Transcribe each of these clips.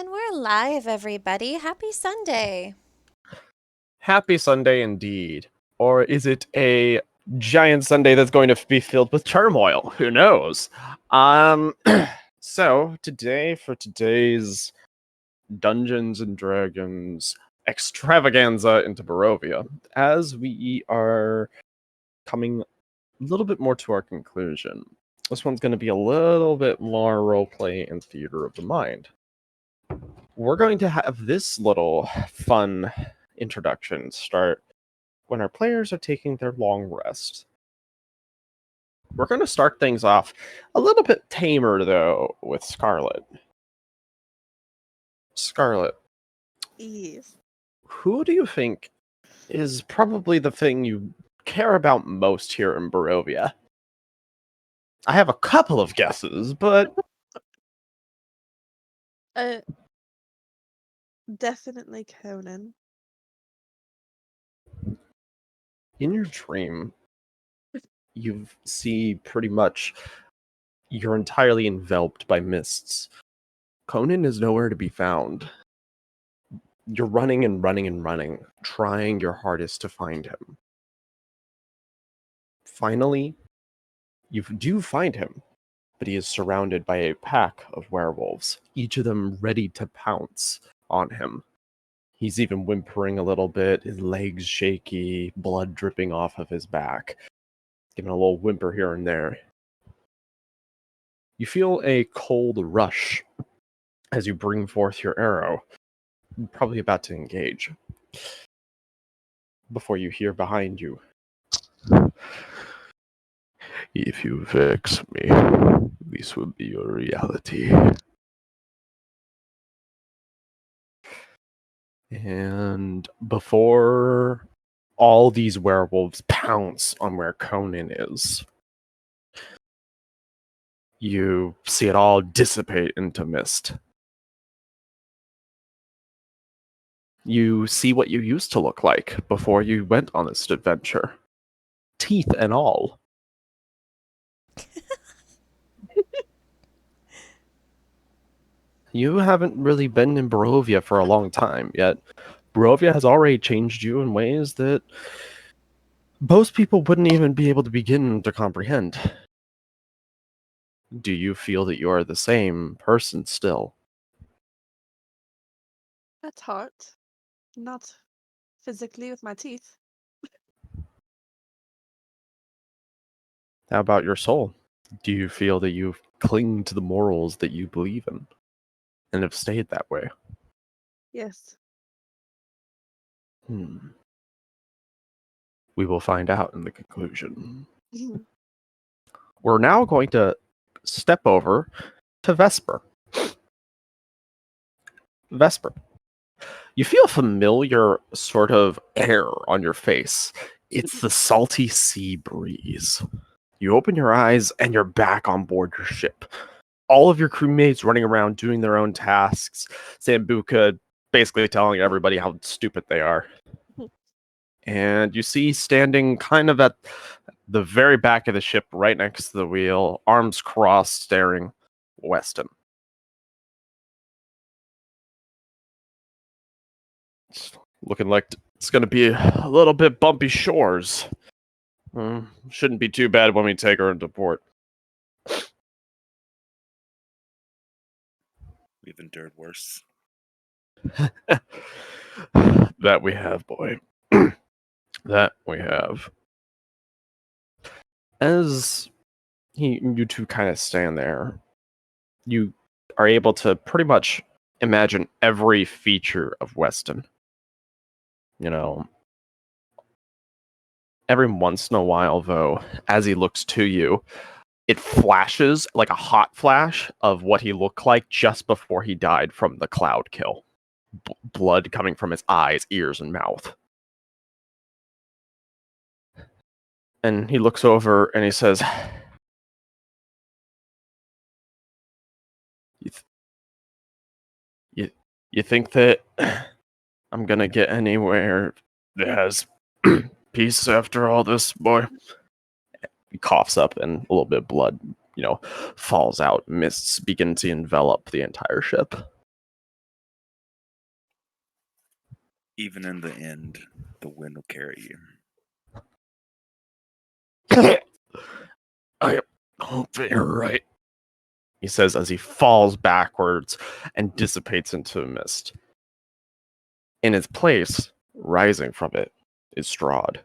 And we're live, everybody. Happy Sunday. Happy Sunday indeed. Or is it a giant Sunday that's going to be filled with turmoil? Who knows? So today, for today's Dungeons and Dragons extravaganza into Barovia, as we are coming a little bit more to our conclusion, this one's going to be a little bit more roleplay and theater of the mind. We're going to have this little fun introduction start when our players are taking their long rest. We're going to start things off a little bit tamer, though, with Scarlet. Scarlet, Yes. who do you think is probably the thing you care about most here in Barovia? I have a couple of guesses, but Definitely Conan. in your dream, you see pretty much you're entirely enveloped by mists. Conan is nowhere to be found. You're running and running and running, trying your hardest to find him. Finally, you do find him, but he is surrounded by a pack of werewolves, each of them ready to pounce on him. He's even whimpering a little bit, his legs shaky, blood dripping off of his back, giving a little whimper here and there. You feel a cold rush as you bring forth your arrow, probably about to engage, before you hear behind you, "If you vex me, this will be your reality." And before all these werewolves pounce on where Conan is, you see it all dissipate into mist. You see what you used to look like before you went on this adventure. Teeth and all. You haven't really been in Barovia for a long time, yet Barovia has already changed you in ways that most people wouldn't even be able to begin to comprehend. Do you feel that you are the same person still? At heart. Not physically with my teeth. How about your soul? Do you feel that you cling to the morals that you believe in and have stayed that way? Yes. We will find out in the conclusion. Mhm. We're now going to step over to Vesper. Vesper, you feel familiar sort of air on your face. It's the salty sea breeze. You open your eyes and you're back on board your ship. All of your crewmates running around doing their own tasks. Sambuca basically telling everybody how stupid they are. And you see standing kind of at the very back of the ship, right next to the wheel, arms crossed, staring, Weston. It's looking like it's going to be a little bit bumpy shores. Shouldn't be too bad when we take her into port. We've endured worse. That we have, boy. That we have. As you two kind of stand there, you are able to pretty much imagine every feature of Weston. You know, every once in a while, though, as he looks to you, it flashes like a hot flash of what he looked like just before he died from the cloud kill. Blood coming from his eyes, ears, and mouth. And he looks over and he says, You think that I'm gonna get anywhere that has peace after all this, boy?" He coughs up and a little bit of blood, falls out. Mists begin to envelop the entire ship. Even in the end, the wind will carry you. I hope that you're right, he says as he falls backwards and dissipates into a mist. In its place, rising from it, is Strahd.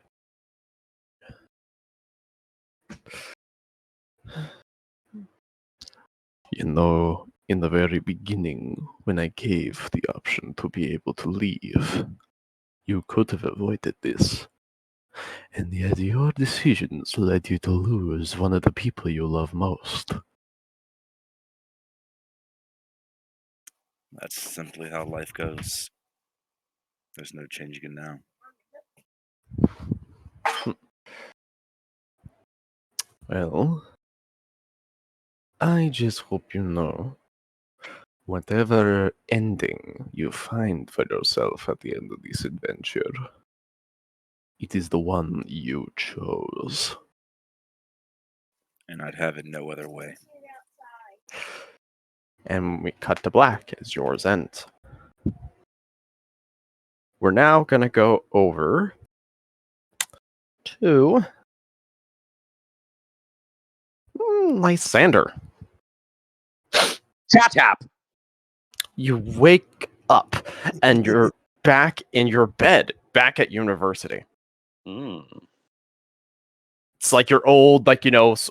In the very beginning, when I gave the option to be able to leave, you could have avoided this. And yet your decisions led you to lose one of the people you love most. That's simply how life goes. There's no changing it now. Well, I just hope you know, whatever ending you find for yourself at the end of this adventure, it is the one you chose. And I'd have it no other way. And we cut to black as yours ends. We're now going to go over to Lysander. Tap tap. You wake up and you're back in your bed, back at university. It's like your old, like,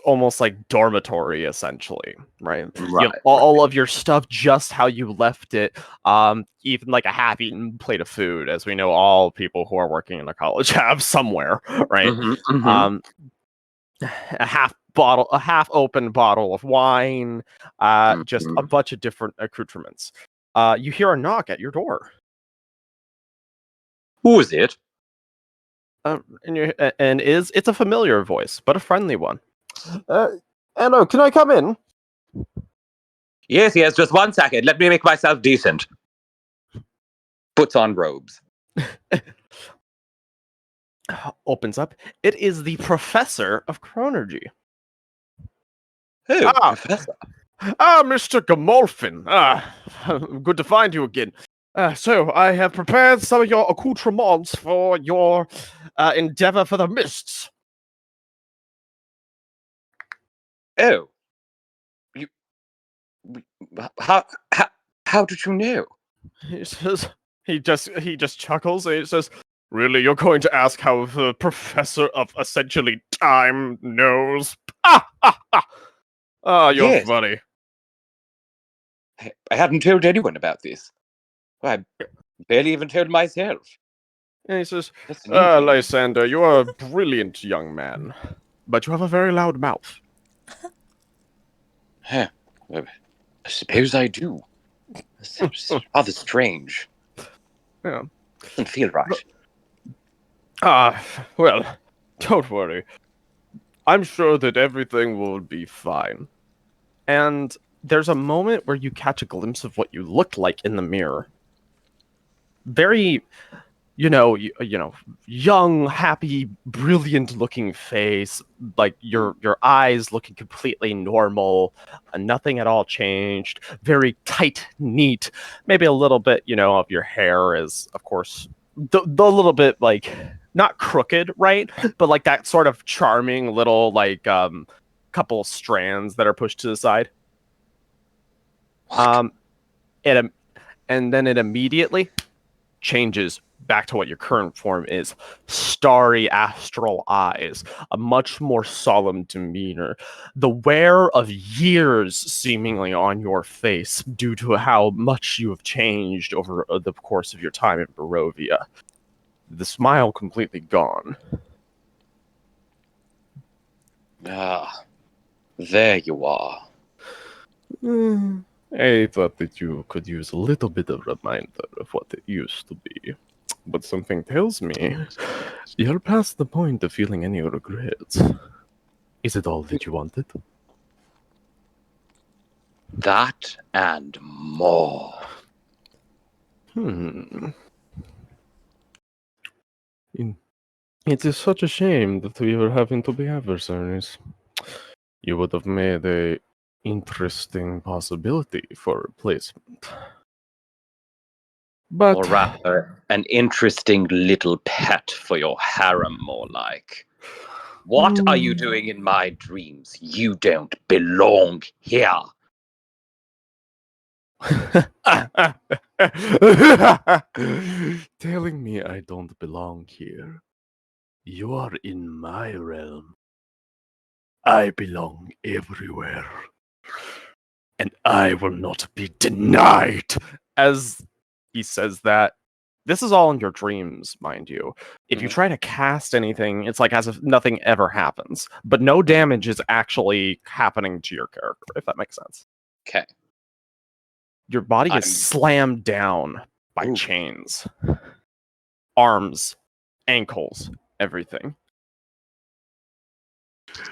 almost like dormitory, essentially, right? You have all of your stuff just how you left it. Even like a half-eaten plate of food, as we know all people who are working in a college have somewhere, right? A half-open bottle of wine, just a bunch of different accoutrements. You hear a knock at your door. Who is it? It's a familiar voice, but a friendly one. Hello, can I come in? Yes, just 1 second. Let me make myself decent. Puts on robes. Opens up. It is the professor of chronergy. Oh, Professor. Mr. Gamolfin. Good to find you again. So, I have prepared some of your accoutrements for your endeavor for the mists. Oh. You... How did you know? He says, he just chuckles and he says, really, you're going to ask how the professor of essentially time knows? You're Yes. funny. I hadn't told anyone about this. I barely even told myself. And he says, That's an inkling. Lysander, you are a brilliant young man, but you have a very loud mouth. Huh. I suppose I do. It's rather strange. Yeah. Doesn't feel right. Well, don't worry. I'm sure that everything will be fine. And there's a moment where you catch a glimpse of what you look like in the mirror. Very, young, happy, brilliant-looking face. Like your eyes looking completely normal, nothing at all changed. Very tight, neat. Maybe a little bit, of your hair is, of course, the little bit like not crooked, right? But like that sort of charming little couple strands that are pushed to the side. What? And then it immediately changes back to what your current form is. Starry astral eyes, a much more solemn demeanor, the wear of years seemingly on your face due to how much you have changed over the course of your time in Barovia. The smile completely gone. There you are. I thought that you could use a little bit of reminder of what it used to be. But something tells me you're past the point of feeling any regrets. Is it all that you wanted? That and more. It is such a shame that we were having to be adversaries. You would have made a interesting possibility for replacement. But Or rather, an interesting little pet for your harem, more like. What are you doing in my dreams? You don't belong here. telling me I don't belong here. You are in my realm. I belong everywhere. And I will not be denied. As he says that, this is all in your dreams, mind you. If you Mhm. try to cast anything, it's like as if nothing ever happens. But no damage is actually happening to your character, if that makes sense. Okay. Your body is I'm- slammed down by Ooh. chains. Arms, ankles, everything.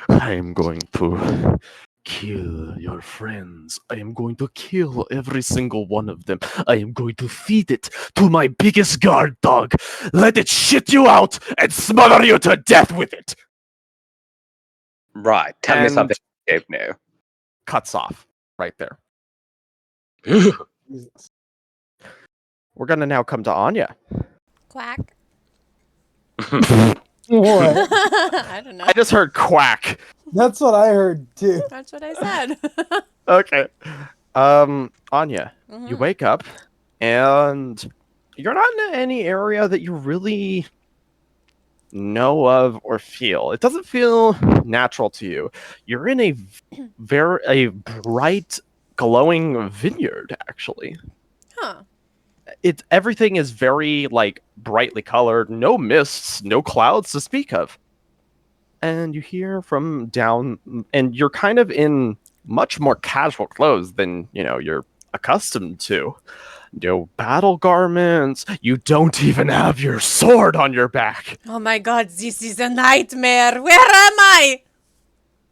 I am going to kill your friends. I am going to kill every single one of them. I am going to feed it to my biggest guard dog. Let it shit you out and smother you to death with it. Right. Tell me And something I don't know. cuts off right there. Jesus. We're gonna now come to Anya. Quack. What? I don't know. I just heard quack. That's what I heard too. That's what I said. Okay. Anya, you Mhm. wake up and you're not in any area that you really know of or feel. It doesn't feel natural to you. You're in a bright, glowing vineyard, actually. Huh. Everything is very like brightly colored, no mists, no clouds to speak of. And you hear from down, and you're kind of in much more casual clothes than you're accustomed to. No battle garments. You don't even have your sword on your back. Oh my god, this is a nightmare. Where am I?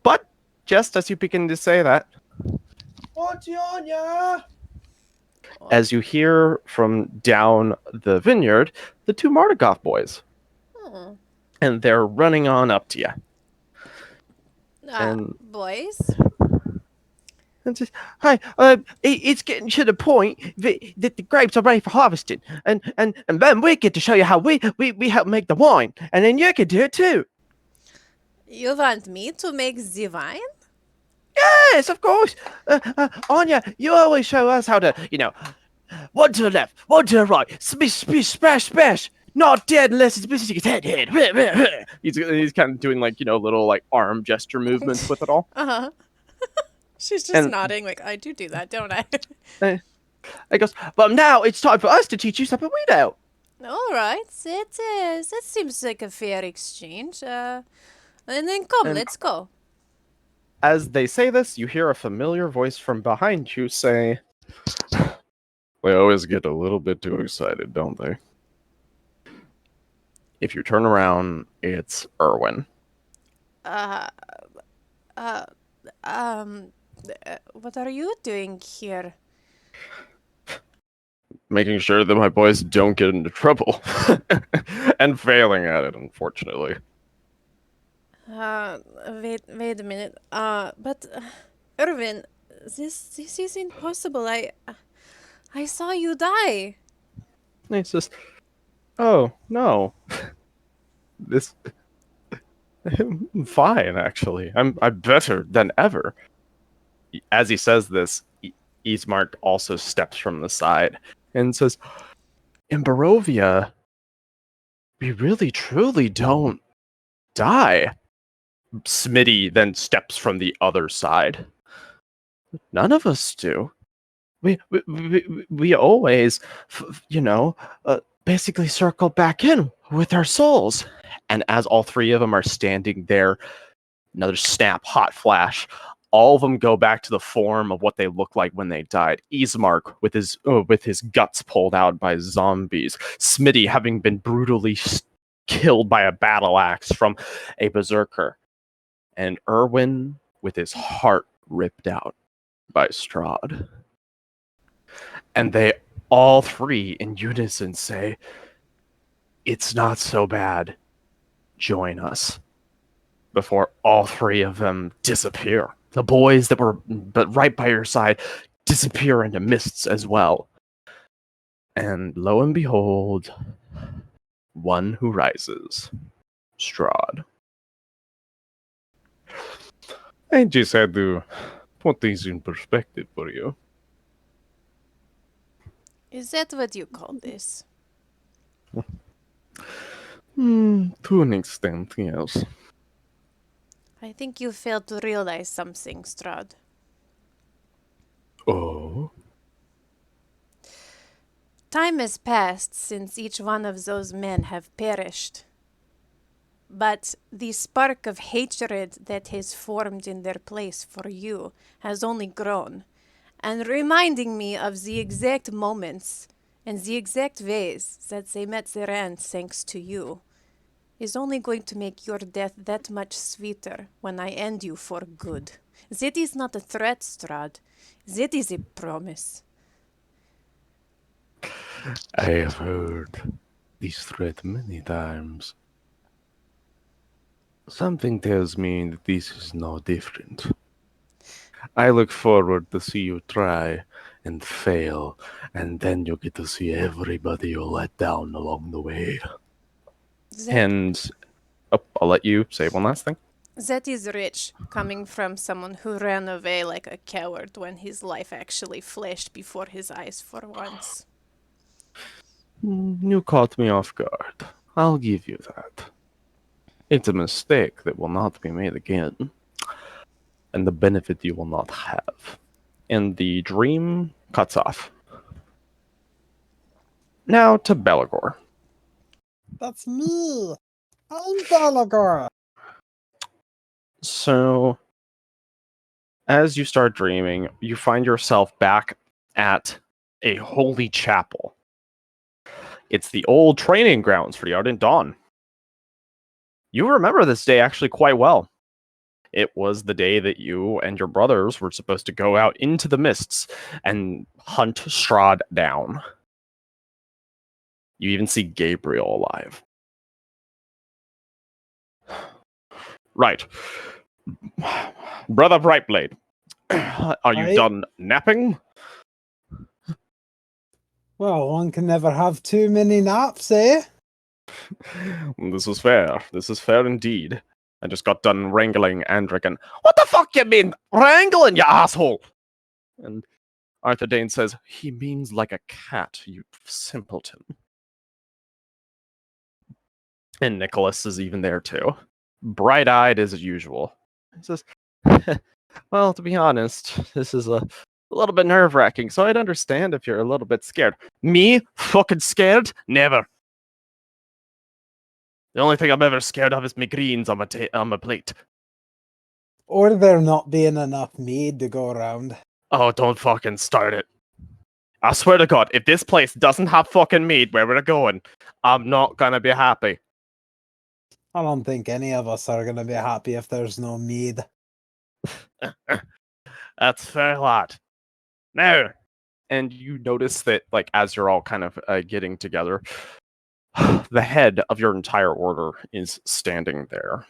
But just as you begin to say that, as you hear from down the vineyard, the two Mardigoth boys, Hmm. and they're running on up to you. And Boys? and says, "Hi, it's getting to the point that the grapes are ready for harvesting, and then we get to show you how we help make the wine, and then you can do it too." You want me to make the wine? Yes, of course. Anya, you always show us how to, one to the left, one to the right, smash, smash, smash, smash. Not dead unless it's missing his head. He's kind of doing like little like arm gesture movements with it all. Uh-huh. She's just And nodding like, I do that, don't I? it goes, but now it's time for us to teach you something we know. All right, it is. It seems like a fair exchange. And then come, And- let's go. As they say this, you hear a familiar voice from behind you say, "They always get a little bit too excited, don't they?" If you turn around, it's Erwin. Uh, uh, um, what are you doing here? Making sure that my boys don't get into trouble. And failing at it, unfortunately. Wait a minute. But Irvin, this is impossible. I saw you die. And he says, "Oh, no. This... I'm fine, actually. I'm better than ever." As he says this, Ismark also steps from the side and says, "In Barovia, we really truly don't die." Smitty then steps from the other side. "None of us do. We always, basically circle back in with our souls." And as all three of them are standing there, another snap, hot flash. All of them go back to the form of what they looked like when they died. Ismark with his guts pulled out by zombies. Smitty having been brutally killed by a battle axe from a berserker. And Erwin with his heart ripped out by Strahd. And they all three in unison say, "It's not so bad. Join us." Before all three of them disappear. The boys that were right by your side disappear into mists as well. And lo and behold, one who rises, Strahd. I just had to put things in perspective for you. Is that what you call this? To an extent, yes. I think you failed to realize something, Strahd. Oh? Time has passed since each one of those men have perished. But the spark of hatred that has formed in their place for you has only grown, and reminding me of the exact moments and the exact ways that they met their end thanks to you, is only going to make your death that much sweeter when I end you for good. That is not a threat, Strahd. That is a promise. I have heard this threat many times. Something tells me that this is no different. I look forward to see you try and fail, and then you'll get to see everybody you let down along the way. And I'll let you say one last thing. That is rich, coming from someone who ran away like a coward when his life actually flashed before his eyes for once. You caught me off guard. I'll give you that. It's a mistake that will not be made again, and the benefit you will not have. And the dream cuts off. Now to Belagor. That's me. I'm Balagor. So, as you start dreaming, you find yourself back at a holy chapel. It's the old training grounds for the Ardent Dawn. You remember this day actually quite well. It was the day that you and your brothers were supposed to go out into the mists and hunt Strahd down. You even see Gabriel alive. Right. Brother Brightblade, are you Aye. done napping? Well, one can never have too many naps, eh? This is fair. This is fair indeed. I just got done wrangling Andric and what the fuck you mean wrangling, you asshole? And Arthur Dane says, he means like a cat, you simpleton. And Nicholas is even there too. Bright-eyed as usual. He says, well, to be honest, this is a little bit nerve-wracking, so I'd understand if you're a little bit scared. Me? Fucking scared? Never. The only thing I'm ever scared of is my greens on my plate. Or there not being enough mead to go around. Oh, don't fucking start it. I swear to God, if this place doesn't have fucking mead where we're going, I'm not gonna be happy. I don't think any of us are going to be happy if there's no mead. That's fair lot. Now, and you notice that, like, as you're all kind of getting together, the head of your entire order is standing there.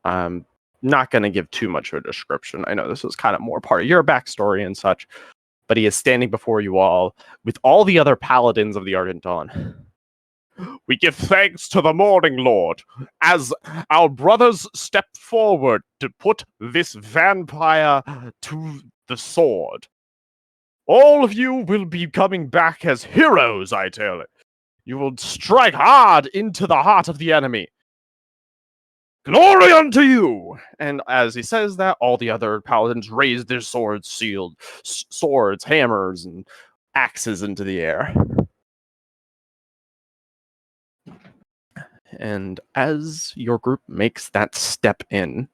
I'm not going to give too much of a description. I know this is kind of more part of your backstory and such, but he is standing before you all with all the other paladins of the Ardent Dawn. We give thanks to the Morning Lord as our brothers step forward to put this vampire to the sword. All of you will be coming back as heroes, I tell it. You will strike hard into the heart of the enemy. Glory unto you! And as he says that, all the other paladins raise their swords, swords, hammers, and axes into the air. And as your group makes that step in,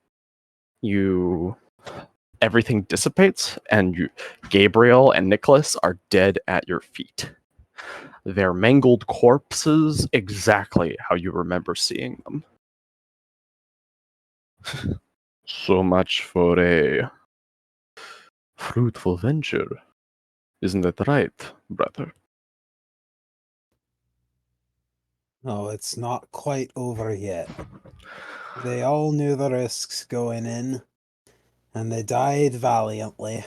everything dissipates, and Gabriel and Nicholas are dead at your feet. They're mangled corpses, exactly how you remember seeing them. So much for a fruitful venture. Isn't that right, brother? No, it's not quite over yet. They all knew the risks going in, and they died valiantly.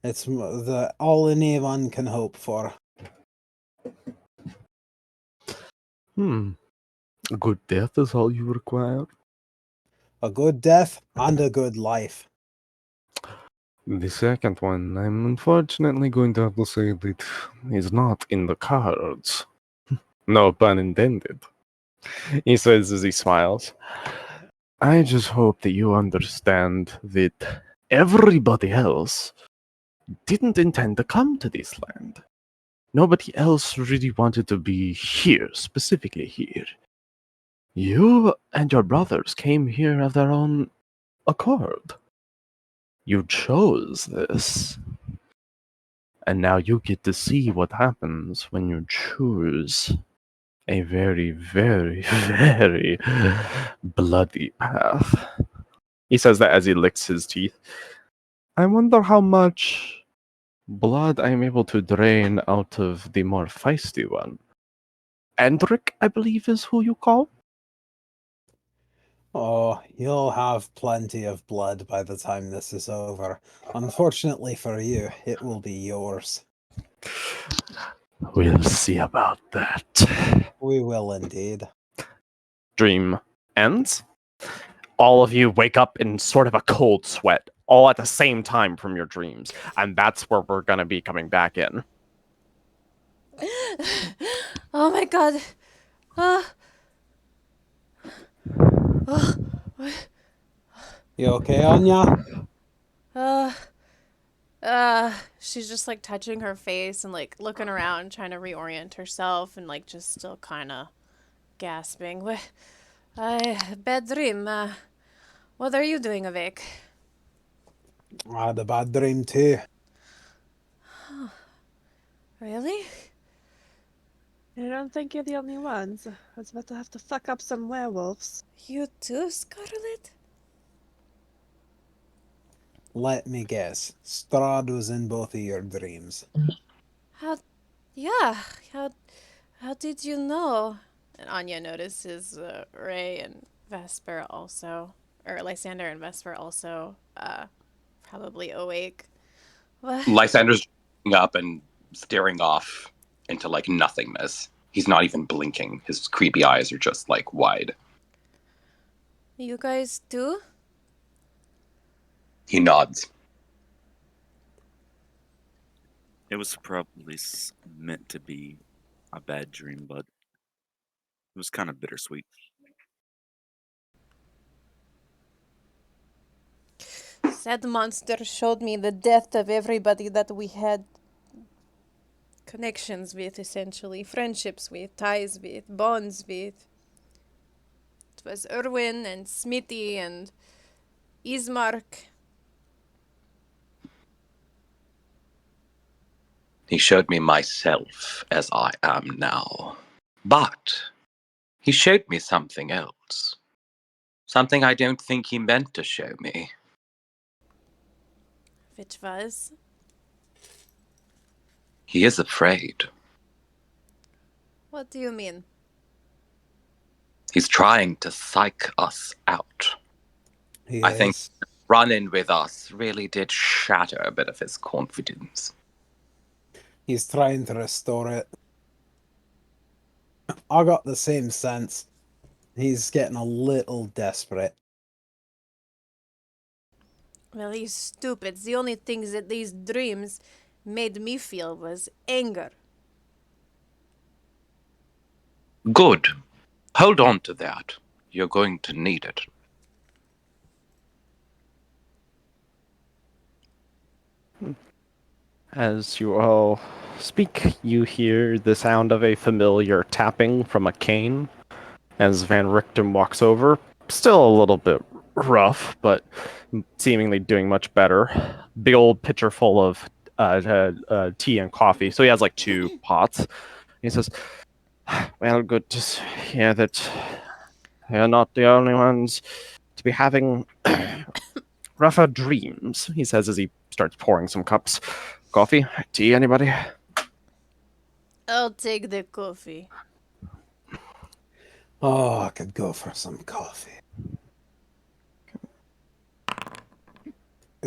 It's all anyone can hope for. A good death is all you require. A good death and a good life. The second one, I'm unfortunately going to have to say that is not in the cards. No pun intended. He says as he smiles. I just hope that you understand that everybody else didn't intend to come to this land. Nobody else really wanted to be here, specifically here. You and your brothers came here of their own accord. You chose this. And now you get to see what happens when you choose a very, very, very bloody path. He says that as he licks his teeth. I wonder how much blood I'm able to drain out of the more feisty one. Andric, I believe, is who you call? Oh, you'll have plenty of blood by the time this is over. Unfortunately for you, it will be yours. We'll see about that. We will indeed. Dream ends. All of you wake up in sort of a cold sweat, all at the same time from your dreams. And that's where we're going to be coming back in. Oh my god. You okay, Anya? She's just like touching her face and like looking around, trying to reorient herself and like just still kind of gasping. Bad dream. What are you doing awake? I had a bad dream too. Really? I don't think you're the only ones. I was about to have to fuck up some werewolves. You too, Scarlet? Let me guess. Strahd was in both of your dreams. How? Yeah. How did you know? And Anya notices Ray and Vesper also, or Lysander and Vesper also, probably awake. What? Lysander's up and staring off into like nothingness. He's not even blinking. His creepy eyes are just like wide. You guys too? He nods. It was probably meant to be a bad dream, but it was kind of bittersweet. Said monster showed me the death of everybody that we had connections with, essentially. Friendships with, ties with, bonds with. It was Erwin and Smithy and Ismark. He showed me myself as I am now. But he showed me something else. Something I don't think he meant to show me. Which was? He is afraid. What do you mean? He's trying to psych us out. I think running with us really did shatter a bit of his confidence. He's trying to restore it. I got the same sense. He's getting a little desperate. Well, he's stupid. The only things that these dreams made me feel was anger. Good. Hold on to that. You're going to need it. As you all speak, you hear the sound of a familiar tapping from a cane as Van Richten walks over. Still a little bit rough, but seemingly doing much better. Big old pitcher full of tea and coffee. So he has like 2 pots. He says, well, good to hear that you're not the only ones to be having rougher dreams, he says as he starts pouring some cups. Coffee? Tea, anybody? I'll take the coffee. Oh, I could go for some coffee.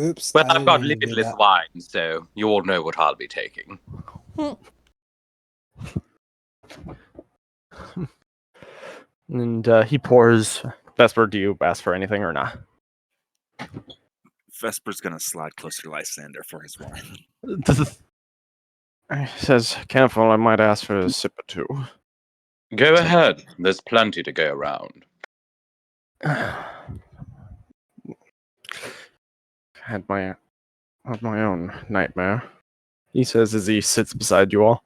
Oops. Well, I I've got didn't mean to do limitless that. wine, so you all know what I'll be taking. And he pours. Vesper, do you ask for anything or not? Vesper's gonna slide closer to Lysander for his wine. He says, careful, I might ask for a sip or two. Go ahead. There's plenty to go around. Had my own nightmare, he says as he sits beside you all.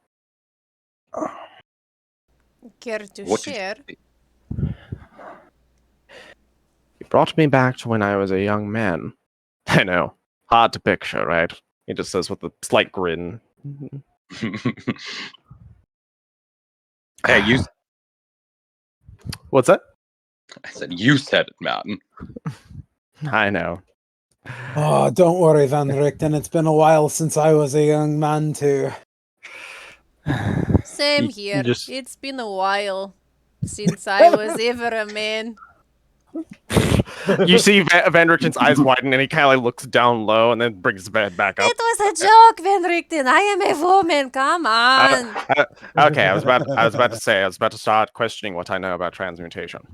Care to What did share? you He brought me back to when I was a young man. I know. Hard to picture, right? He just says with a slight grin. see? Hey, you. What's that? I said you said it, man. I know. Oh, don't worry, Van Richten. It's been a while since I was a young man, too. Same You here. just- It's been a while since I was ever a man. You see Van Richten's eyes widen and he kind of like looks down low and then brings his head back up. It was a joke, Van Richten. I am a woman. Come on. Okay, I was about to start questioning what I know about transmutation.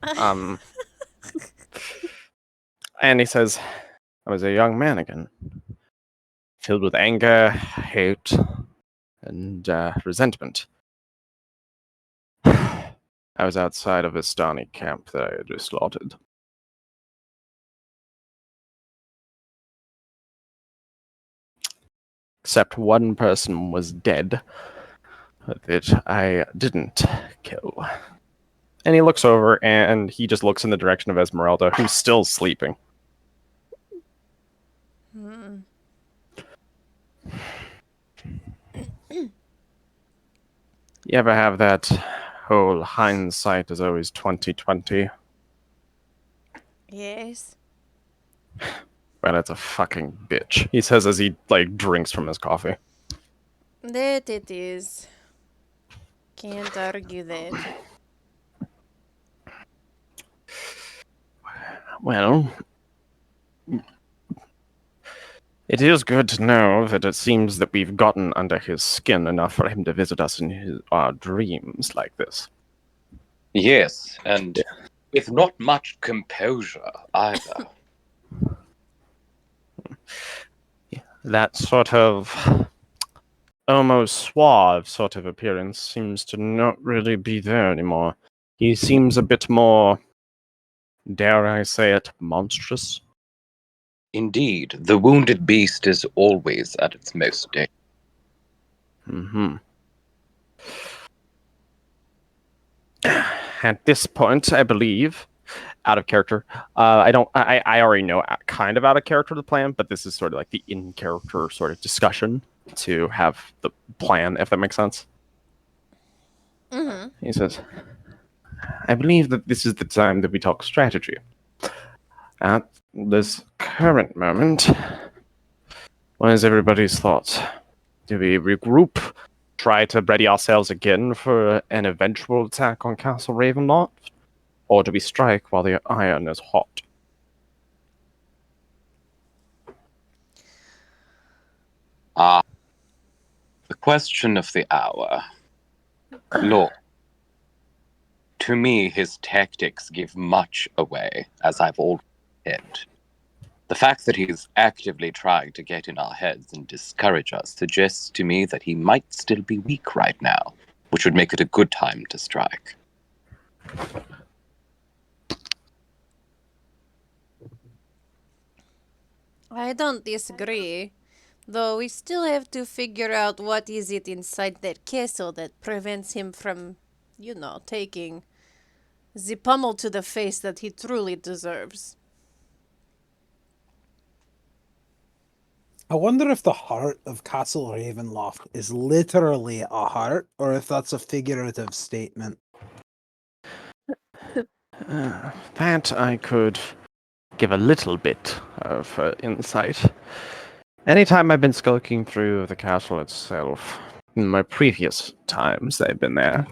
And he says, I was a young man again, filled with anger, hate, and resentment. I was outside of a Stani camp that I had just slaughtered. Except one person was dead that I didn't kill. And he looks over and he just looks in the direction of Esmeralda, who's still sleeping. Hmm. You ever have that whole hindsight is always 20/20? Yes. Well, that's a fucking bitch, he says as he like drinks from his coffee. That it is. Can't argue that. Well, it is good to know that it seems that we've gotten under his skin enough for him to visit us in our dreams like this. Yes, and with not much composure either. That sort of almost suave sort of appearance seems to not really be there anymore. He seems a bit more, dare I say it, monstrous. Indeed, the wounded beast is always at its most dangerous. Mm-hmm. At this point, I believe, out of character. I already know kind of out of character the plan, but this is sort of like the in character sort of discussion to have the plan, if that makes sense. Mm-hmm. He says, I believe that this is the time that we talk strategy. At this current moment, what is everybody's thoughts? Do we regroup, try to ready ourselves again for an eventual attack on Castle Ravenloft? Or do we strike while the iron is hot? The question of the hour. Lord, to me, his tactics give much away, as I've already said. The fact that he's actively trying to get in our heads and discourage us suggests to me that he might still be weak right now, which would make it a good time to strike. I don't disagree. Though we still have to figure out what is it inside that castle that prevents him from, taking the pummel to the face that he truly deserves. I wonder if the heart of Castle Ravenloft is literally a heart, or if that's a figurative statement. That I could give a little bit of insight. Anytime I've been skulking through the castle itself, in my previous times I've been there,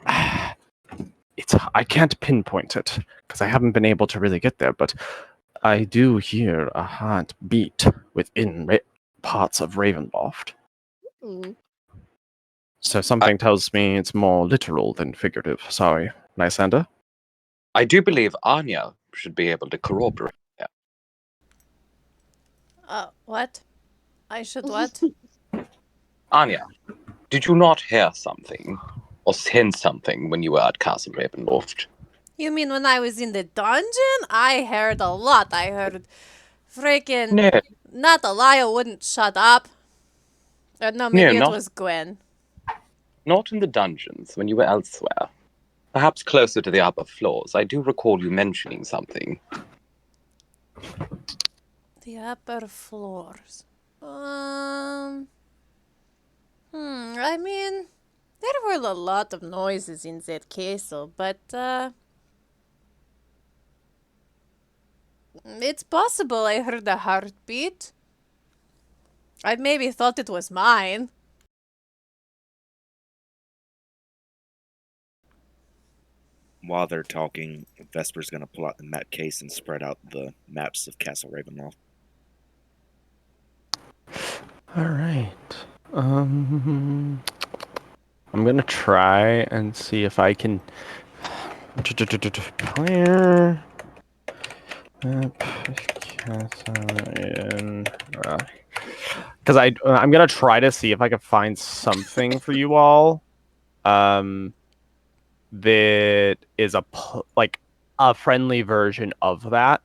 I can't pinpoint it, because I haven't been able to really get there, but I do hear a heartbeat within parts of Ravenloft. Mm. So something tells me it's more literal than figurative. Sorry. Nysanda? I do believe Anya should be able to corroborate. What? I should what? Anya, did you not hear something or sense something when you were at Castle Ravenloft? You mean when I was in the dungeon? I heard a lot. I heard freaking... No, Not Elia wouldn't shut up. No, maybe it was Gwen. not in the dungeons, when you were elsewhere. Perhaps closer to the upper floors. I do recall you mentioning something. The upper floors. I mean, there were a lot of noises in that castle, but, it's possible I heard a heartbeat. I maybe thought it was mine. While they're talking, Vesper's gonna pull out the map case and spread out the maps of Castle Ravenloft. All right. I'm gonna try and see if I can clear map castle in. Because I'm gonna try to see if I can find something for you all. That is like a friendly version of that.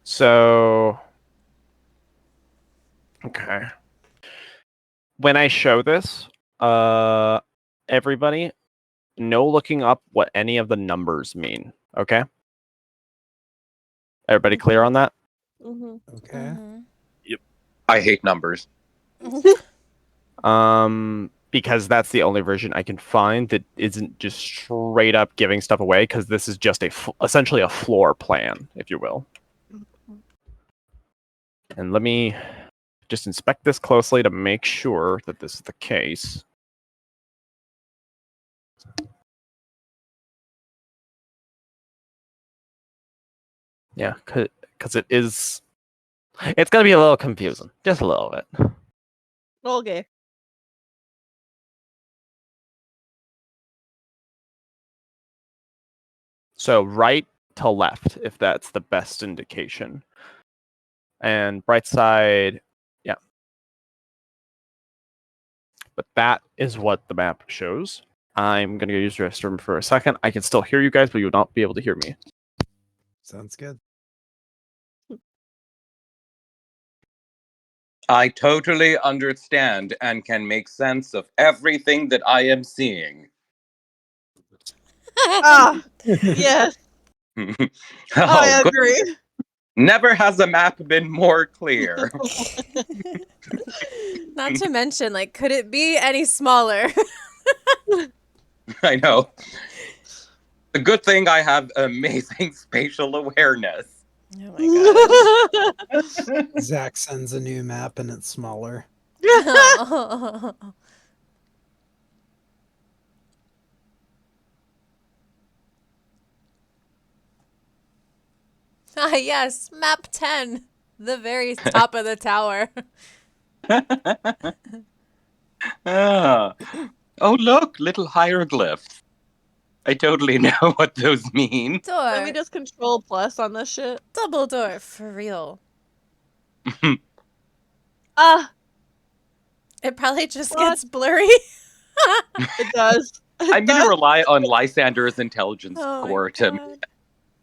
So, okay. When I show this, everybody, no looking up what any of the numbers mean. Okay. Everybody clear on that? Okay. I hate numbers. Because that's the only version I can find that isn't just straight up giving stuff away, because this is just essentially a floor plan, if you will. And let me just inspect this closely to make sure that this is the case. Yeah, because it's going to be a little confusing. Just a little bit. Okay. So right to left, if that's the best indication. And bright side, yeah. But that is what the map shows. I'm going to go use the restroom for a second. I can still hear you guys, but you will not be able to hear me. Sounds good. I totally understand and can make sense of everything that I am seeing. Ah, yes, Oh, I good. agree. Never has a map been more clear. Not to mention, like, could it be any smaller? I know. The good thing I have amazing spatial awareness. Oh my gosh. Zach sends a new map and it's smaller. Ah, yes, map 10. The very top of the tower. Ah. Oh, look, little hieroglyphs. I totally know what those mean. Let me Door. just control plus on this shit. Double door, for real. Ah, It probably just What? gets blurry. it does. I'm going to rely on Lysander's intelligence Oh my score God.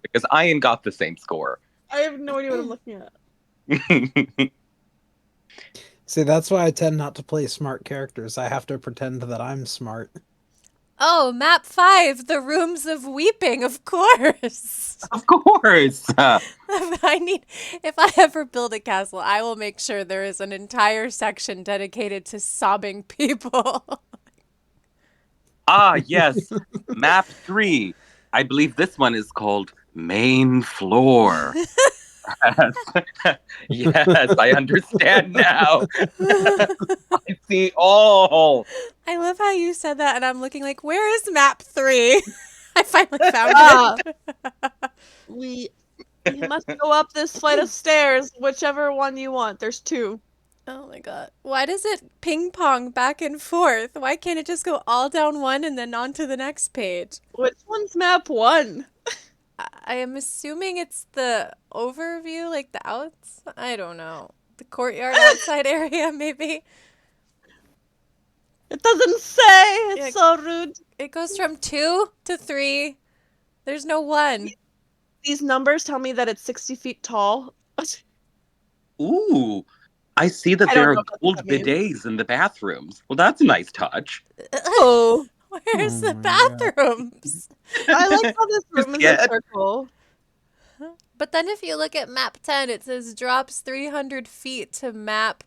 because I ain't got the same score. I have no idea what I'm looking at. See, that's why I tend not to play smart characters. I have to pretend that I'm smart. Oh, map 5, the rooms of weeping, of course. Of course. If I ever build a castle, I will make sure there is an entire section dedicated to sobbing people. Ah, yes. Map 3. I believe this one is called Main Floor. Yes, I understand now. I see all. I love how you said that, and I'm looking like, where is map 3? I finally found it. We You must go up this flight of stairs, whichever one you want. There's 2. Oh my god. Why does it ping pong back and forth? Why can't it just go all down one and then on to the next page? Which one's map 1? I am assuming it's the overview, like the outs. I don't know. The courtyard outside area, maybe. It doesn't say. It's Yeah. so rude. It goes from 2 to 3. There's no 1. These numbers tell me that it's 60 feet tall. Ooh, I see that I there don't are know what gold that means. bidets in the bathrooms. Well, that's a nice touch. Oh, Where's Oh the my God. bathrooms? I like how this room is a Yeah. circle. But then if you look at map 10, it says drops 300 feet to map.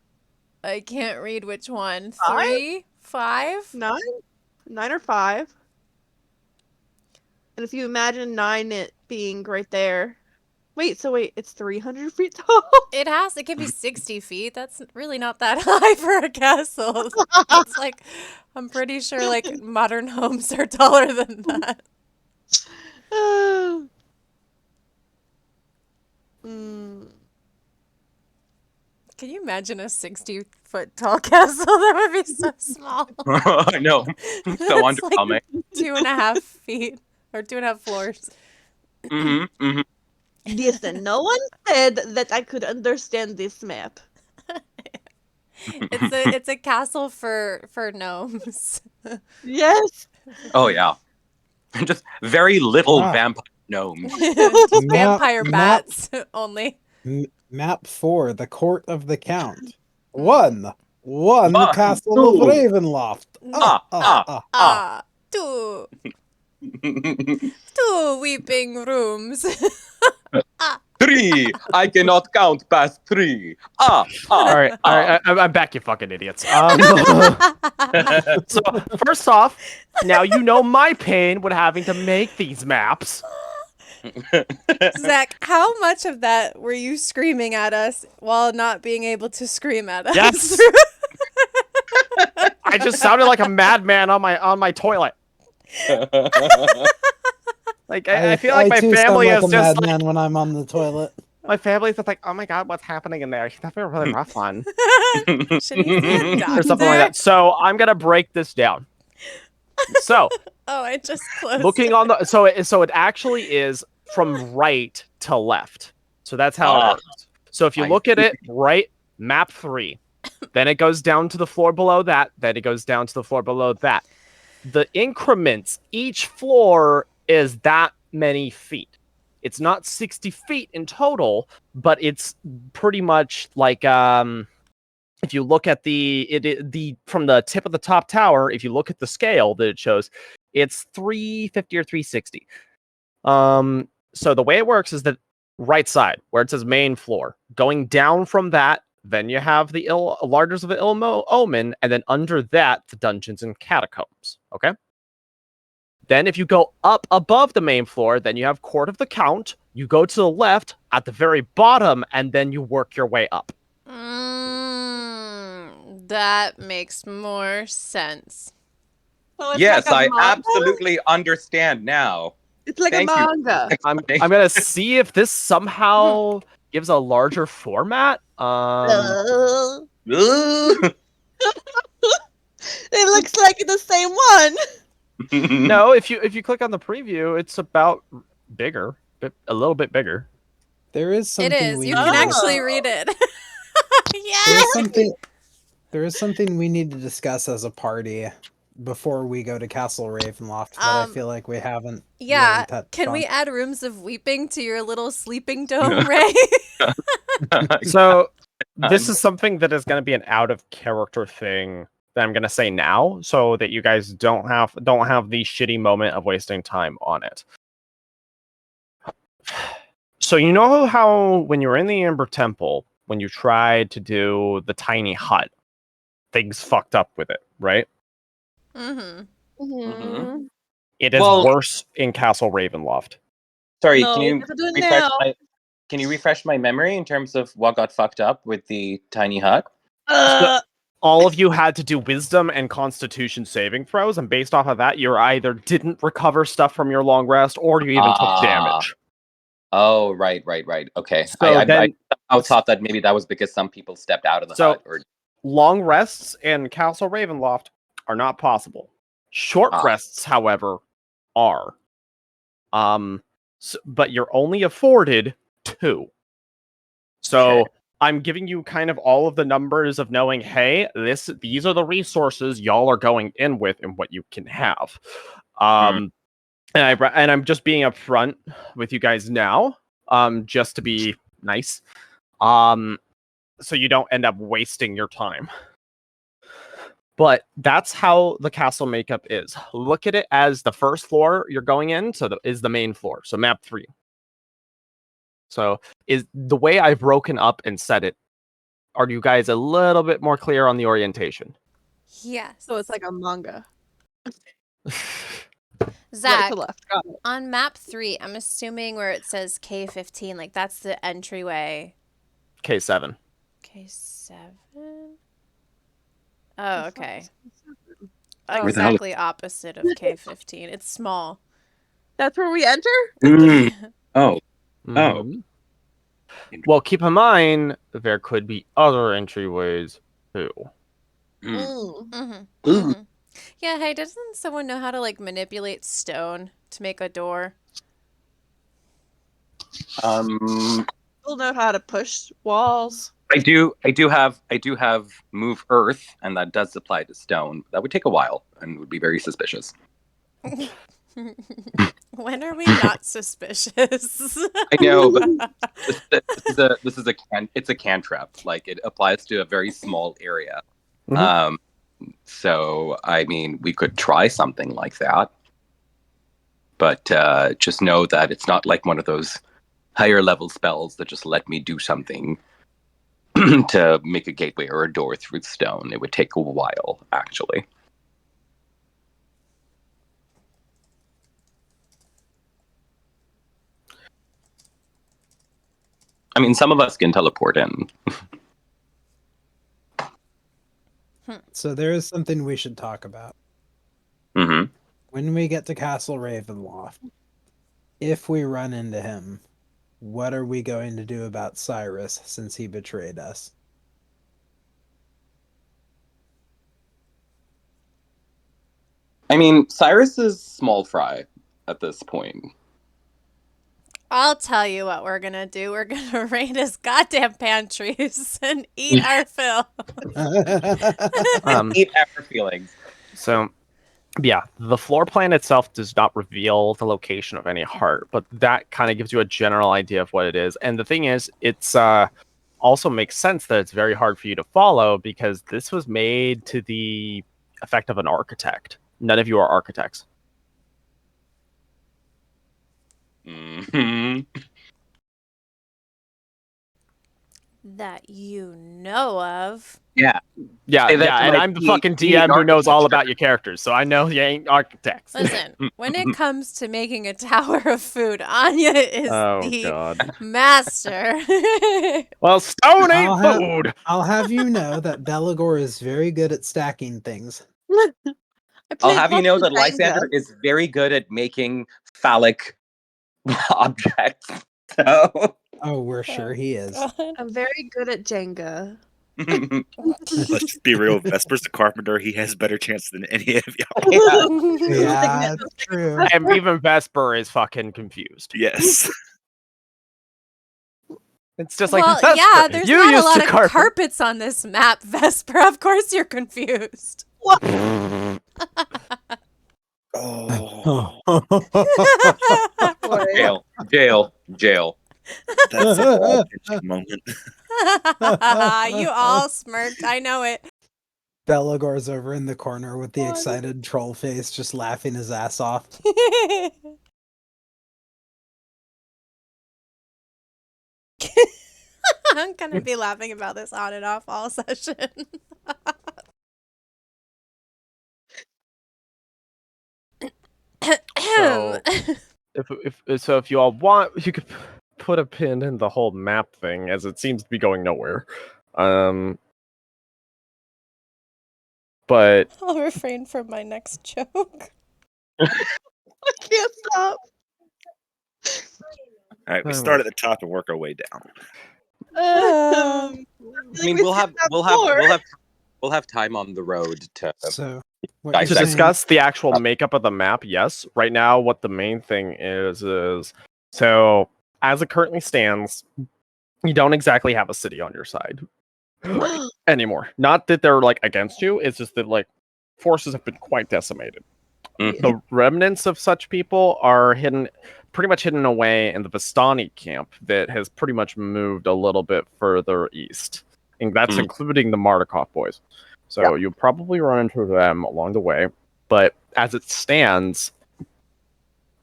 I can't read which one. 3? 5? 9? 9 or 5. And if you imagine 9 it being right there. Wait, it's 300 feet tall? It can be 60 feet. That's really not that high for a castle. It's like, I'm pretty sure like modern homes are taller than that. Mm. Can you imagine a 60-foot tall castle? That would be so small. I know. So That's underwhelming. like 2.5 feet or 2.5 floors. Listen, no one said that I could understand this map. It's a castle for gnomes. Yes. Oh yeah. Just very little Wow. vampire gnomes. Just vampire Map- bats only. Map 4, the Court of the Count. 1. 1, the Ah, Castle of 2. Ravenloft. Ah, 2 weeping rooms. 3. I cannot count past 3. All right, I'm back, you fucking idiots. So first off, now you know my pain with having to make these maps. Zach, how much of that were you screaming at us while not being able to scream at us? Yes. I just sounded like a madman on my toilet. Like I feel like my too sound family like is a just like, madman when I'm on the toilet. my family's just like, oh my god, what's happening in there? She's having a really rough one, Should he see a doctor? or something like that. So I'm gonna break this down. So Oh, I just closed looking it. on the so it actually is from right to left. So that's how it works. So if you look at it right, map 3, then it goes down to the floor below that, then it goes down to the floor below that. The increments, each floor is that many feet. It's not 60 feet in total, but it's pretty much like if you look at the from the tip of the top tower, if you look at the scale that it shows, it's 350 or 360. So the way it works is that right side where it says main floor, going down from that, then you have the Larders of the Omen, and then under that the dungeons and catacombs. Okay. Then if you go up above the main floor, then you have Court of the Count. You go to the left at the very bottom, and then you work your way up. That makes more sense. So it's Yes, like a I manga? absolutely understand now. It's like Thank a you. manga. I'm gonna see if this somehow gives a larger format. Ooh. It looks like the same one. No, if you click on the preview, it's about bigger, a little bit bigger. There is something It is. we You need can to- actually read it. There Yes. is something we need to discuss as a party before we go to Castle Ravenloft that I feel like we haven't. Yeah. really touched Can we on. add rooms of weeping to your little sleeping dome, Ray? So this is something that is going to be an out of character thing that I'm going to say now, so that you guys don't have the shitty moment of wasting time on it. So you know how when you're in the Amber Temple, when you tried to do the tiny hut, things fucked up with it, right? Mm-hmm. Mm-hmm. It is Well- worse in Castle Ravenloft. Sorry, No, can we you have to do it refresh now. can you refresh my memory in terms of what got fucked up with the tiny hut? All of you had to do wisdom and constitution saving throws, and based off of that, you either didn't recover stuff from your long rest or you even took damage. Oh, right. Okay. So I then, thought that maybe that was because some people stepped out of the So- hut. Or long rests in Castle Ravenloft are not possible. Short rests, however, are. But you're only afforded 2. So Okay. I'm giving you kind of all of the numbers of knowing, hey, these are the resources y'all are going in with and what you can have. And I'm just being upfront with you guys now, just to be nice. So you don't end up wasting your time. But that's how the castle makeup is. Look at it as the first floor you're going in, is the main floor. So map 3. So is the way I've broken up and said it. Are you guys a little bit more clear on the orientation? Yes. So it's like a manga. Right Zach, to left. Got it. on map 3, I'm assuming where it says K15, like that's the entryway. K7. K7? Oh, okay. Oh. Where the hell is- Exactly opposite of K15. It's small. That's where we enter? Oh. Mhm. Well, keep in mind there could be other entryways too. Yeah, hey, doesn't someone know how to like manipulate stone to make a door? People know how to push walls. I do have move earth, and that does apply to stone. That would take a while and would be very suspicious. When are we not suspicious? I know, but it's a cantrip. Like it applies to a very small area. Mhm. So I mean, we could try something like that, but just know that it's not like one of those higher level spells that just let me do something to make a gateway or a door through stone. It would take a while, actually. I mean, some of us can teleport in. So there is something we should talk about. Mm-hmm. When we get to Castle Ravenloft, if we run into him, what are we going to do about Cyrus since he betrayed us? I mean, Cyrus is small fry at this point. I'll tell you what we're gonna do. We're gonna raid his goddamn pantries and eat our fill. Eat our feelings. So, yeah, the floor plan itself does not reveal the location of any heart, but that kind of gives you a general idea of what it is. And the thing is, it's also makes sense that it's very hard for you to follow because this was made to the effect of an architect. None of you are architects. Mm-hmm. That you know of. Yeah. Yeah, Say that to and my I'm the PhD fucking in DM who knows all architecture. about your characters, so I know you ain't architects. Listen, when it comes to making a tower of food, Anya is Oh, the God. master. Well, stone ain't I'll have- food! I'll have you know that Belagor is very good at stacking things. I'll have you know that lots of Jenga. Lysander is very good at making phallic objects. So Oh, we're sure he is. I'm very good at Jenga. Let's just be real. Vesper's the carpenter. He has better chance than any of y'all. Yeah, that's true. And even Vesper is fucking confused. Yes. It's just like, Well, Vesper, yeah, there's you not a used lot to of carpet. carpets on this map, Vesper. Of course you're confused. Oh, jail. that's a ball pinching moment. You all smirked. I know it. Belagor's over in the corner with the excited troll face, just laughing his ass off. I'm gonna be laughing about this on and off all session. So, if you all want, you could put a pin in the whole map thing, as it seems to be going nowhere. But I'll refrain from my next joke. I can't stop. All right, we start at the top and work our way down. I mean, we'll have time on the road to So, what To you're To saying, discuss the actual makeup of the map, yes. Right now, what the main thing is so as it currently stands, you don't exactly have a city on your side anymore. Not that they're like against you; it's just that like forces have been quite decimated. Mhm. The remnants of such people are pretty much hidden away in the Vistani camp that has pretty much moved a little bit further east, and that's Mm. including the Mardukov boys. So you'll probably run into them along the way. But as it stands,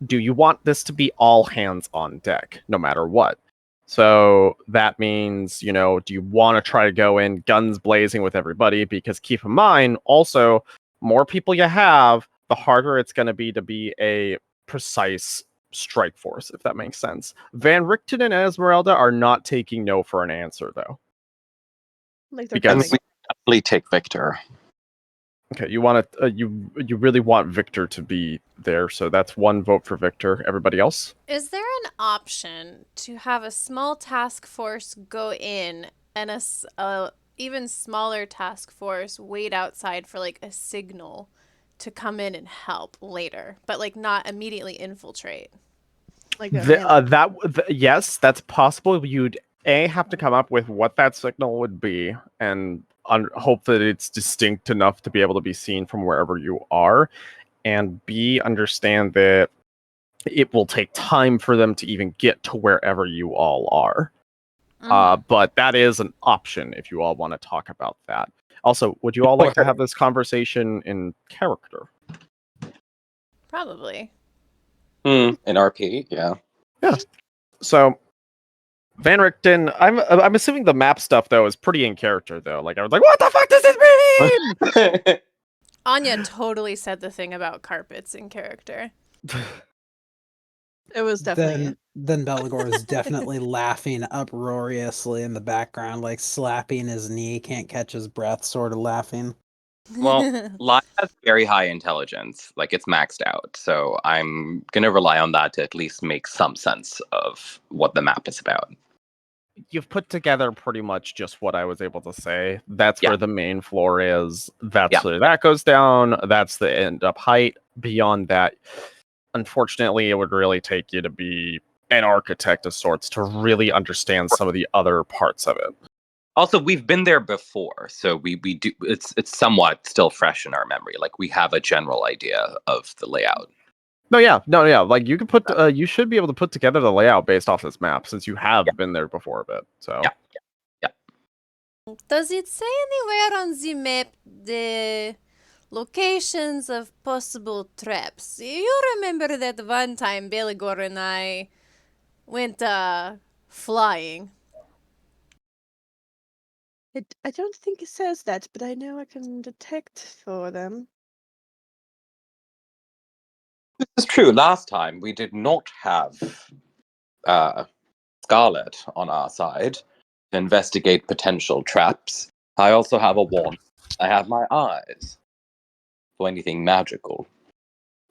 do you want this to be all hands on deck, no matter what? So that means, do you want to try to go in guns blazing with everybody? Because keep in mind, also, more people you have, the harder it's going to be a precise strike force, if that makes sense. Van Richten and Esmeralda are not taking no for an answer, though. Like they're Because- coming. definitely take Victor. Okay, you want to you really want Victor to be there, so that's one vote for Victor. Everybody else? Is there an option to have a small task force go in and a even smaller task force wait outside for like a signal to come in and help later, but like not immediately infiltrate? Like a Yes, that's possible. You'd have to come up with what that signal would be, and hope that it's distinct enough to be able to be seen from wherever you are, and B, understand that it will take time for them to even get to wherever you all are. But that is an option if you all want to talk about that. Also, would you all like to have this conversation in character? Probably. In RP, yeah. So, Van Richten, I'm assuming the map stuff though is pretty in character though. Like I was like, what the fuck does this mean? Anya totally said the thing about carpets in character. It was definitely. then Belagor is definitely laughing uproariously in the background, like slapping his knee, can't catch his breath, sort of laughing. Well, Live has very high intelligence, like it's maxed out. So I'm gonna rely on that to at least make some sense of what the map is about. You've put together pretty much just what I was able to say. That's Yeah. where the main floor is. That's Yeah. where that goes down. That's the end up height. Beyond that, unfortunately, it would really take you to be an architect of sorts to really understand some of the other parts of it. Also, we've been there before, so we do. It's somewhat still fresh in our memory. Like we have a general idea of the layout. No, yeah. Like you could put, you should be able to put together the layout based off this map since you have been there before a bit. So Yeah. Does it say anywhere on the map the locations of possible traps? You remember that one time Belagor and I went flying. I don't think it says that, but I know I can detect for them. This is true. Last time we did not have Scarlet on our side to investigate potential traps. I also have a wand. I have my eyes for anything magical.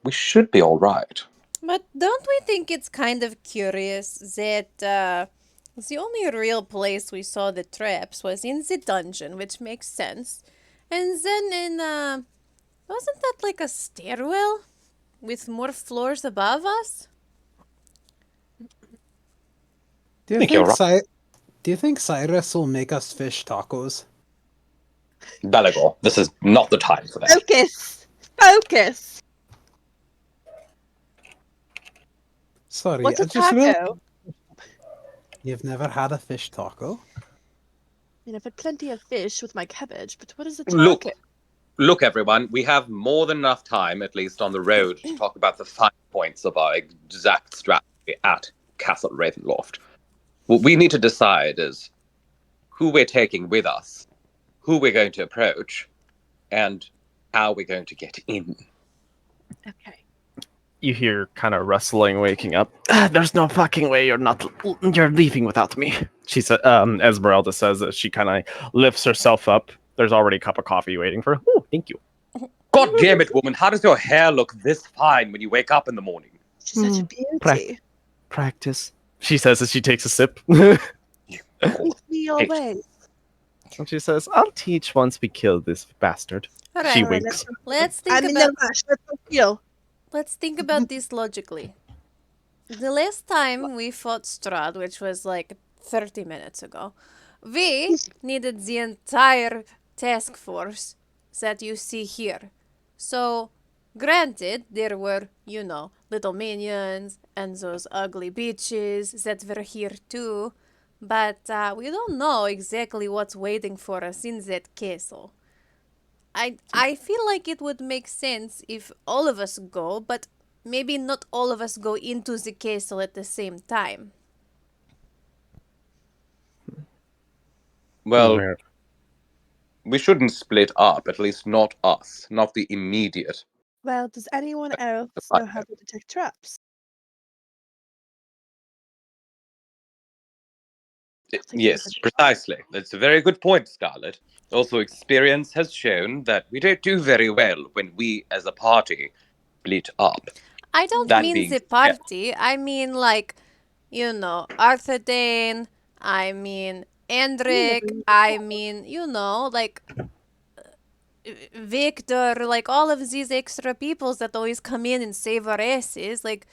We should be all right. But don't we think it's kind of curious that the only real place we saw the traps was in the dungeon, which makes sense. And then in, wasn't that like a stairwell with more floors above us? Do you think think you're right. Do you think Cyrus will make us fish tacos? Belagor, this is not the time for that. Focus! Focus! Sorry, What's a I just taco? You've never had a fish taco? I mean, I've had plenty of fish with my cabbage, but what is a Look. taco? Look, everyone, we have more than enough time, at least on the road, to talk about the fine points of our exact strategy at Castle Ravenloft. What we need to decide is who we're taking with us, who we're going to approach, and how we're going to get in. Okay. you hear kind of rustling, waking up. There's no fucking way you're leaving without me. She said. Esmeralda says that she kind of lifts herself up. There's already a cup of coffee waiting for her. Oh, thank you. God damn it, woman, how does your hair look this fine when you wake up in the morning? She's such a beauty. Practice. She says as she takes a sip. Teach me your Hey. ways. And she says, I'll teach once we kill this bastard. All She right, winks. let's think I'm in about the rush. Let's go heal. let's think about this logically. The last time we fought Strahd, which was like 30 minutes ago, we needed the entire task force that you see here. So, granted, there were, little minions and those ugly bitches that were here too, but we don't know exactly what's waiting for us in that castle. I feel like it would make sense if all of us go, but maybe not all of us go into the castle at the same time. Well, Where- we shouldn't split up, at least not us, not the immediate. Well, does anyone else I know how to detect traps? I'll take Yes, this. precisely. That's a very good point, Scarlet. Also, experience has shown that we don't do very well when we, as a party, split up. I don't That mean being the said- party. I mean like, Arthur Dane. I mean Endrick. I mean, like Victor. Like all of these extra peoples that always come in and save our asses. Like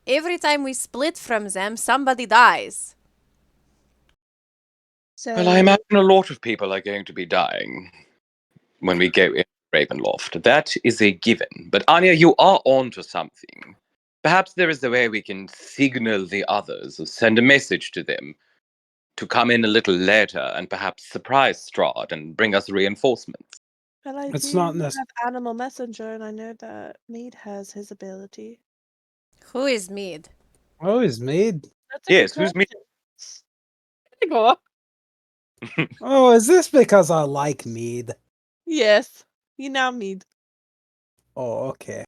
every time we split from them, somebody dies. So, Well, I imagine a lot of people are going to be dying when we go in Ravenloft. That is a given. But Anya, you are on to something. Perhaps there is a way we can signal the others or send a message to them to come in a little later and perhaps surprise Strahd and bring us reinforcements. well, I It's do not have Animal Messenger, and I know that Mead has his ability. Who is Mead? Oh, he's made. That's a Yes, good who's Mead? question. Go. Oh, is this because I like mead? Yes, you now Mead. Oh, okay.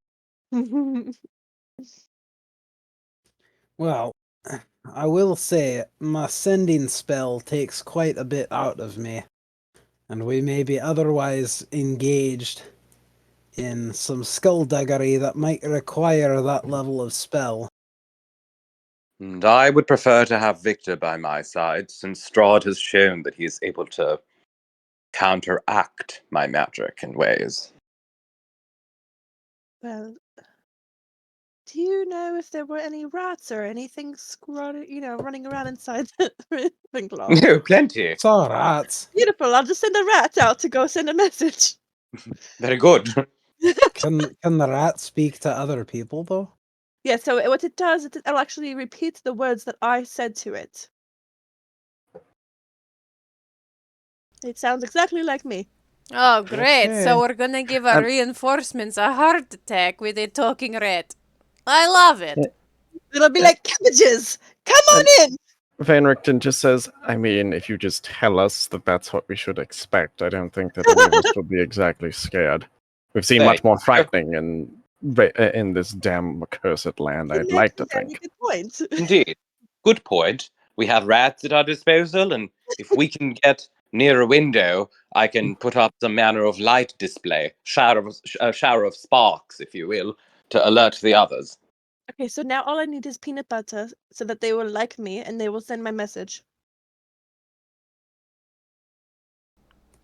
Well, I will say my sending spell takes quite a bit out of me, and we may be otherwise engaged in some skullduggery that might require that level of spell. And I would prefer to have Victor by my side, since Strahd has shown that he is able to counteract my magic in ways. Well, do you know if there were any rats or anything running around inside the Ravenclaw? No, plenty. It's all right. Beautiful. I'll just send a rat out to go send a message. Very good. Can the rat speak to other people though? Yeah, so what it does, it'll actually repeat the words that I said to it. It sounds exactly like me. Oh, great. Okay. So we're gonna give our Um, reinforcements a heart attack with a talking rat. I love it. It'll be like cabbages. Come on in. Van Richten just says, I mean, if you just tell us that that's what we should expect, I don't think that any of us will be exactly scared. We've seen much more frightening in this damn accursed land, I'd like to Very think. good point. Indeed. Good point. We have rats at our disposal, and if we can get near a window, I can put up some manner of light display, a shower of sparks, if you will, to alert the others. Okay, so now all I need is peanut butter so that they will like me and they will send my message.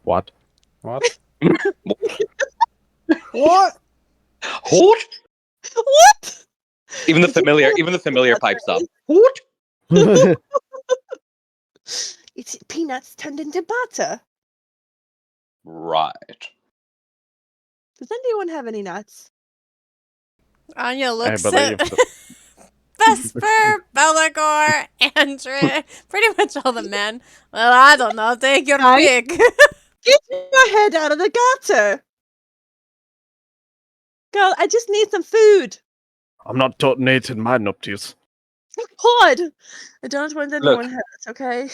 What? What? What? What? What? Even the Did you familiar butter pipes up. is- What? It's peanuts turned into butter. Right. Does anyone have any nuts? Anya I looks believe. at Vesper, Belagor, Andre, pretty much all the men. Well, I don't know. Take your Right. pick. Get your head out of the gutter! Girl, I just need some food. I'm not detonating my nuptials. God! I don't want anyone Look. hurt, okay?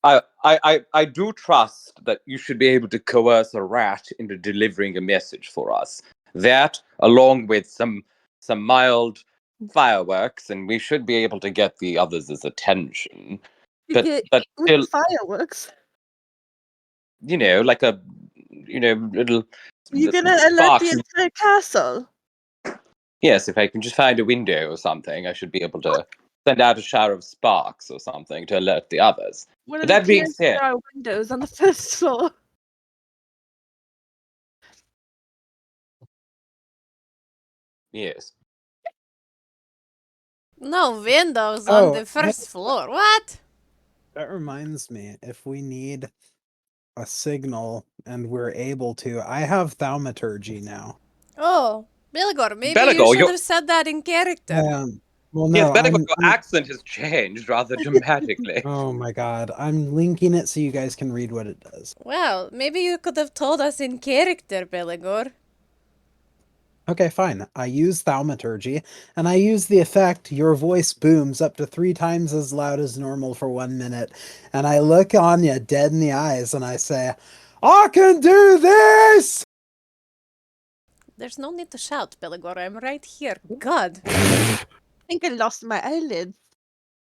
I do trust that you should be able to coerce a rat into delivering a message for us. That, along with some mild fireworks, and we should be able to get the others' attention. But still, Fireworks. like a little You're gonna alert sparks. the entire castle. Yes, if I can just find a window or something, I should be able to send out a shower of sparks or something to alert the others. One But of the that being clear said, our windows on the first floor. yes. No windows on the hey, first floor. What? that reminds me, if we need a signal and we're able to, I have thaumaturgy now. Oh, Belgor, maybe you Belagor, should you're... have said that in character. Well, Yes, no, Belagor, your accent has changed rather dramatically. Oh my god, I'm linking it so you guys can read what it does. Well, maybe you could have told us in character, Belagor. Okay, fine. I use thaumaturgy, and I use the effect your voice booms up to 3 times as loud as normal for 1 minute, and I look Anya dead in the eyes and I say, I can do this! There's no need to shout, Belagor. I'm right here. God. I think I lost my eyelids.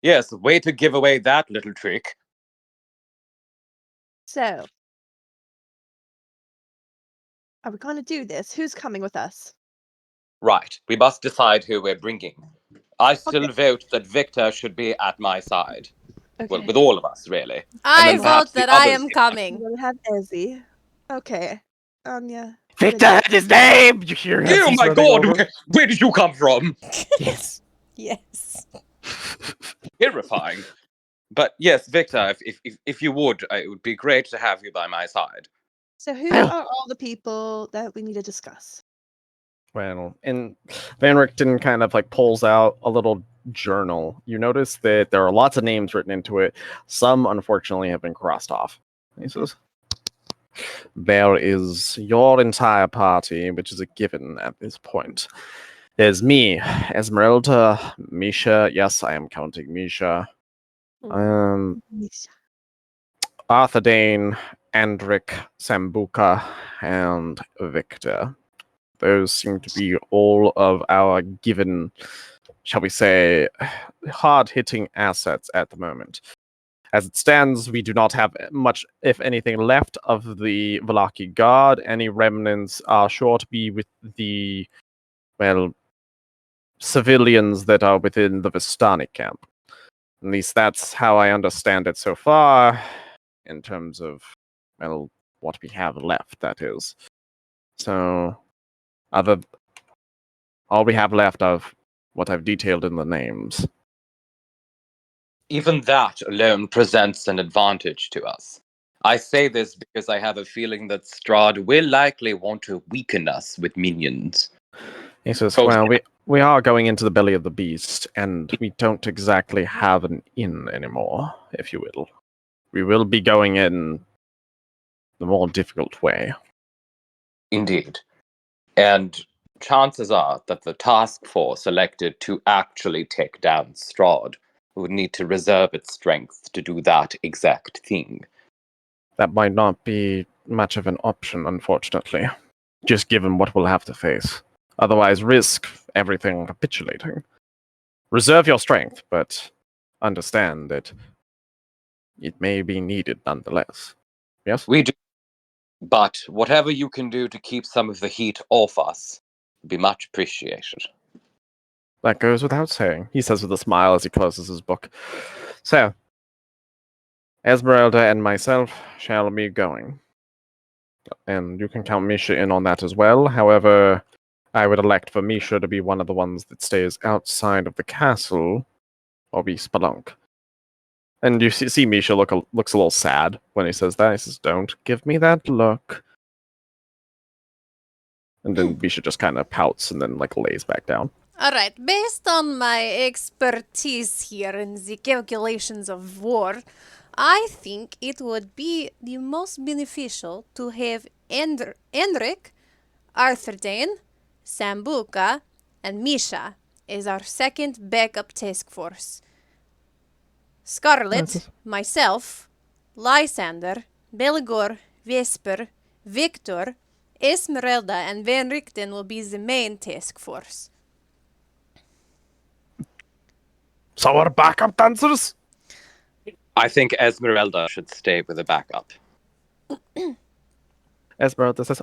Yes, way to give away that little trick. So, are we going to do this? Who's coming with us? Right, we must decide who we're bringing. I still Okay. vote that Victor should be at my side. Okay. Well, with all of us, really. I then vote perhaps the that I others am here. coming. We'll have Ezzy. Okay. Anya. Victor had his name! You hear him? Oh my god! Where did you come from? Yes. Yes. Terrifying. But yes, Victor, if you would, it would be great to have you by my side. So, who are all the people that we need to discuss? Well, and Van Richten kind of like pulls out a little journal. You notice that there are lots of names written into it. Some, unfortunately, have been crossed off. He says, there is your entire party, which is a given at this point. There's me, Esmeralda, Misha. Yes, I am counting Misha. Arthur Dane, Andric, Sambuca, and Victor. Those seem to be all of our given, shall we say, hard-hitting assets at the moment. As it stands, we do not have much, if anything, left of the Velaki Guard. Any remnants are sure to be with the, well, civilians that are within the Vistani camp. At least that's how I understand it so far, in terms of, well, what we have left, that is. So, all we have left of what I've detailed in the names. Even that alone presents an advantage to us. I say this because I have a feeling that Strahd will likely want to weaken us with minions. He says, well, we are going into the belly of the beast, and we don't exactly have an inn anymore, if you will. We will be going in the more difficult way. Indeed. And chances are that the task force selected to actually take down Strahd would need to reserve its strength to do that exact thing. That might not be much of an option, unfortunately, just given what we'll have to face. Otherwise, risk everything capitulating. Reserve your strength, but understand that it may be needed nonetheless. Yes? We do. But whatever you can do to keep some of the heat off us would be much appreciated. That goes without saying, he says with a smile as he closes his book. So, Esmeralda and myself shall be going. And you can count Misha in on that as well. However, I would elect for Misha to be one of the ones that stays outside of the castle, or be Spelunk. And you see Misha looks a little sad when he says that. He says, don't give me that look. And then Misha just kind of pouts and then like lays back down. Alright, based on my expertise here in the calculations of war, I think it would be the most beneficial to have Enric, Arthur Dane, Sambuca, and Misha as our second backup task force. Scarlet, myself, Lysander, Belgor, Vesper, Victor, Esmeralda, and Van Richten will be the main task force. So our backup dancers? I think Esmeralda should stay with the backup. Esmeralda says,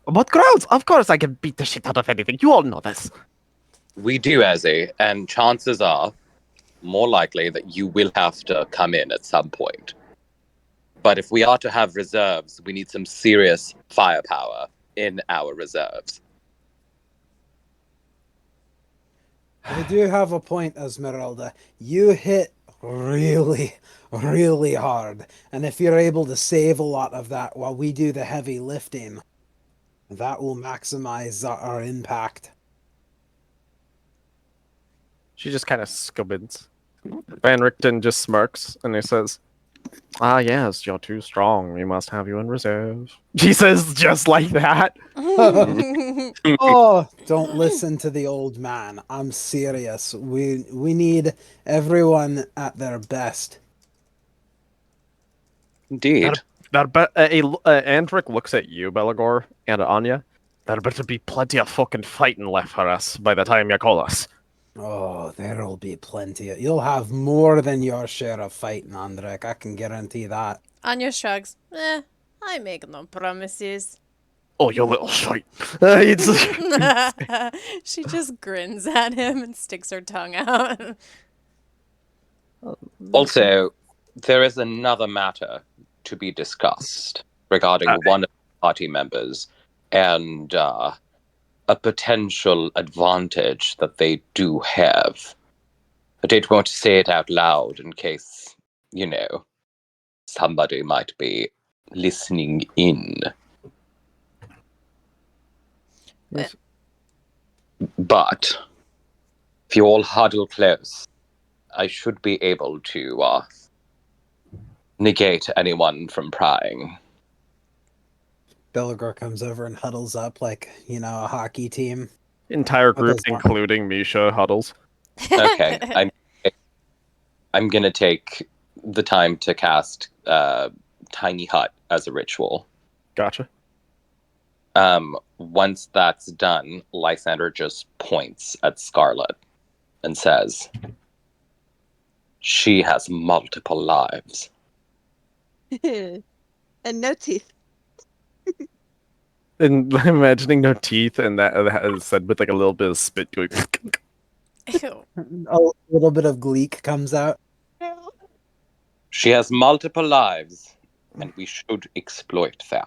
what grounds? Of course I can beat the shit out of anything. You all know this. We do, Ezzy, and chances are more likely that you will have to come in at some point. But if we are to have reserves, we need some serious firepower in our reserves. You do have a point, Esmeralda. You hit really, really hard. And if you're able to save a lot of that while we do the heavy lifting, that will maximize our impact. She just kind of scubbins. Van Richten just smirks and he says, "Ah, yes, you're too strong. We must have you in reserve." She says just like that. Oh, don't listen to the old man. I'm serious. We need everyone at their best. Indeed. Andric looks at you, Belagor, and Anya. There better be plenty of fucking fighting left for us by the time you call us. Oh, there'll be plenty. You'll have more than your share of fighting, Andrek. I can guarantee that. Anya shrugs. I make no promises. Oh, you little shite. She just grins at him and sticks her tongue out. Also, there is another matter to be discussed regarding one of the party members and a potential advantage that they do have. I don't want to say it out loud in case, somebody might be listening in. Yes. But if you all huddle close, I should be able to negate anyone from prying. Belagor comes over and huddles up like, a hockey team. Entire group, does that? including Misha, huddles. Okay, I'm gonna take the time to cast Tiny Hut as a ritual. Gotcha. Once that's done, Lysander just points at Scarlet and says, "She has multiple lives." And no teeth. And imagining no teeth, and that is said with like a little bit of spit going. Ew. A little bit of gleek comes out. She has multiple lives, and we should exploit that.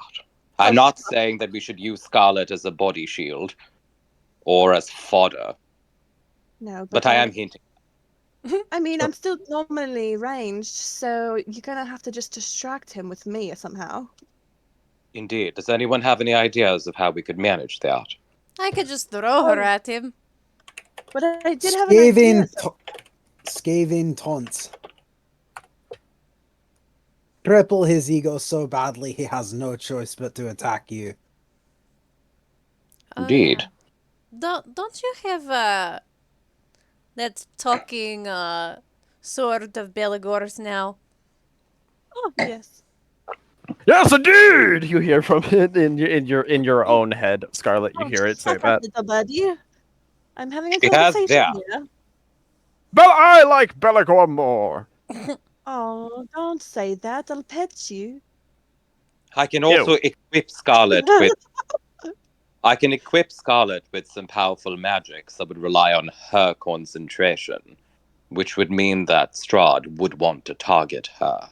I'm not saying that we should use Scarlet as a body shield or as fodder, No, but I am hinting. I mean, I'm still normally ranged, so you're gonna have to just distract him with me somehow. Indeed. Does anyone have any ideas of how we could manage that? I could just throw her at him. But I did have an idea. Scathing taunts. Cripple his ego so badly he has no choice but to attack you. Indeed. Don't you have that talking sword of Belagor's now? Oh, yes. Yes, indeed. You hear from it in your own head, Scarlet. You hear it say Shut up, that. little buddy. I'm having a She has conversation that. here. I like Belagor more. Oh, don't say that. I'll pet you. I can also equip Scarlet with some powerful magics that would rely on her concentration, which would mean that Strahd would want to target her.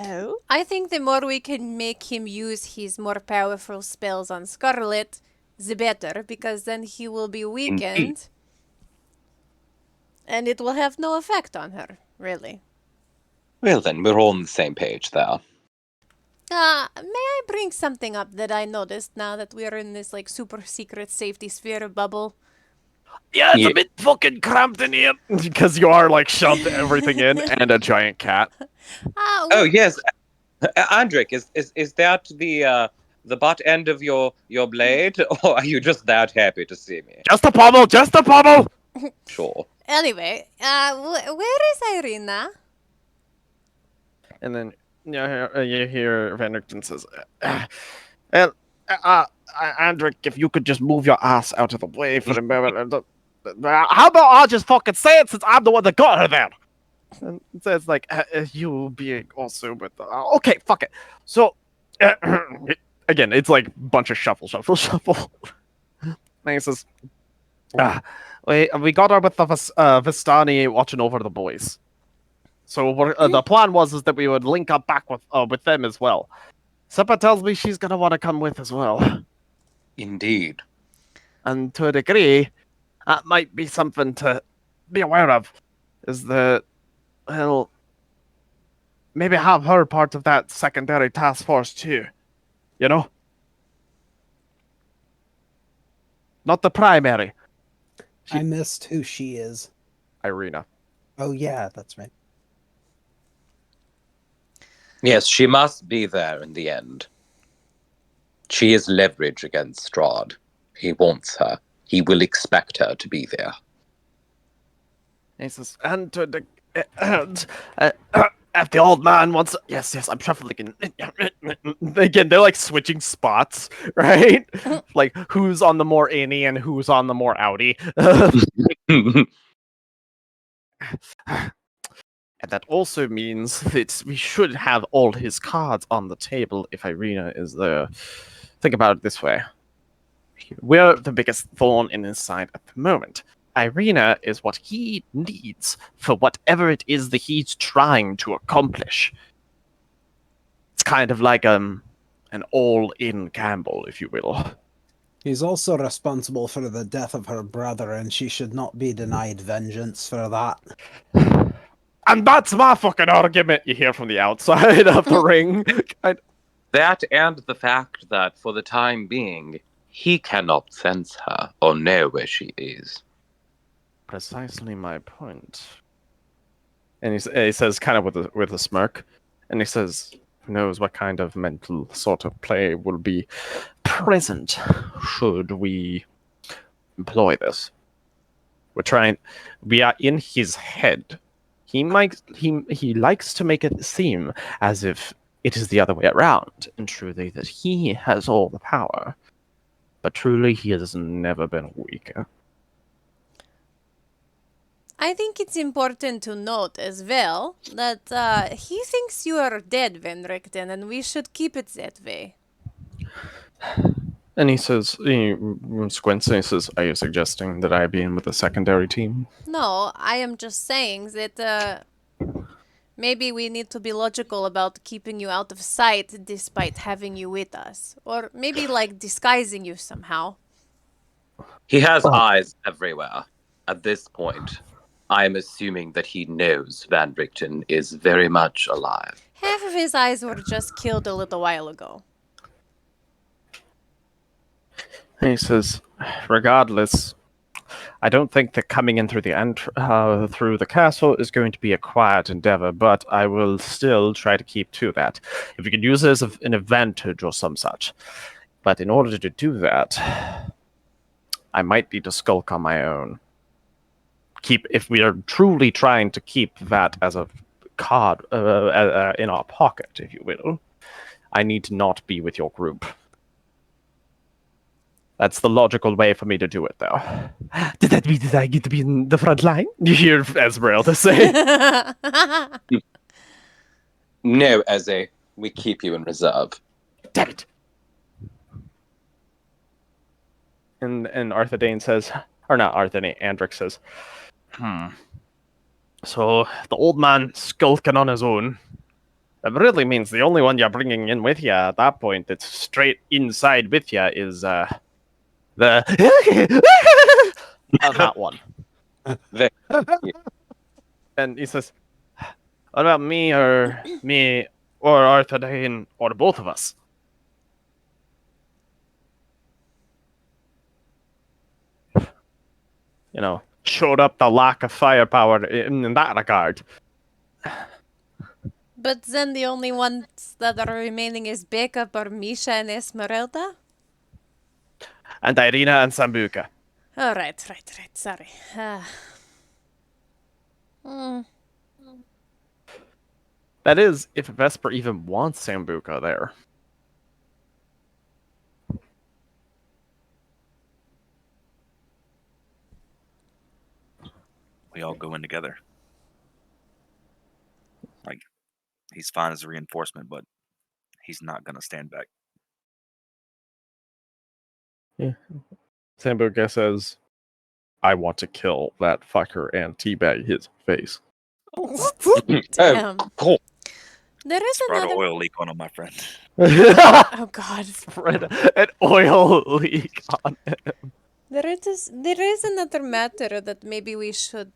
Oh? I think the more we can make him use his more powerful spells on Scarlet, the better, because then he will be weakened. Indeed. And it will have no effect on her, really. Well then, we're all on the same page there. May I bring something up that I noticed now that we're in this like super secret safety sphere bubble? Yeah, it's a bit fucking cramped in here because you are like shoved everything in, and a giant cat. Oh yes, Andric, is that the butt end of your blade, or are you just that happy to see me? Just a pummel, just a pummel. Sure. Anyway, where is Irina? And then you hear Van Richten says, Andric, if you could just move your ass out of the way for a moment. How about I just fucking say it since I'm the one that got her there? And it says like you being also with okay, fuck it. So again, it's like a bunch of shuffle. And he says, we got her with the Vistani watching over the boys. So the plan was that we would link up back with them as well. Seppa tells me she's gonna want to come with as well, Indeed. and to a degree, that might be something to be aware of. Is that well, maybe have her part of that secondary task force too. You know, not the primary. I missed who she is. Irina. Oh yeah, that's right. Yes, she must be there in the end. She is leverage against Strahd. He wants her. He will expect her to be there. He says, and to the if the old man wants, yes, I'm shuffling. Again, they're like switching spots, right? Like who's on the more inny and who's on the more outy. And that also means that we should have all his cards on the table if Irina is there. Think about it this way. We're the biggest thorn in his side at the moment. Irina is what he needs for whatever it is that he's trying to accomplish. It's kind of like an all-in gamble, if you will. He's also responsible for the death of her brother, and she should not be denied vengeance for that. And that's my fucking argument, you hear from the outside of the ring. That and the fact that, for the time being, he cannot sense her or know where she is. Precisely my point. And he says, kind of with a smirk, and he says, who knows what kind of mental sort of play will be present should we employ this. We are in his head. He likes to make it seem as if it is the other way around, and truly that he has all the power. But truly, he has never been weaker. I think it's important to note as well that he thinks you are dead, Van Richten, and we should keep it that way. And he says, he squints and he says, are you suggesting that I be in with the secondary team? No, I am just saying that maybe we need to be logical about keeping you out of sight despite having you with us. Or maybe like disguising you somehow. He has eyes everywhere. At this point, I am assuming that he knows Van Richten is very much alive. Half of his eyes were just killed a little while ago. And he says, regardless, I don't think that coming in through the castle is going to be a quiet endeavor, but I will still try to keep to that. If we could use it as an advantage or some such. But in order to do that, I might need to skulk on my own. If we are truly trying to keep that as a card in our pocket, if you will, I need to not be with your group. That's the logical way for me to do it, though. Does that mean that I get to be in the front line? You hear Esmeralda say. No, Eze, we keep you in reserve. Damn it! And Arthur Dane says, or not Arthur Dane, Andric says, so the old man skulking on his own. That really means the only one you're bringing in with you at that point that's straight inside with you is the that one. And he says, what about me or Arthur Dane or both of us? You know, showed up the lack of firepower in that regard. But then the only ones that are remaining is Becca, Misha, and Esmeralda? And Irina and Sambuca. Oh, right, sorry. That is, if Vesper even wants Sambuca there. We all go in together. Like, he's fine as a reinforcement, but he's not going to stand back. Yeah. Sambuca says, I want to kill that fucker and teabag his face. Damn. Cool. There is Sprout an another. oil leak on him, my friend. Oh God. Spread an oil leak on it. There is another matter that maybe we should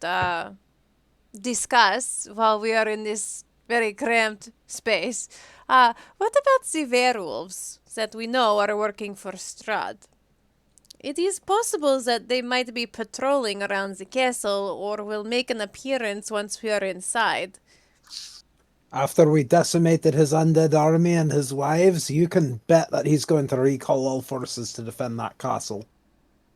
discuss while we are in this very cramped space. What about the werewolves that we know are working for Strahd? It is possible that they might be patrolling around the castle or will make an appearance once we are inside. After we decimated his undead army and his wives, you can bet that he's going to recall all forces to defend that castle.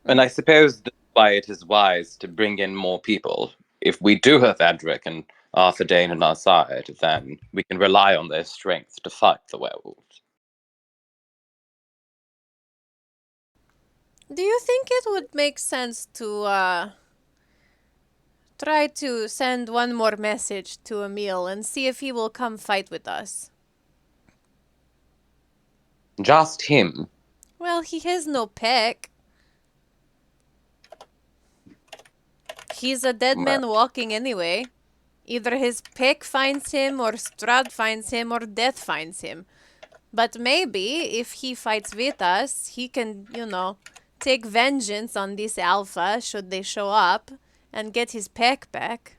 And I suppose that's why it is wise to bring in more people. If we do have Edric and Arthur Dane on our side, then we can rely on their strength to fight the werewolves. Do you think it would make sense to try to send one more message to Emil and see if he will come fight with us? Just him. Well, he has no pack. He's a dead man walking anyway. Either his pack finds him, or Strahd finds him, or death finds him. But maybe, if he fights with us, he can, take vengeance on this alpha, should they show up, and get his pack back.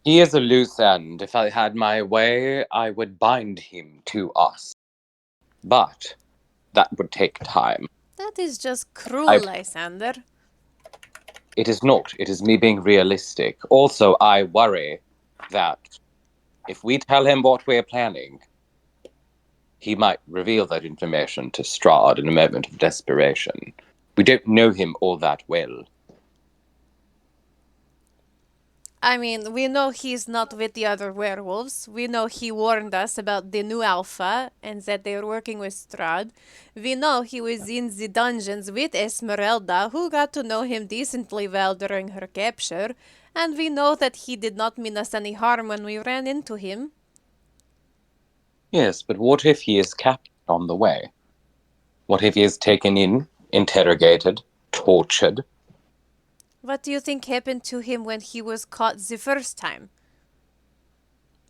He is a loose end. If I had my way, I would bind him to us. But that would take time. That is just cruel, Lysander. It is not. It is me being realistic. Also, I worry that if we tell him what we're planning, he might reveal that information to Strahd in a moment of desperation. We don't know him all that well. I mean, we know he's not with the other werewolves. We know he warned us about the new alpha and that they're working with Strahd. We know he was in the dungeons with Esmeralda, who got to know him decently well during her capture. And we know that he did not mean us any harm when we ran into him. Yes, but what if he is captured on the way? What if he is taken in, interrogated, tortured? What do you think happened to him when he was caught the first time?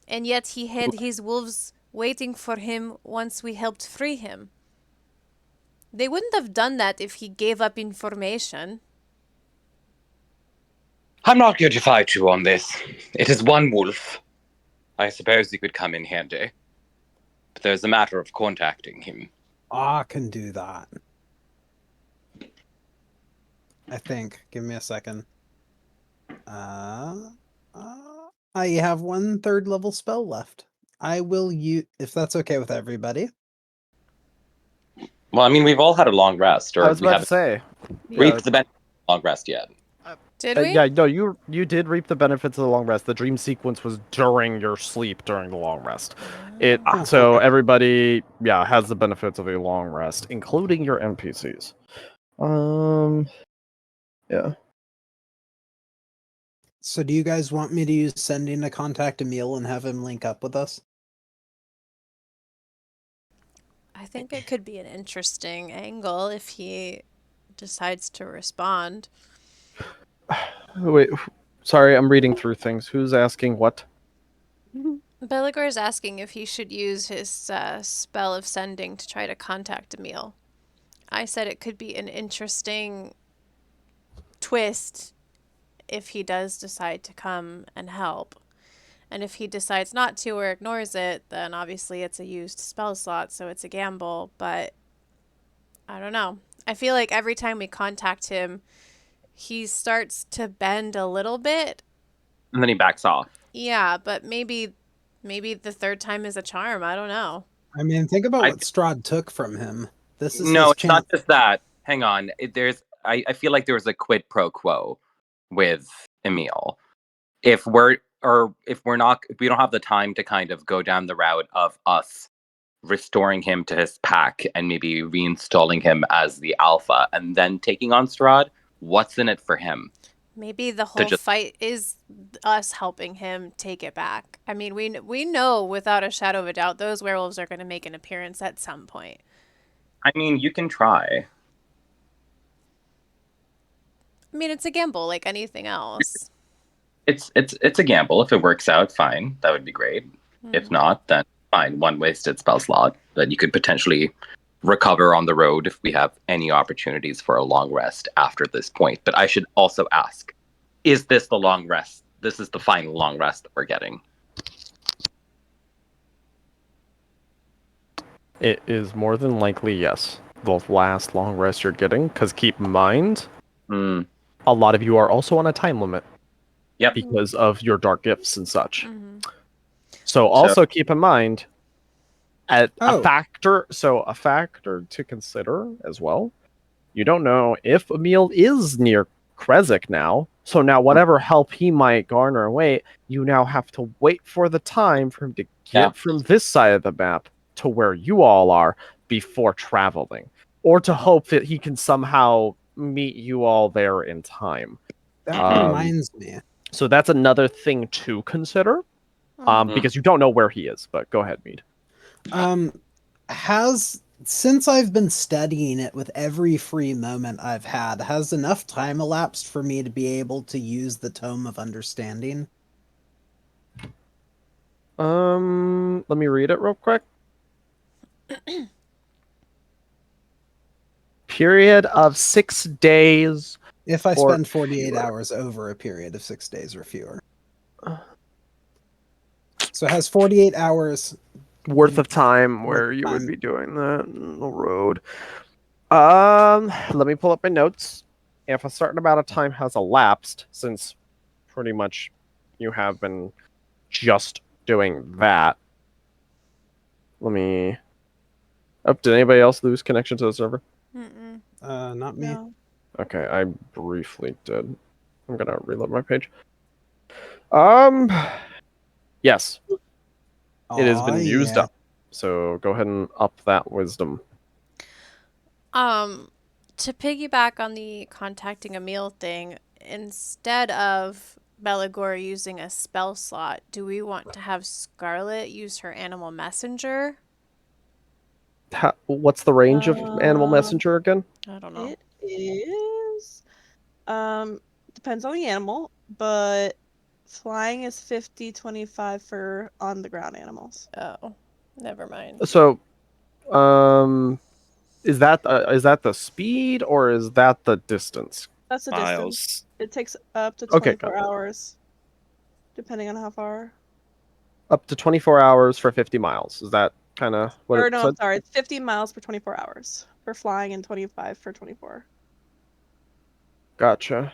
And yet he had his wolves waiting for him once we helped free him. They wouldn't have done that if he gave up information. I'm not going to fight you on this. It is one wolf. I suppose he could come in handy. But there's a matter of contacting him. I can do that. I think. Give me a second. I have 1 3rd level spell left. I will use, if that's okay with everybody. Well, I mean, we've all had a long rest, or I was we about to haven't say. reaped the benefit of a long rest yet. Did we? Yeah, no, you did reap the benefits of the long rest. The dream sequence was during your sleep during the long rest. So everybody, has the benefits of a long rest, including your NPCs. Yeah. So do you guys want me to use sending to contact Emil and have him link up with us? I think it could be an interesting angle if he decides to respond. Wait, sorry, I'm reading through things. Who's asking what? Beligor is asking if he should use his spell of sending to try to contact Emil. I said it could be an interesting twist if he does decide to come and help. And if he decides not to or ignores it, then obviously it's a used spell slot, so it's a gamble. But I don't know. I feel like every time we contact him, he starts to bend a little bit. And then he backs off. Yeah, but maybe the third time is a charm. I don't know. I mean, think about what Strahd took from him. This is No, his it's not chance. just that. Hang on. I feel like there was a quid pro quo with Emil. If we don't have the time to kind of go down the route of us restoring him to his pack and maybe reinstalling him as the alpha and then taking on Strahd, what's in it for him? Maybe the whole fight is us helping him take it back. I mean, we know without a shadow of a doubt those werewolves are going to make an appearance at some point. I mean, you can try. I mean, it's a gamble like anything else. It's a gamble. If it works out, fine. That would be great. If not, then fine. One wasted spell slot that you could potentially recover on the road if we have any opportunities for a long rest after this point. But I should also ask, is this the long rest? This is the final long rest that we're getting. It is more than likely yes. The last long rest you're getting, because keep in mind, Mm, a lot of you are also on a time limit yep. because of your dark gifts and such. Mm-hmm. So also keep in mind, a Oh. factor to consider as well. You don't know if Emil is near Krezik now. So now whatever help he might garner away, you now have to wait for the time for him to get from this side of the map to where you all are before traveling. Or to hope that he can somehow meet you all there in time. That reminds me. So that's another thing to consider. Because you don't know where he is, but go ahead, Mead. Since I've been studying it with every free moment I've had, has enough time elapsed for me to be able to use the Tome of Understanding? Let me read it real quick. Period of 6 days. If I spend 48 hours over a period of 6 days or fewer. So it has 48 hours worth of time where you would be doing that on the road. Let me pull up my notes. If a certain amount of time has elapsed, since pretty much you have been just doing that. Let me... Oh, did anybody else lose connection to the server? Not me. No. Okay, I briefly did. I'm gonna reload my page. Yes. It has been used up. So go ahead and up that wisdom. To piggyback on the contacting Emil thing, instead of Belagor using a spell slot, do we want to have Scarlet use her animal messenger? What's the range of animal messenger again? I don't know. It is depends on the animal, but flying is 50, 25 for on the ground animals. Oh, never mind. So, is that the speed or is that the distance? That's the Miles. distance. It takes up to Okay, 24 hours, depending on how far. Up to 24 hours for 50 miles. Is that kind of what Or it no, said? sorry, it's 50 miles for 24 hours for flying and 25 for 24. Gotcha.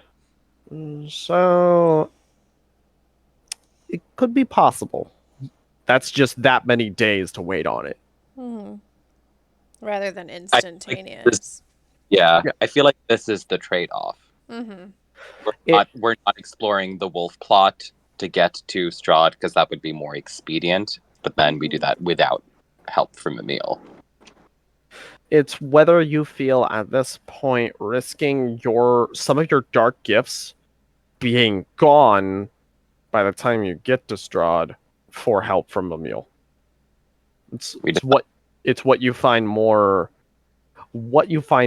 So, it could be possible. That's just that many days to wait on it. Rather than instantaneous. I feel like this is the trade-off. We're not exploring the wolf plot to get to Strahd because that would be more expedient, but then we do that without help from Emil. It's whether you feel at this point risking some of your dark gifts being gone by the time you get to Strahd for help from Emil. It's what you find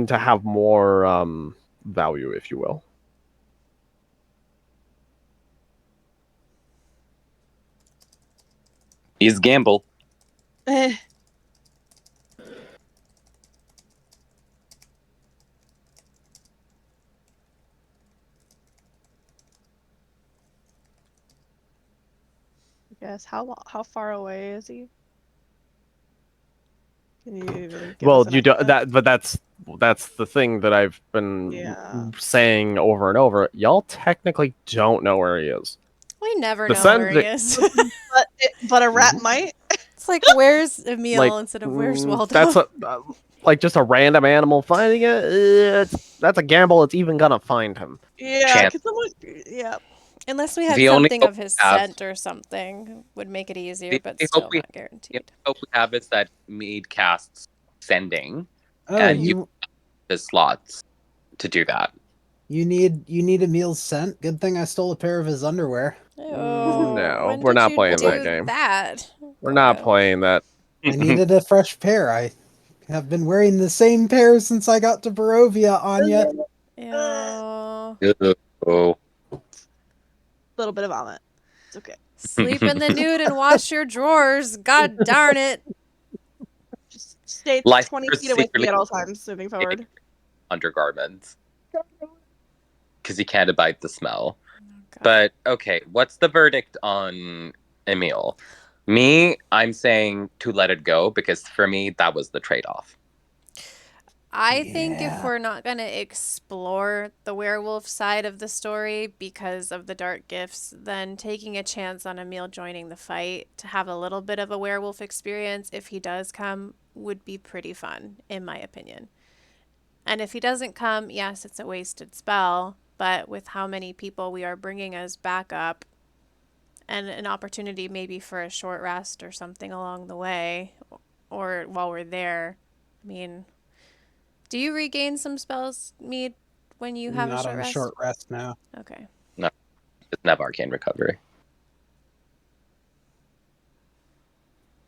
to have more value, if you will. He's gamble. Yes. How far away is he? Can you even give Well, us an you do idea? that, but that's the thing that I've been saying over and over. Y'all technically don't know where he is. We never know where he is. but a rat might. It's like, where's Emil instead of where's Waldo? That's like just a random animal finding it. That's a gamble. It's even gonna find him. Yeah, Unless we had something of his scent or something, would make it easier, but still not guaranteed. The hope we have is that Mead casts Sending, Oh, and you the slots to do that. You need Emil's scent? Good thing I stole a pair of his underwear. No, we're not playing that game. We're not playing that. I needed a fresh pair. I have been wearing the same pair since I got to Barovia, Anya. Ew. Oh. Little bit of vomit. It's okay. Sleep in the nude and wash your drawers. God darn it. Just stay Lysander 20 feet away from me secretly at all times, moving forward. undergarments because he can't abide the smell. God. But okay, what's the verdict on Emil? Me, I'm saying to let it go because for me that was the trade-off. I think if Yeah. we're not going to explore the werewolf side of the story because of the dark gifts, then taking a chance on Emil joining the fight to have a little bit of a werewolf experience, if he does come, would be pretty fun, in my opinion. And if he doesn't come, yes, it's a wasted spell, but with how many people we are bringing as backup and an opportunity maybe for a short rest or something along the way or while we're there, I mean, do you regain some spells, Mead, when you have a Not short on a rest? short rest now. Okay. It's never arcane recovery.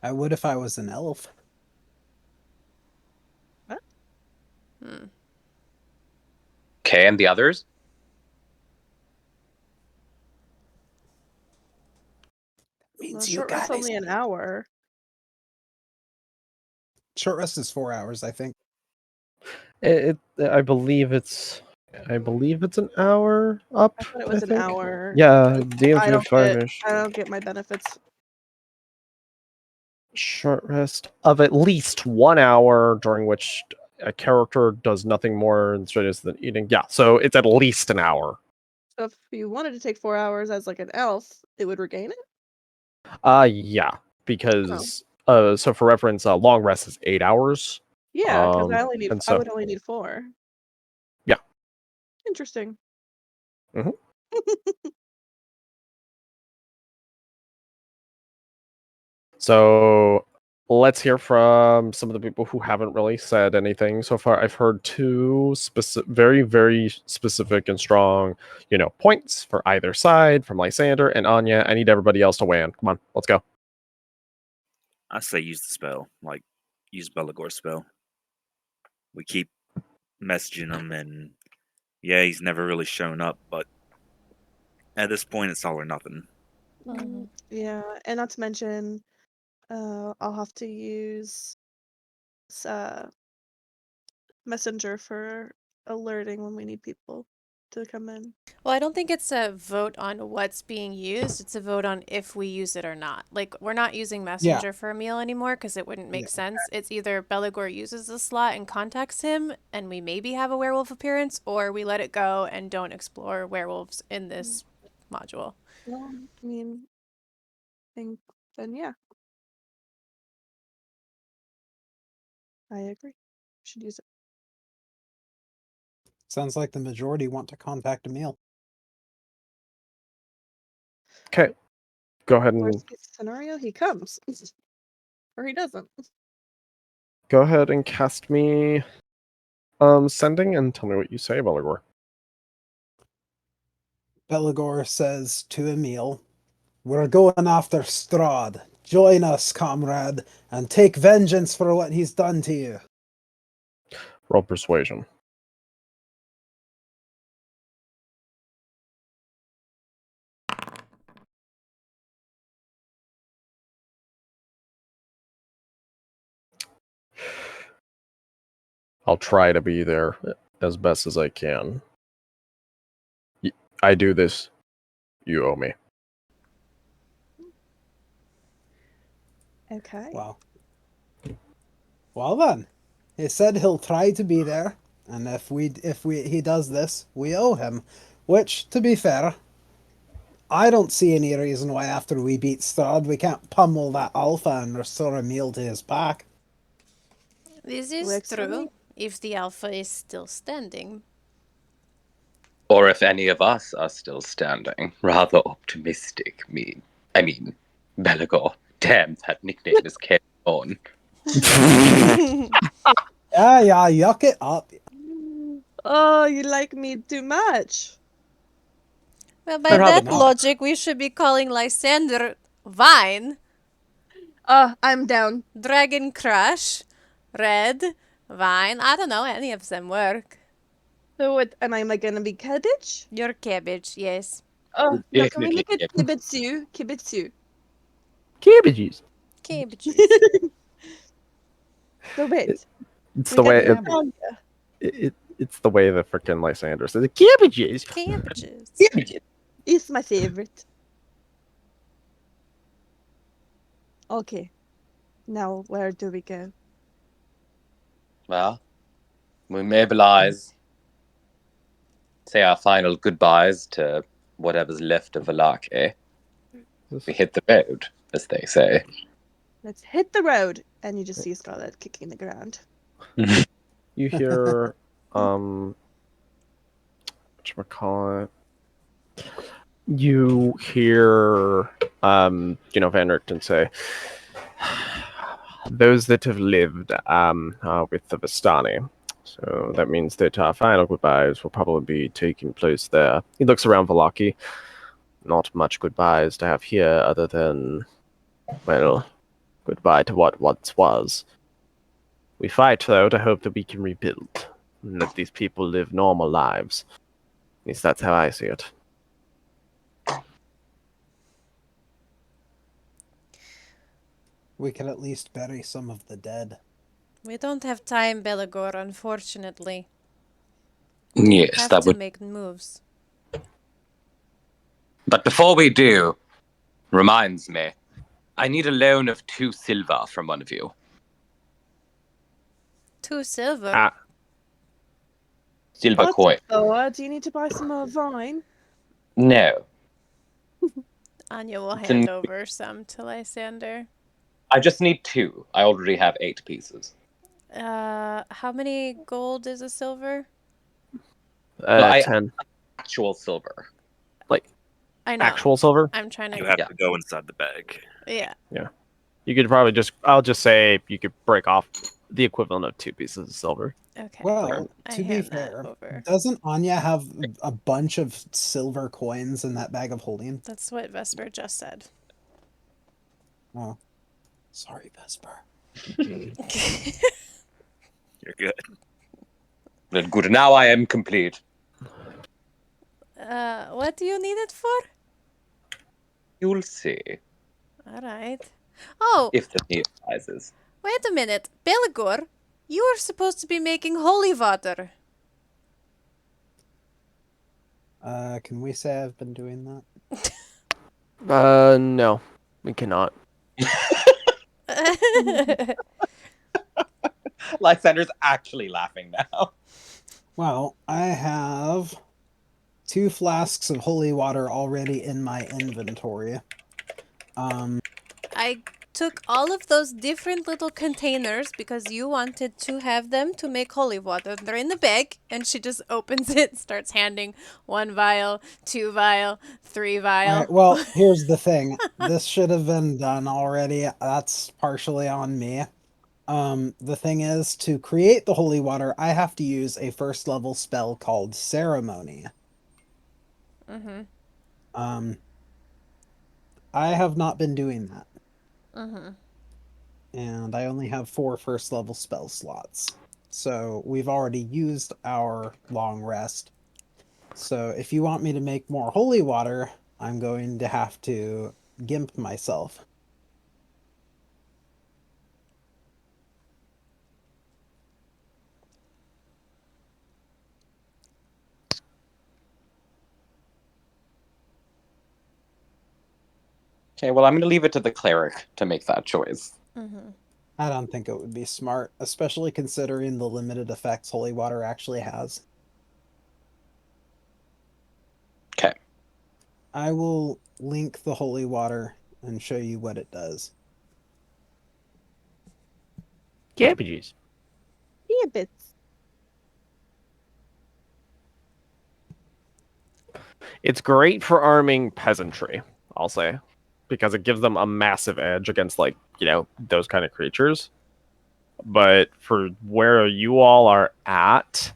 I would if I was an elf. Hmm. Okay, and the others? Means Well, you short rest's guys. only an hour. Short rest is 4 hours, I think. I believe it's an hour up. I thought it was an think. hour. Yeah, I don't DM get. ish. I don't get my benefits. Short rest of at least 1 hour during which a character does nothing more instead than eating. Yeah, so it's at least an hour. So if you wanted to take 4 hours as like an elf, it would regain it. Yeah, because so for reference, long rest is 8 hours. Yeah, because I only need. And I so would only need 4. Yeah. Interesting. Mhm. So let's hear from some of the people who haven't really said anything so far. I've heard two very, very specific and strong, points for either side from Lysander and Anya. I need everybody else to weigh in. Come on, let's go. I say use the spell. Like, use Belagor's spell. We keep messaging him, and yeah, he's never really shown up, but at this point, it's all or nothing. Mhm. Yeah, and not to mention, I'll have to use Messenger for alerting when we need people to come in. Well, I don't think it's a vote on what's being used. It's a vote on if we use it or not. Like, we're not using Messenger for a meal anymore because it wouldn't make Yeah. sense. It's either Belagor uses the slot and contacts him, and we maybe have a werewolf appearance, or we let it go and don't explore werewolves in this module. Well, I mean, think then yeah, I agree. Should use it. Sounds like the majority want to contact Emil. Okay, go ahead and Worst case scenario, he comes, or he doesn't. cast me sending and tell me what you say, Belagor. Belagor says to Emil, "We're going after Strahd. Join us, comrade, and take vengeance for what he's done to you." Roll persuasion. I'll try to be there as best as I can. I do this. You owe me. Okay. Wow. Well then, he said he'll try to be there, and if he does this, we owe him. Which, to be fair, I don't see any reason why after we beat Strahd we can't pummel that alpha and restore Emil to his pack. This is Works for true me. if the alpha is still standing. Or if any of us are still standing. Rather optimistic, I mean, Belagor. Damn, that nickname is carried on. Yeah, yuck it up. Oh, you like me too much. Well, by Rather that not. logic, we should be calling Lysander Vine, I'm down. Dragon Crush, Red, Vine. I don't know, any of them work. So what? And I'm like gonna be cabbage? Your cabbage, yes. Oh no! Can we Definitely make it cabbage. kibitsu? Kibitsu. Cabbages. Cabbages. So wait, It's we the got way the Cabbage. Anya. it's the way the frickin' Lysander says it. Cabbages. Cabbages. It's my favorite. Okay, now where do we go? Well, we mobilize, say our final goodbyes to whatever's left of Valake. We hit the road, as they say. Let's hit the road, and you just see Scarlet kicking the ground. You hear whatchamacallit? You hear Van Richten say, those that have lived are with the Vistani. So that means that our final goodbyes will probably be taking place there. He looks around Valaki. Not much goodbyes to have here other than, well, goodbye to what once was. We fight, though, to hope that we can rebuild and let these people live normal lives. At least that's how I see it. We could at least bury some of the dead. We don't have time, Belagor, unfortunately. Yes, Have that to would. make moves. But before we do, reminds me, I need a loan of 2 silver from one of you. 2 silver. Ah, Silver What's coin. Boa? Do you need to buy some more wine? No. Anya will It's hand an- over some to Lysander. I just need 2. I already have 8 pieces. How many gold is a silver? Well, I 10. actual silver. Like, I know. actual silver? I'm trying to. You have Yeah. to go inside the bag. Yeah. You could probably I'll just say you could break off the equivalent of 2 pieces of silver. Okay. Well, I to be hand that fair, over. doesn't Anya have a bunch of silver coins in that bag of holding? That's what Vesper just said. Oh, sorry, Vesper. You're good. Then good. Now I am complete. What do you need it for? You'll see All right. Oh, if the need arises. wait a minute. Belagor, you were supposed to be making holy water. Can we say I've been doing that? No. We cannot. Lysander's actually laughing now. Well, I have 2 flasks of holy water already in my inventory. I took all of those different little containers because you wanted to have them to make holy water. They're in the bag, and she just opens it, starts handing 1 vial, 2 vial, 3 vial. Alright, well, here's the thing. This should have been done already. That's partially on me. The thing is, to create the holy water, I have to use a 1st level spell called Ceremony. I have not been doing that. And I only have 4 1st level spell slots. So we've already used our long rest. So if you want me to make more holy water, I'm going to have to gimp myself. Okay, well, I'm going to leave it to the cleric to make that choice. I don't think it would be smart, especially considering the limited effects holy water actually has. Okay. I will link the holy water and show you what it does. Cabbages. Yeah, bits. It's great for arming peasantry, I'll say, because it gives them a massive edge against, like, those kind of creatures. But for where you all are at,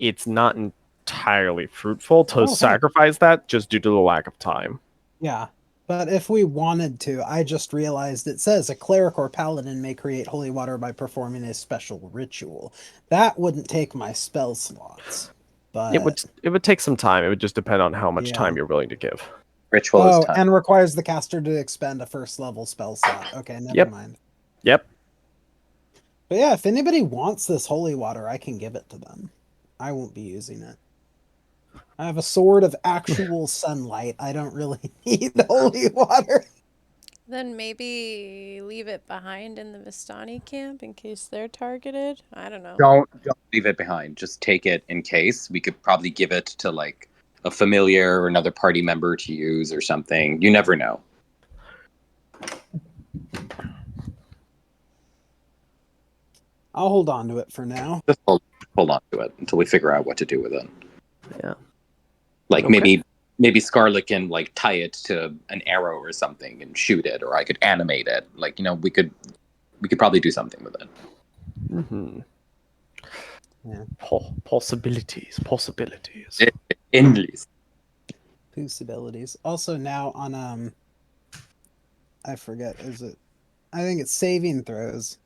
it's not entirely fruitful to Oh, hey. sacrifice that just due to the lack of time. Yeah, but if we wanted to, I just realized it says a cleric or paladin may create holy water by performing a special ritual. That wouldn't take my spell slots. but it would take some time. It would just depend on how much Yeah. time you're willing to give. Ritual is oh, time. and requires the caster to expend a first level spell slot. Okay, never Yep. mind. Yep. But yeah, if anybody wants this holy water, I can give it to them. I won't be using it. I have a sword of actual sunlight. I don't really need holy water. Then maybe leave it behind in the Vistani camp in case they're targeted. I don't know. Don't leave it behind. Just take it in case. We could probably give it to like a familiar or another party member to use or something. You never know. I'll hold on to it for now. Just hold on to it until we figure out what to do with it. Yeah. Like Okay. maybe Scarlet can like tie it to an arrow or something and shoot it, or I could animate it. Like, we could probably do something with it. Mm-hmm. Yeah. Possibilities. Endless. Possibilities. Also now on I forget, I think it's saving throws.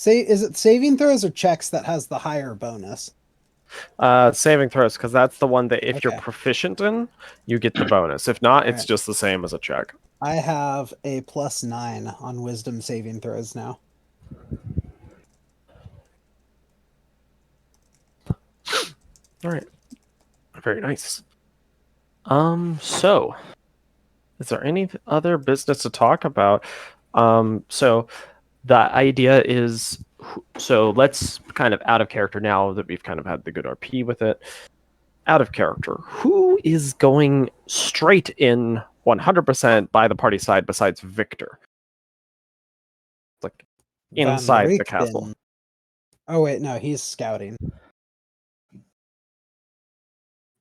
Is it saving throws or checks that has the higher bonus? Saving throws, because that's the one that if you're Okay. proficient in, you get the bonus. If not, it's Alright. just the same as a check. I have a +9 on wisdom saving throws now. All right. Very nice. So is there any other business to talk about? So the idea is, so let's kind of out of character now that we've kind of had the good RP with it. Out of character, who is going straight in 100% by the party side besides Victor? Like inside the castle. Richten. Oh wait, no, he's scouting.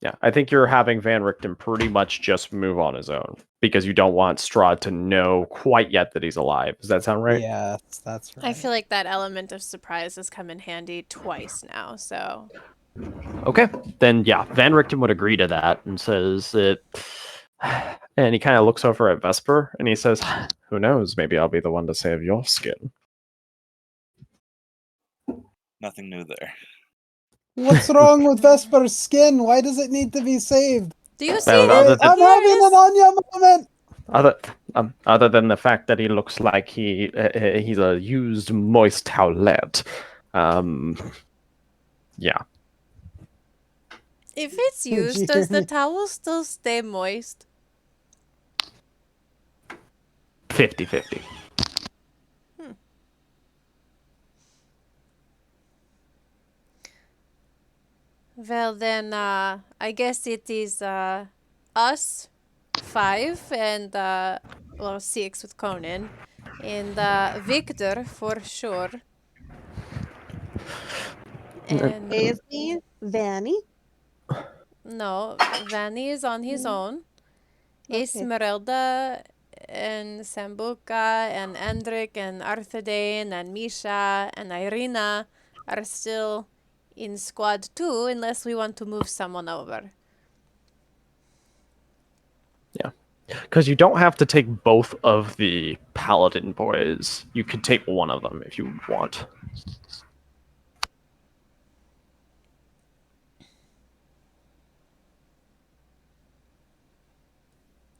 Yeah, I think you're having Van Richten pretty much just move on his own because you don't want Strahd to know quite yet that he's alive. Does that sound right? Yeah, that's right. I feel like that element of surprise has come in handy twice now, so. Okay, then yeah, Van Richten would agree to that and says that, and he kind of looks over at Vesper and he says, "Who knows? Maybe I'll be the one to save your skin." Nothing new there. What's wrong with Vesper's skin? Why does it need to be saved? Do you see Well, that? other than- I'm having an Anya moment! Other than the fact that he looks like he's a used moist towelette, yeah, If it's used, does the towel still stay moist? 50-50. Well then, I guess it is us 5 and 6 with Conan, and Victor for sure. And Is me, Vanny. no, Vanny is on his own. Okay. Esmeralda and Sambuca and Andrik and Arthedane and Misha and Irina are still in squad 2 unless we want to move someone over. Because you don't have to take both of the paladin boys. You could take one of them if you want.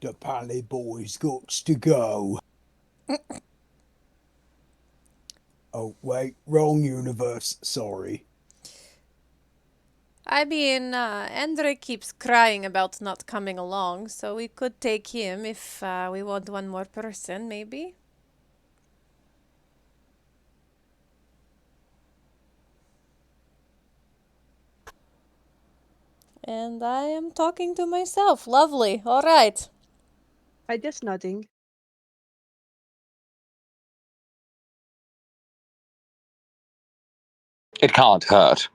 The pally boy's got to go. Oh, wait, wrong universe, sorry. I mean, Andre keeps crying about not coming along, so we could take him if we want one more person, maybe. And I am talking to myself. Lovely. All right. I just nodding. It can't hurt.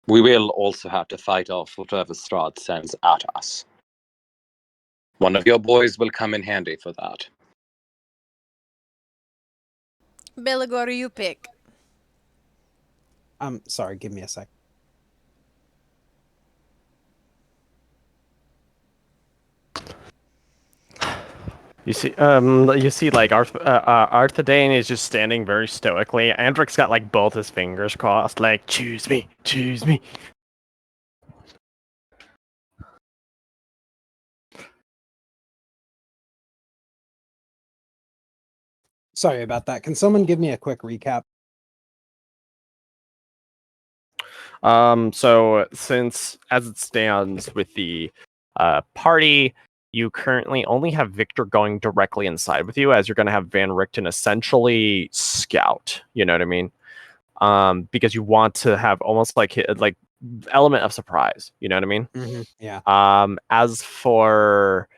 We will also have to fight off whatever Strahd sends at us. One of your boys will come in handy for that. Belagor, you pick. Sorry, give me a sec. You see, like Arthadane is just standing very stoically. Andric's got like both his fingers crossed, like choose me, choose me. Sorry about that. Can someone give me a quick recap? So since as it stands with the party, you currently only have Victor going directly inside with you, as you're going to have Van Richten essentially scout. You know what I mean? Because you want to have almost like element of surprise. You know what I mean? Yeah. As for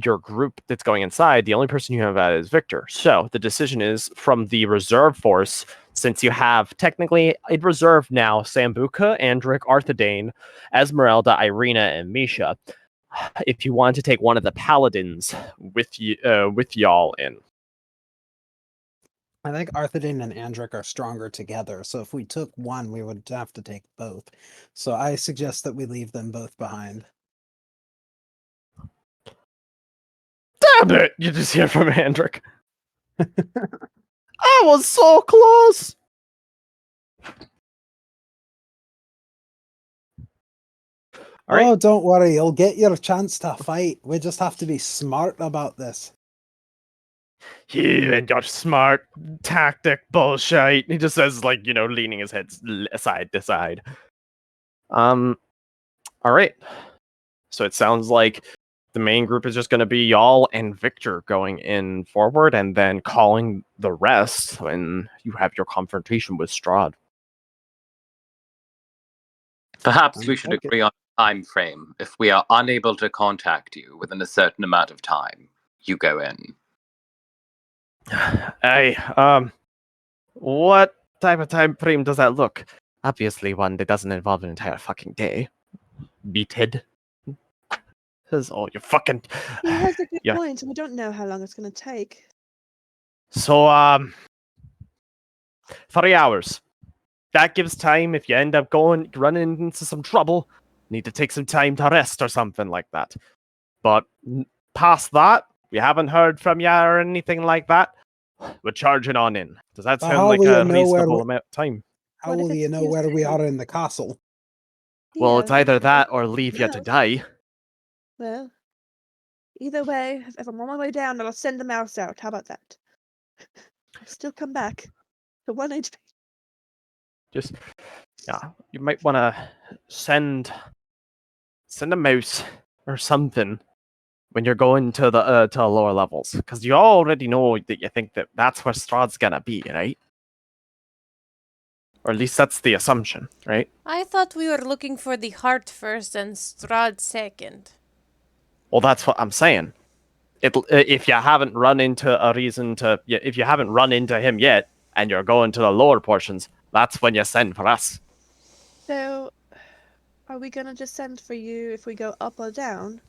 your group that's going inside, the only person you have at is Victor. So the decision is from the reserve force, since you have technically in reserve now Sambuca, Andric, Arthadane, Esmeralda, Irina, and Misha. If you want to take one of the paladins with y'all in. I think Arthadane and Andric are stronger together, so if we took one, we would have to take both. So I suggest that we leave them both behind. Damn it! You just hear from Andric. I was so close! All right. Oh, don't worry, you'll get your chance to fight. We just have to be smart about this. You and your smart tactic bullshit. He just says, like, leaning his head side to side. All right. So it sounds like the main group is just going to be y'all and Victor going in forward, and then calling the rest when you have your confrontation with Strahd. Perhaps we Sounds should like it. agree on a time frame. If we are unable to contact you within a certain amount of time, you go in. Hey, what type of time frame does that look? Obviously one that doesn't involve an entire fucking day. Beated. This is all you fucking... He has a good Yeah. point, and we don't know how long it's going to take. So, 3 hours. That gives time if you end up running into some trouble, need to take some time to rest or something like that. But past that, we haven't heard from you or anything like that. We're charging on in. Does that But sound how like will you a know reasonable amount of time? How What if will you it's know too where we soon? are in the castle? Well, it's Yeah, either that or leave you no. to die. Well, either way, if I'm on my way down, I'll send the mouse out. How about that? I'll still come back to 1 HP. Just, yeah, you might want to send a mouse or something when you're going to the lower levels, because you already know that you think that that's where Strahd's gonna be, right? Or at least that's the assumption, right? I thought we were looking for the heart first and Strahd second. Well, that's what I'm saying. If you haven't run into if you haven't run into him yet, and you're going to the lower portions, that's when you send for us. So, are we gonna just send for you if we go up or down?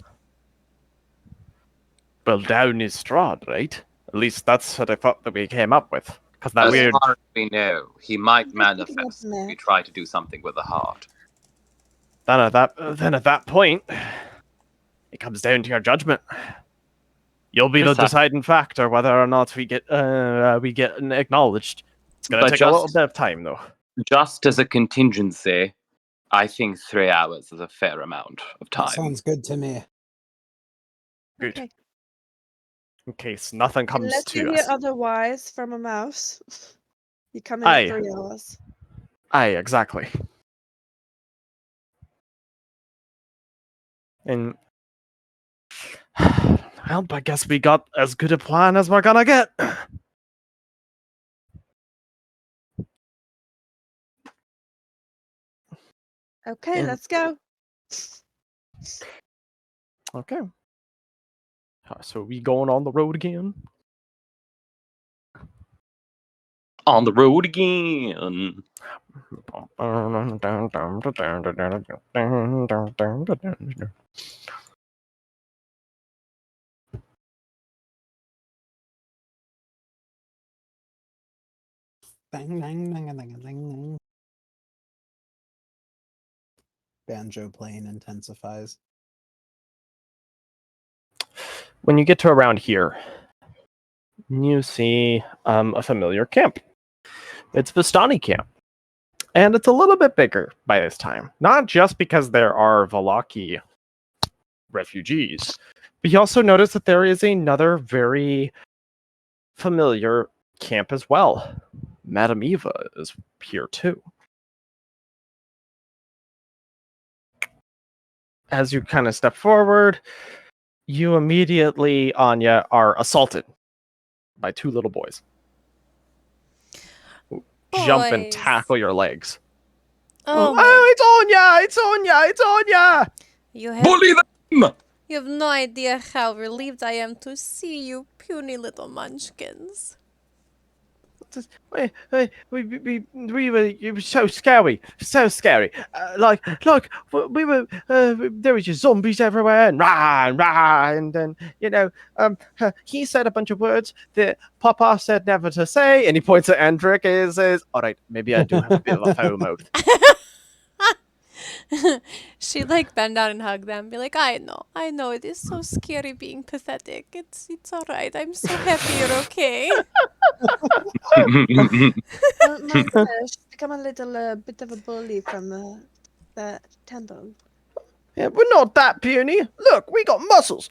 Well, down is Strahd, right? At least that's what I thought that we came up with. Because that As weird... far as we know, he might I'm just looking at manifest the if we map. try to do something with the heart. Then at that point, it comes down to your judgment. You'll be the Precisely. deciding factor whether or not we get acknowledged. It's gonna But take a little bit of time, though. Just as a contingency, I think 3 hours is a fair amount of That time. sounds good to me. Good. Okay. In case nothing comes Unless you to hear us. otherwise from a mouse, you come in at 3 hours. Aye, exactly. And well, I guess we got as good a plan as we're gonna get. Okay, And- let's go. Okay. So we going on the road again? On the road again. Dang, dang, dang, dang, dang, dang. Banjo playing intensifies. When you get to around here, you see a familiar camp. It's Vistani camp. And it's a little bit bigger by this time. Not just because there are Valaki refugees, but you also notice that there is another very familiar camp as well. Madame Eva is here too. As you kind of step forward, you immediately, Anya, are assaulted by two little boys. Who jump and Boys. tackle your legs. Oh my! Oh, it's Anya! It's Anya! It's Anya! You have Bully them! you have no idea how relieved I am to see you, puny little munchkins. We were, it was so scary, so scary. We were, there was just zombies everywhere, and rah, and then, he said a bunch of words that Papa said never to say, and he points at Andric and says, all right, maybe I do have a bit of a foul mouth. She'd like bend down and hug them, be like, I know, it is so scary being pathetic. It's alright. I'm so happy you're okay. My gosh, become a little bit of a bully from the temple. Yeah, we're not that puny. Look, we got muscles.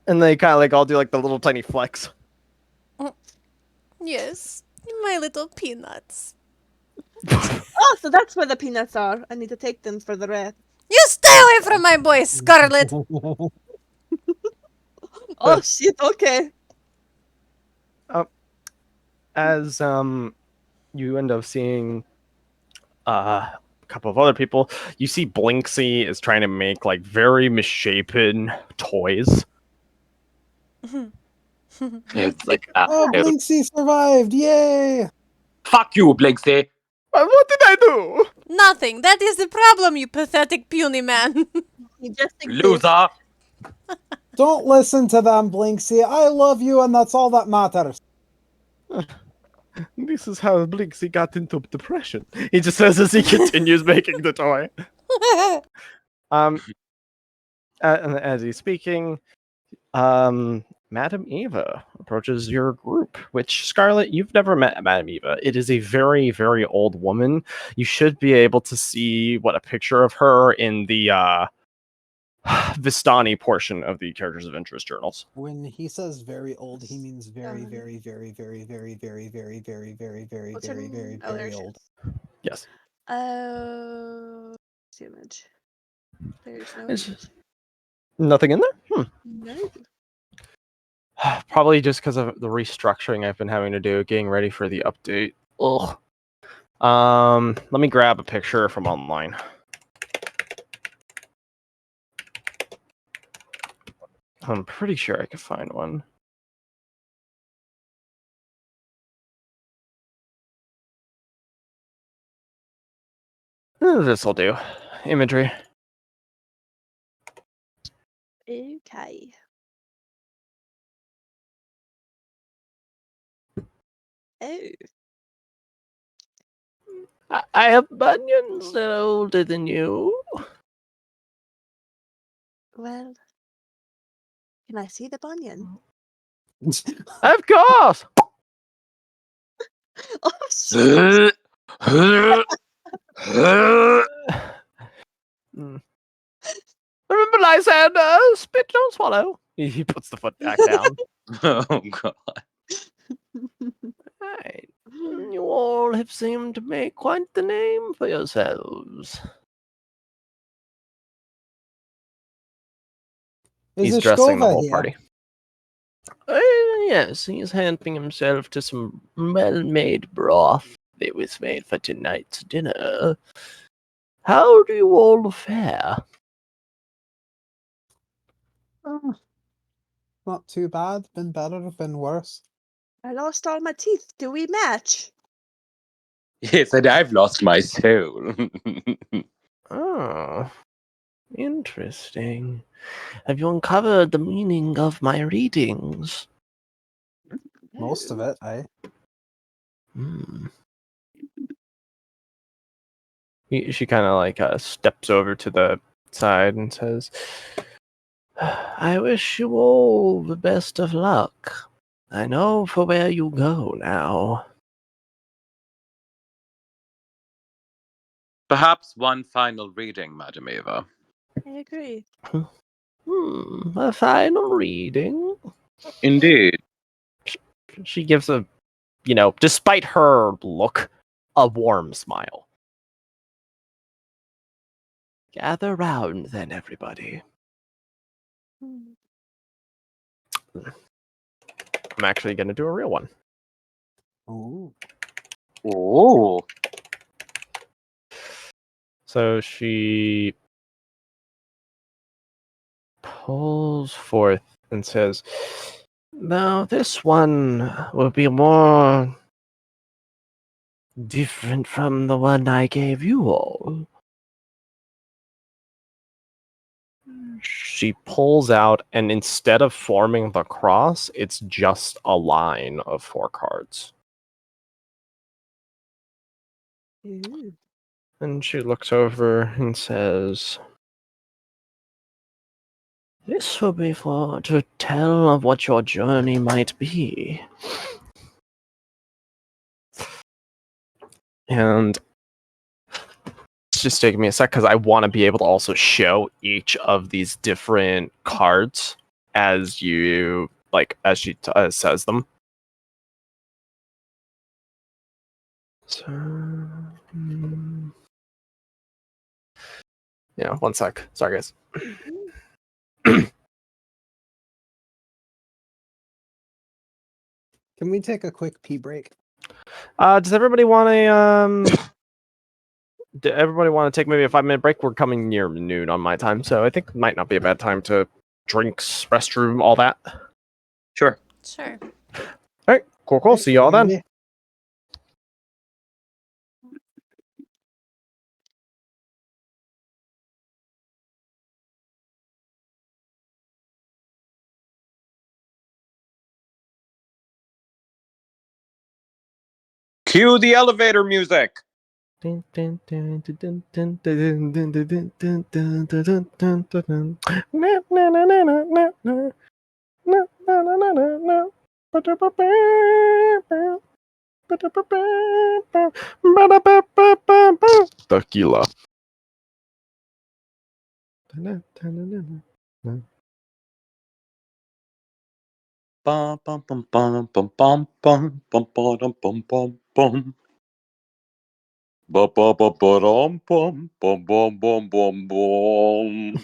And they kind of like all do like the little tiny flex. Yes, my little peanuts. Oh, so that's where the peanuts are. I need to take them for the rest. You stay away from my boy, Scarlet! Oh shit, okay. As you end up seeing a couple of other people, you see Blinksy is trying to make like very misshapen toys. It's like, Oh, Blinksy survived! Yay! fuck you, Blinksy. What did I do? Nothing. That is the problem, you pathetic puny man. You just exist. Loser. Don't listen to them, Blinksy. I love you, and that's all that matters. This is how Blinksy got into depression. He just says as he continues making the toy. And as he's speaking, Madame Eva approaches your group, which, Scarlet, you've never met Madame Eva. It is a very, very old woman. You should be able to see a picture of her in the Vistani portion of the Characters of Interest journals. When he says very old, he means very, Um, very, very, very, very, very, very, very, very, very, what's very, her very, name? Oh, there very she old. is. Yes. The image. There's no It's- image. Nothing in there? No. Probably just because of the restructuring I've been having to do, getting ready for the update. Ugh. Let me grab a picture from online. I'm pretty sure I could find one. This'll do. Imagery. Okay. Oh. I have bunions that are older than you. Well, can I see the bunion? Of course. Oh shit! Remember I said, spit, don't swallow. He puts the foot back down. Oh, God. Right. You all have seemed to make quite the name for yourselves. He's dressing the Ishkova whole here? party. Yes, he's handing himself to some well-made broth that was made for tonight's dinner. How do you all fare? Not too bad. Been better, been worse. I lost all my teeth. Do we match? Yes, and I've lost my soul. Oh, interesting. Have you uncovered the meaning of my readings? Most of it, eh? Hmm. She kind of like steps over to the side and says, I wish you all the best of luck. I know for where you go now. Perhaps one final reading, Madam Eva. I agree. A final reading? Indeed. She gives a, despite her look, a warm smile. Gather round then, everybody. Hmm. I'm actually going to do a real one. Oh. Oh. So she pulls forth and says, now this one will be more different from the one I gave you all. She pulls out, and instead of forming the cross, it's just a line of 4 cards. Ooh. And she looks over and says, this will be to tell of what your journey might be. And it's just taking me a sec because I want to be able to also show each of these different cards as you, as she says them. So, yeah, one sec. Sorry, guys. Can we take a quick pee break? Does everybody want to take maybe a 5-minute break? We're coming near noon on my time, so I think it might not be a bad time to drinks, restroom, all that. Sure. Sure. All right, cool. See y'all then. Cue the elevator music. Tequila. Bum bum bum bum bum bum bum bum bum bum bum bum. Ba ba ba ba dum bum bum bum bum bum bum.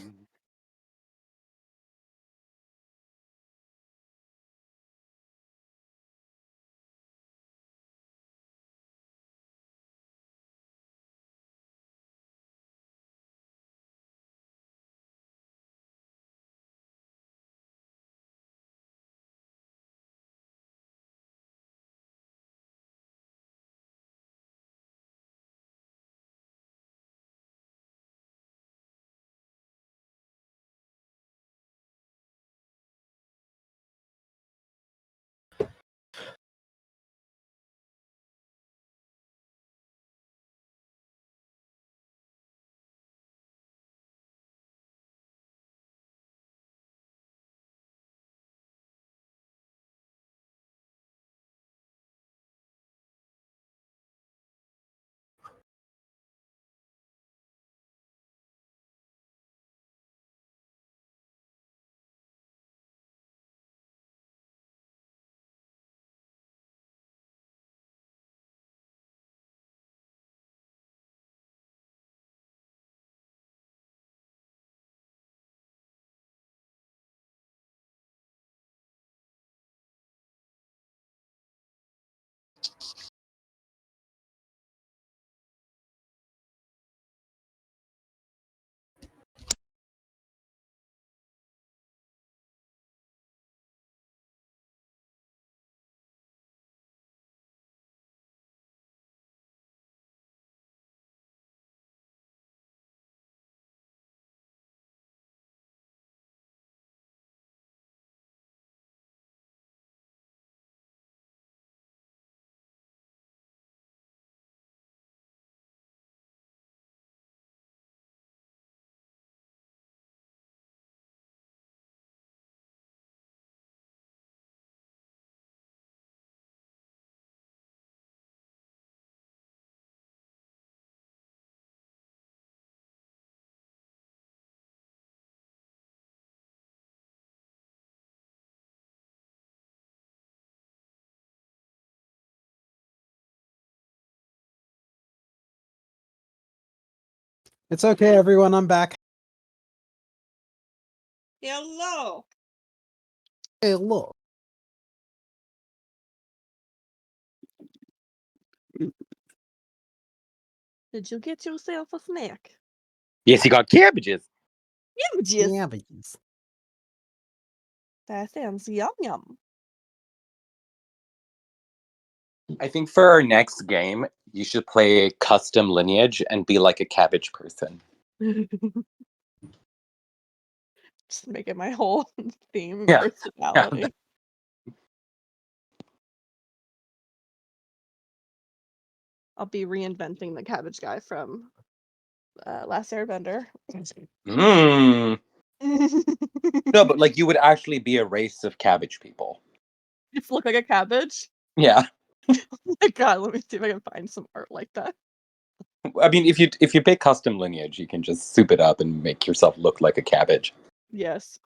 It's okay, everyone. I'm back. Hello. Hey, look. Did you get yourself a snack? Yes, he got cabbages. Cabbages. Cabbages. That sounds yum yum. I think for our next game, you should play custom lineage and be like a cabbage person. Just make it my whole theme Yeah. personality. I'll be reinventing the cabbage guy from Last Airbender. Mm. No, but like you would actually be a race of cabbage people. Just look like a cabbage. Yeah. Oh my god, let me see if I can find some art like that. I mean, if you pick custom lineage, you can just soup it up and make yourself look like a cabbage. Yes.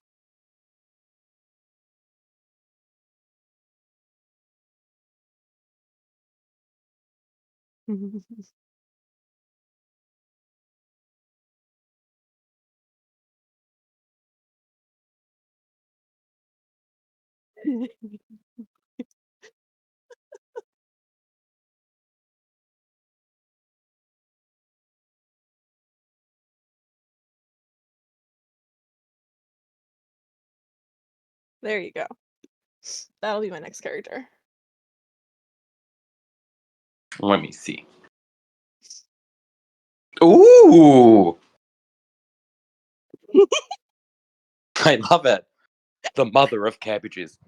There you go. That'll be my next character. Let me see. Ooh, I love it. The mother of cabbages.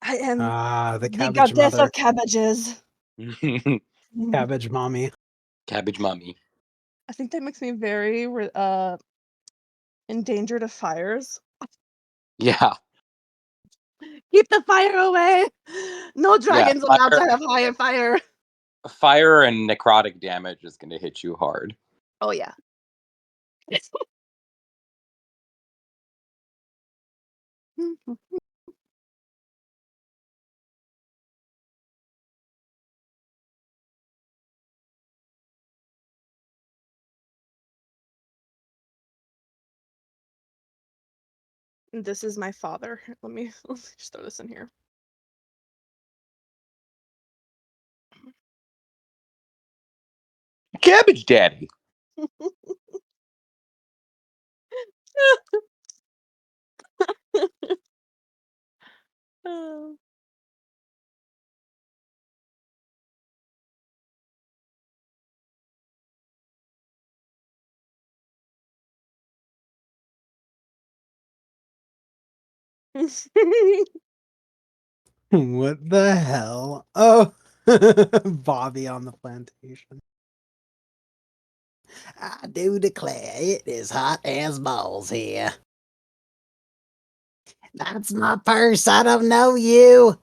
I am The the cabbage goddess mother. of cabbages. Cabbage mommy. Cabbage mommy. I think that makes me very endangered of fires. Yeah. Keep the fire away! No dragons allowed to have higher fire. Fire and necrotic damage is going to hit you hard. Oh yeah. This is my father. Let me just throw this in here. Cabbage daddy. Oh. What the hell? Oh, Bobby on the plantation. I do declare it is hot as balls here. That's my purse. I don't know you.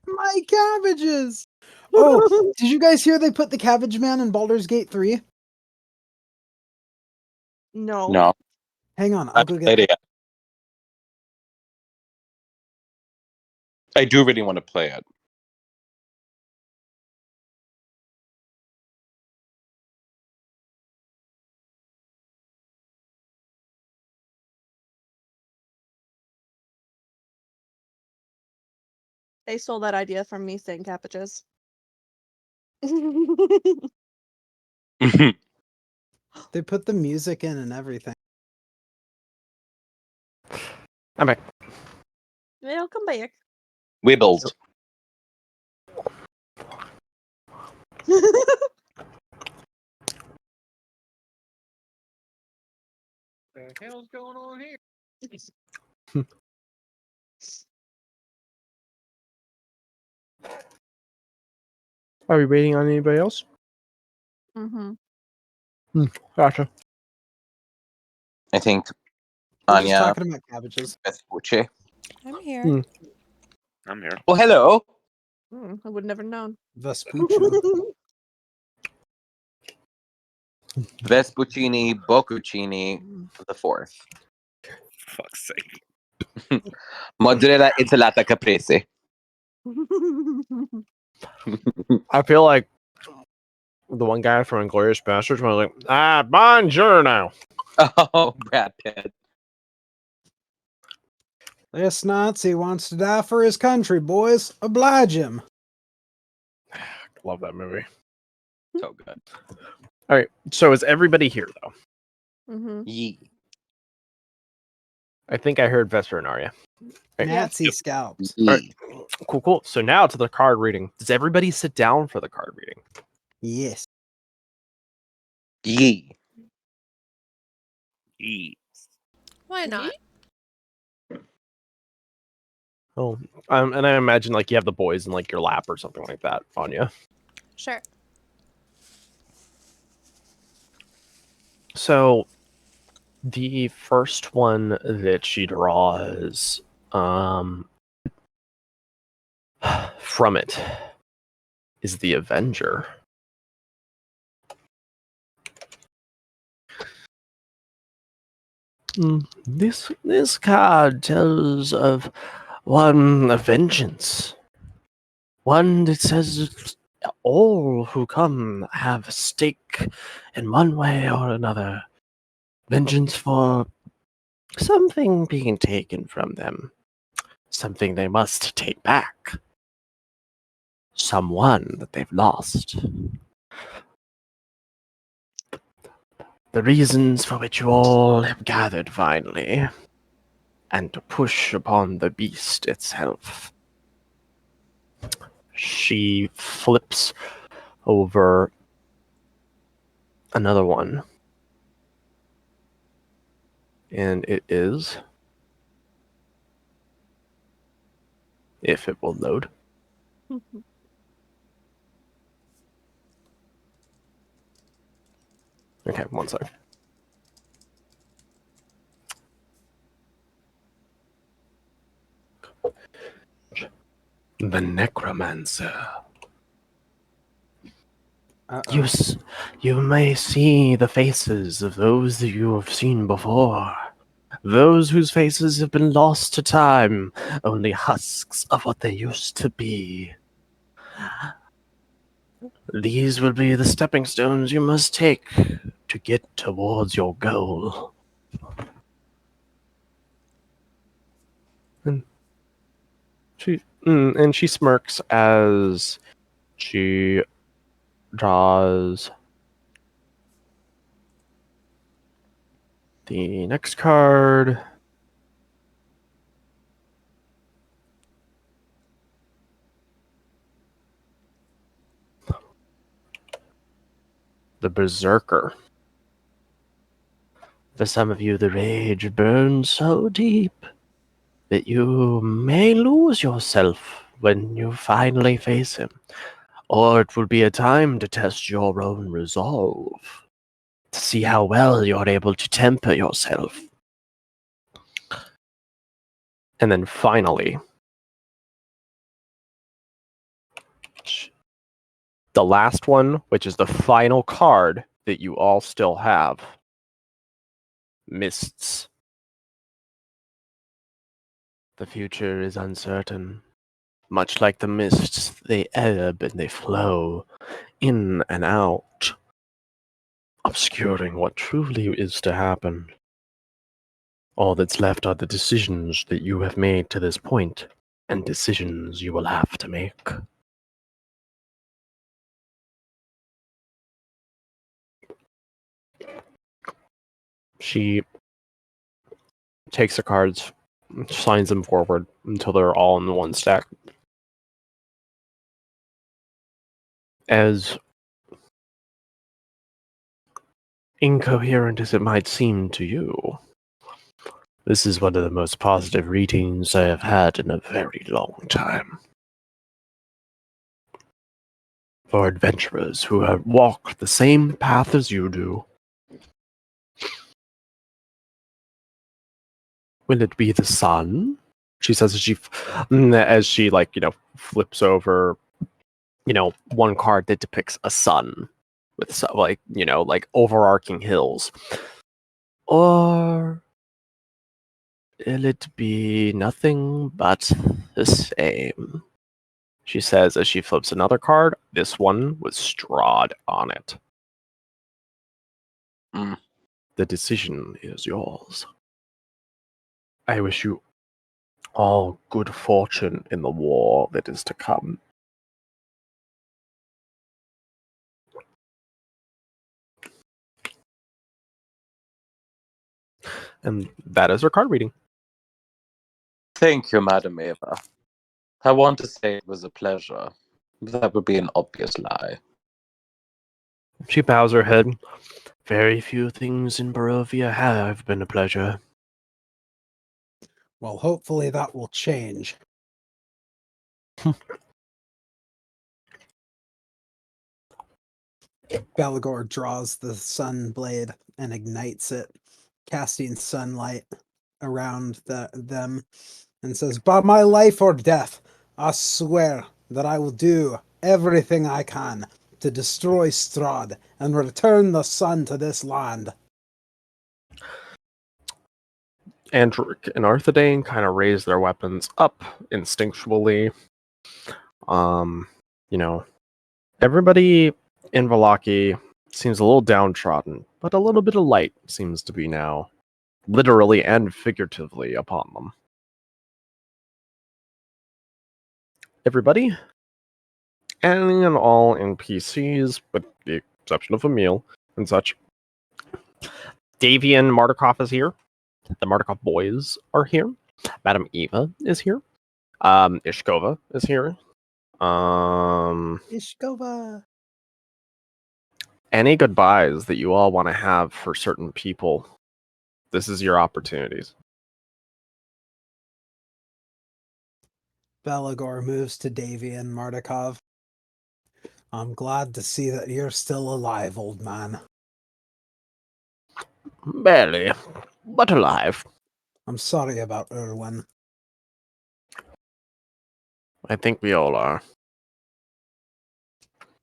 My cabbages. Oh, did you guys hear they put the Cabbage Man in Baldur's Gate 3? No. No. Hang on, I'll go get Played it. it yet. I do really want to play it. They stole that idea from me saying cabbages. They put the music in and everything. I'm back. Welcome back. Wibbles. The hell's going on here? Are we waiting on anybody else? Mm-hmm. Gotcha. I think We're just Anya talking about cabbages. Vespucci. I'm here. Hmm. I'm here. Oh, hello. I would never known. Vespucci. Vespuccini Boccuccini the fourth. Fuck's sake. Mozzarella insalata caprese. I feel like the one guy from Inglorious Bastards was like, bonjour now. Oh, Brad Pitt. This Nazi wants to die for his country, boys. Oblige him. Love that movie. So good. All right, so is everybody here though? Mm-hmm. Yee. I think I heard Vesper and Arya. Right. Nazi scalps. Yee. Cool. So now to the card reading. Does everybody sit down for the card reading? Yes. Yee. Why not? Oh, and I imagine like you have the boys in like your lap or something like that on you. Sure. So the first one that she draws from it is the Avenger. This card tells of one of vengeance. One that says all who come have a stake in one way or another. Vengeance for something being taken from them. Something they must take back. Someone that they've lost. The reasons for which you all have gathered finally, and to push upon the beast itself. She flips over another one. And it is, if it will load. Okay, one sec. The Necromancer. You may see the faces of those that you have seen before. Those whose faces have been lost to time, only husks of what they used to be. These will be the stepping stones you must take to get towards your goal. And she smirks as she draws the next card. The Berserker. For some of you, the rage burns so deep that you may lose yourself when you finally face him. Or it will be a time to test your own resolve, to see how well you're able to temper yourself. And then finally, the last one, which is the final card that you all still have. Mists. The future is uncertain. Much like the mists, they ebb and they flow, in and out, obscuring what truly is to happen. All that's left are the decisions that you have made to this point, and decisions you will have to make. She takes the cards, signs them forward until they're all in the one stack. As incoherent as it might seem to you, this is one of the most positive readings I have had in a very long time. For adventurers who have walked the same path as you do, will it be the sun? She says as she flips over, one card that depicts a sun with overarching hills. Or will it be nothing but the same? she says as she flips another card. This one with Strahd on it. Mm. The decision is yours. I wish you all good fortune in the war that is to come. And that is her card reading. Thank you, Madam Eva. I want to say it was a pleasure, but that would be an obvious lie. She bows her head. Very few things in Barovia have been a pleasure. Well, hopefully that will change. Belagor draws the sun blade and ignites it, casting sunlight around them, and says, "By my life or death, I swear that I will do everything I can to destroy Strahd and return the sun to this land." Andric and Arthadane kind of raise their weapons up instinctually. You know, everybody in Vallaki seems a little downtrodden, but a little bit of light seems to be now, literally and figuratively, upon them. Everybody, any and all NPCs, with the exception of Emil and such. Davian Mardukov is here. The Mardukov boys are here. Madam Eva is here. Ishkova is here. Ishkova. Any goodbyes that you all want to have for certain people, this is your opportunities. Belagor moves to Davian Mardukov. "I'm glad to see that you're still alive, old man. Barely, but alive. I'm sorry about Erwin. I think we all are.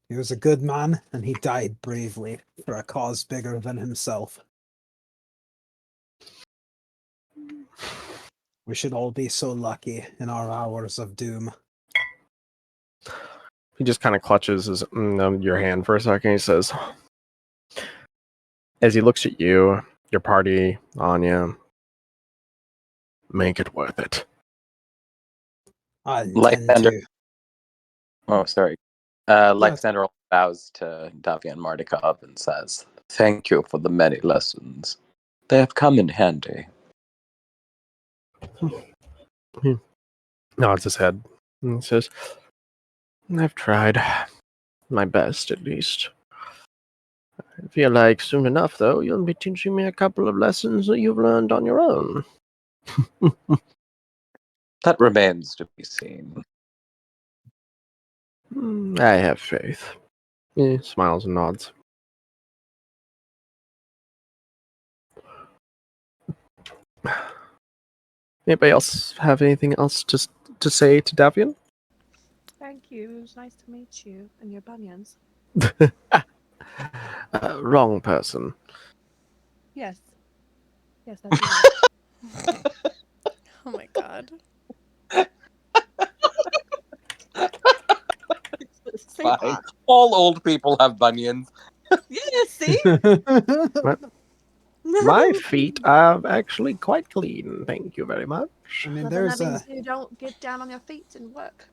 He was a good man, and he died bravely for a cause bigger than himself. We should all be so lucky in our hours of doom." He just kind of clutches your hand for a second. He says, as he looks at you, your party, Anya, make it worth it. I intend Lysander. to. Oh, sorry. Lysander bows to Davian Mardukov and says, "Thank you for the many lessons. They have come in handy." He nods his head and says, I've tried. My best, at least. I feel like soon enough, though, you'll be teaching me a couple of lessons that you've learned on your own. That remains to be seen. I have faith. He smiles and nods. Anybody else have anything else to say to Davian? Thank you. It was nice to meet you and your bunions. Wrong person. Yes. Yes, that's right. Oh my god. Say Fine. that. All old people have bunions. Yeah, see? My feet are actually quite clean, thank you very much. I mean, Well, then that means you don't get down on your feet and work.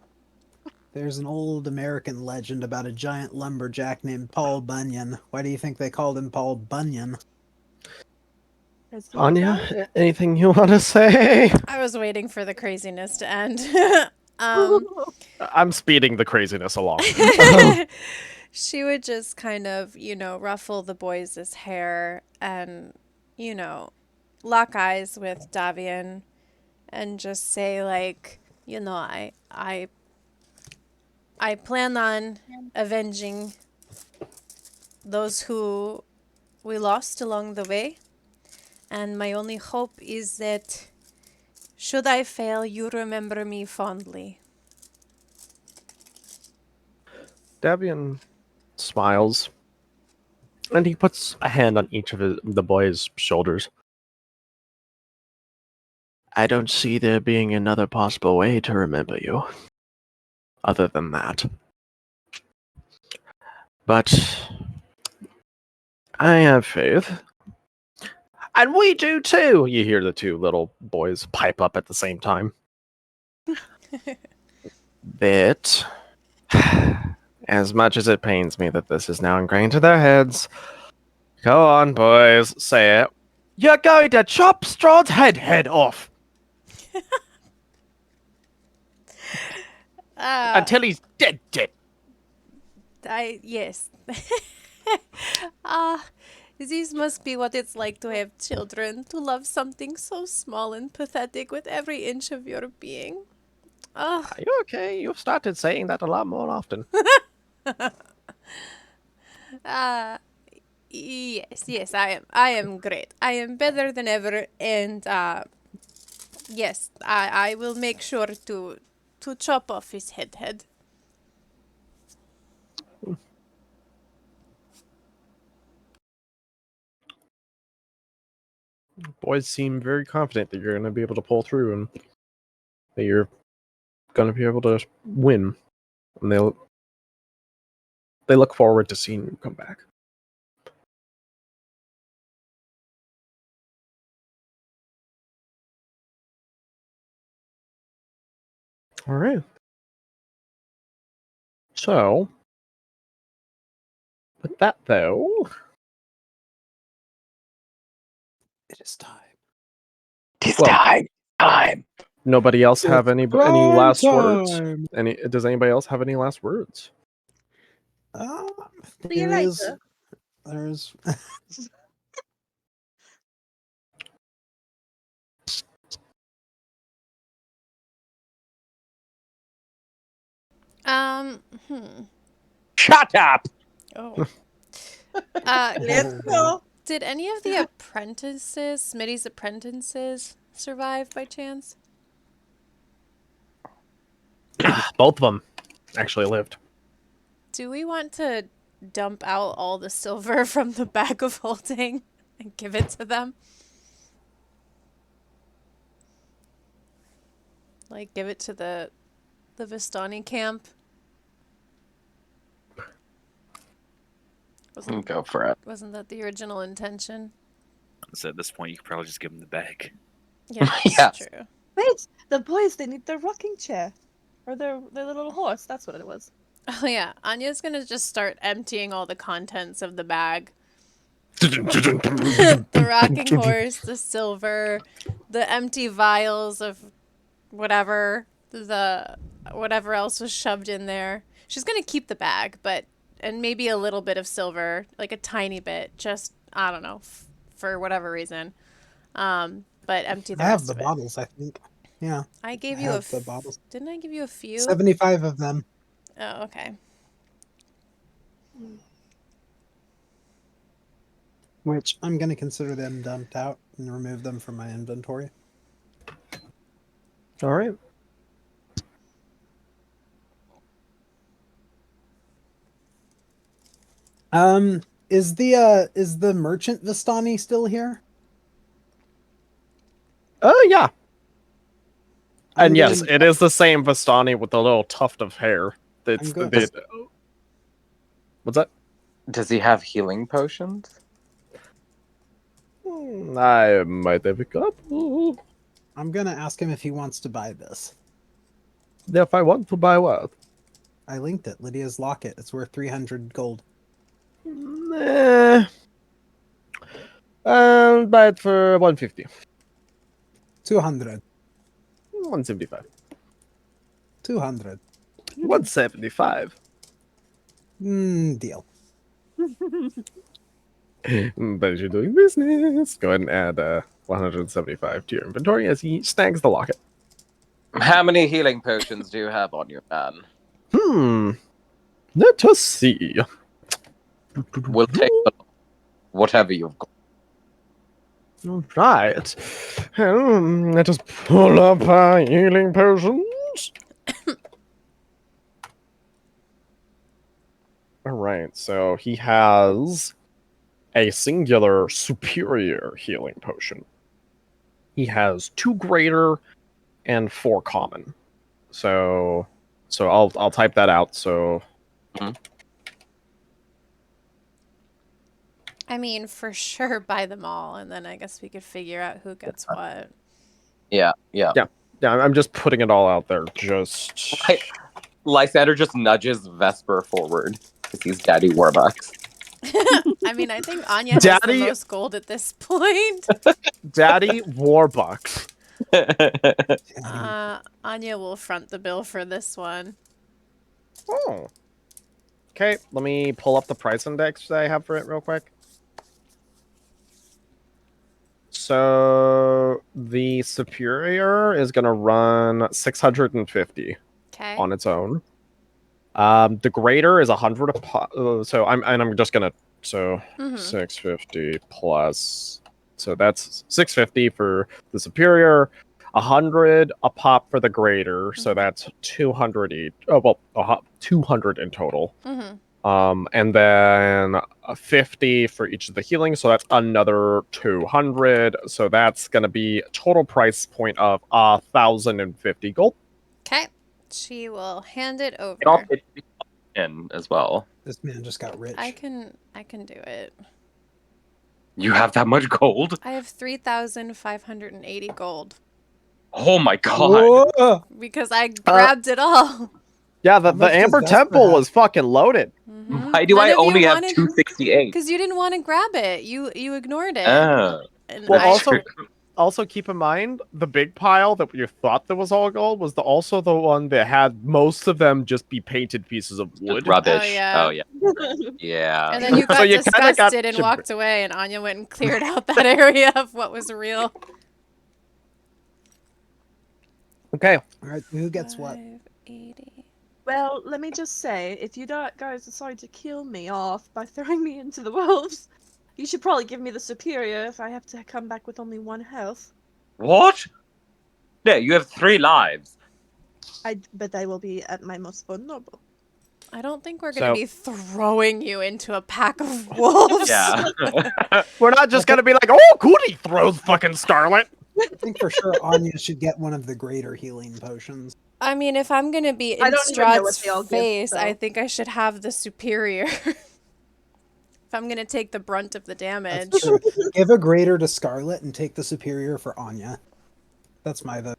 there's an old American legend about a giant lumberjack named Paul Bunyan. Why do you think they called him Paul Bunyan? Anya, anything you want to say? I was waiting for the craziness to end. I'm speeding the craziness along. She would just kind of, ruffle the boys' hair and, lock eyes with Davian and just say, like, I plan on avenging those who we lost along the way. And my only hope is that should I fail, you remember me fondly. Davian smiles, and he puts a hand on each of the boys' shoulders. I don't see there being another possible way to remember you. other than that. But I have faith. And we do too! You hear the two little boys pipe up at the same time. That, as much as it pains me that this is now ingrained to their heads, go on, boys, say it. You're going to chop Strahd's head off until he's dead. Yes. This must be what it's like to have children, to love something so small and pathetic with every inch of your being. Are you okay? You've started saying that a lot more often. Yes, I am great. I am better than ever, and yes, I will make sure to chop off his head. Boys seem very confident that you're going to be able to pull through and that you're going to be able to win. And they look forward to seeing you come back. All right. So, with that though, It is time. Tis Well- time. nobody else have any Prime last words? time! Does anybody else have any last words? See you later. There's Shut up! Oh. Let's go. Did any of the apprentices, Smitty's apprentices, survive by chance? Both of them actually lived. Do we want to dump out all the silver from the bag of holding and give it to them? Like, give it to the Vistani camp? Go for it. Wasn't that the original intention? So at this point, you could probably just give him the bag. Yeah, that's Yes. true. Wait, the boys, they need their rocking chair. Or their little horse, that's what it was. Oh yeah, Anya's gonna just start emptying all the contents of the bag. The rocking horse, the silver, the empty vials of whatever else was shoved in there. She's gonna keep the bag, and maybe a little bit of silver, like a tiny bit, just I don't know, for whatever reason. But empty the I have rest the of it. bottles, I think. Yeah. I gave I you have the bottles. Didn't I give you a few? 75 of them. Oh, okay. Which I'm going to consider them dumped out and remove them from my inventory. All right. Is the merchant Vistani still here? Yeah. And yes, going- it is the same Vistani with the little tuft of hair. That's I'm What's that? Does he have healing potions? I might have a couple. I'm gonna ask him if he wants to buy this. If I want to buy what? I linked it. Lydia's locket. It's worth 300 gold. Buy it for 150. 200. 175. 200. 175. Deal. But you're doing business. Go ahead and add 175 to your inventory as he snags the locket. How many healing potions do you have on you, man? Let us see. We'll take whatever you've got. Right. Let us pull up our healing potions. Alright, so he has a singular superior healing potion. He has 2 greater and 4 common. So So I'll type that out. So I mean, for sure, buy them all, and then I guess we could figure out who gets what. Yeah. yeah, I'm just putting it all out there. Just Lysander just nudges Vesper forward because he's Daddy Warbucks. I mean, I think Anya has the Daddy- most gold at this point. Daddy Warbucks. Anya will front the bill for this one. Oh. Okay, let me pull up the price index that I have for it real quick. So the superior is gonna run 650 Okay. on its own. The greater is 100 a pop. So I'm just gonna 650 plus. So that's 650 for the superior, 100 a pop for the greater. So that's 200 each. Oh well, 200 in total. And then 50 for each of the healing. So that's another 200. So that's gonna be a total price point of 1,050 gold. Okay. She will hand it over. It all fits in as well. This man just got rich. I can do it. You have that much gold? I have 3,580 gold Oh my god. Whoa! because I grabbed it all. Yeah, the How much does Amber Vesper Temple have? was fucking loaded. Why do I only have 268? Because you didn't want to grab it. You ignored it. Oh. And Well, I- also keep in mind the big pile that you thought that was all gold was also the one that had most of them just be painted pieces of wood. Rubbish. Oh, yeah. Oh, yeah. Yeah. And then you got So you kinda got disgusted and to- walked away, and Anya went and cleared out that area of what was real. Okay. All right, who gets what? 580. Well, let me just say, if you guys decide to kill me off by throwing me into the wolves, you should probably give me the superior if I have to come back with only 1 health. What? Yeah, you have 3 lives. But I will be at my most vulnerable. I don't think we're going to So- be throwing you into a pack of wolves. Yeah. We're not just gonna be like, oh, Goody throws fucking Scarlet. I think for sure Anya should get one of the greater healing potions. I mean, if I'm going to be in I don't even know what Strahd's they all give, face, so. I think I should have the superior. If I'm going to take the brunt of the damage. That's true. Give a greater to Scarlet and take the superior for Anya. That's my vote.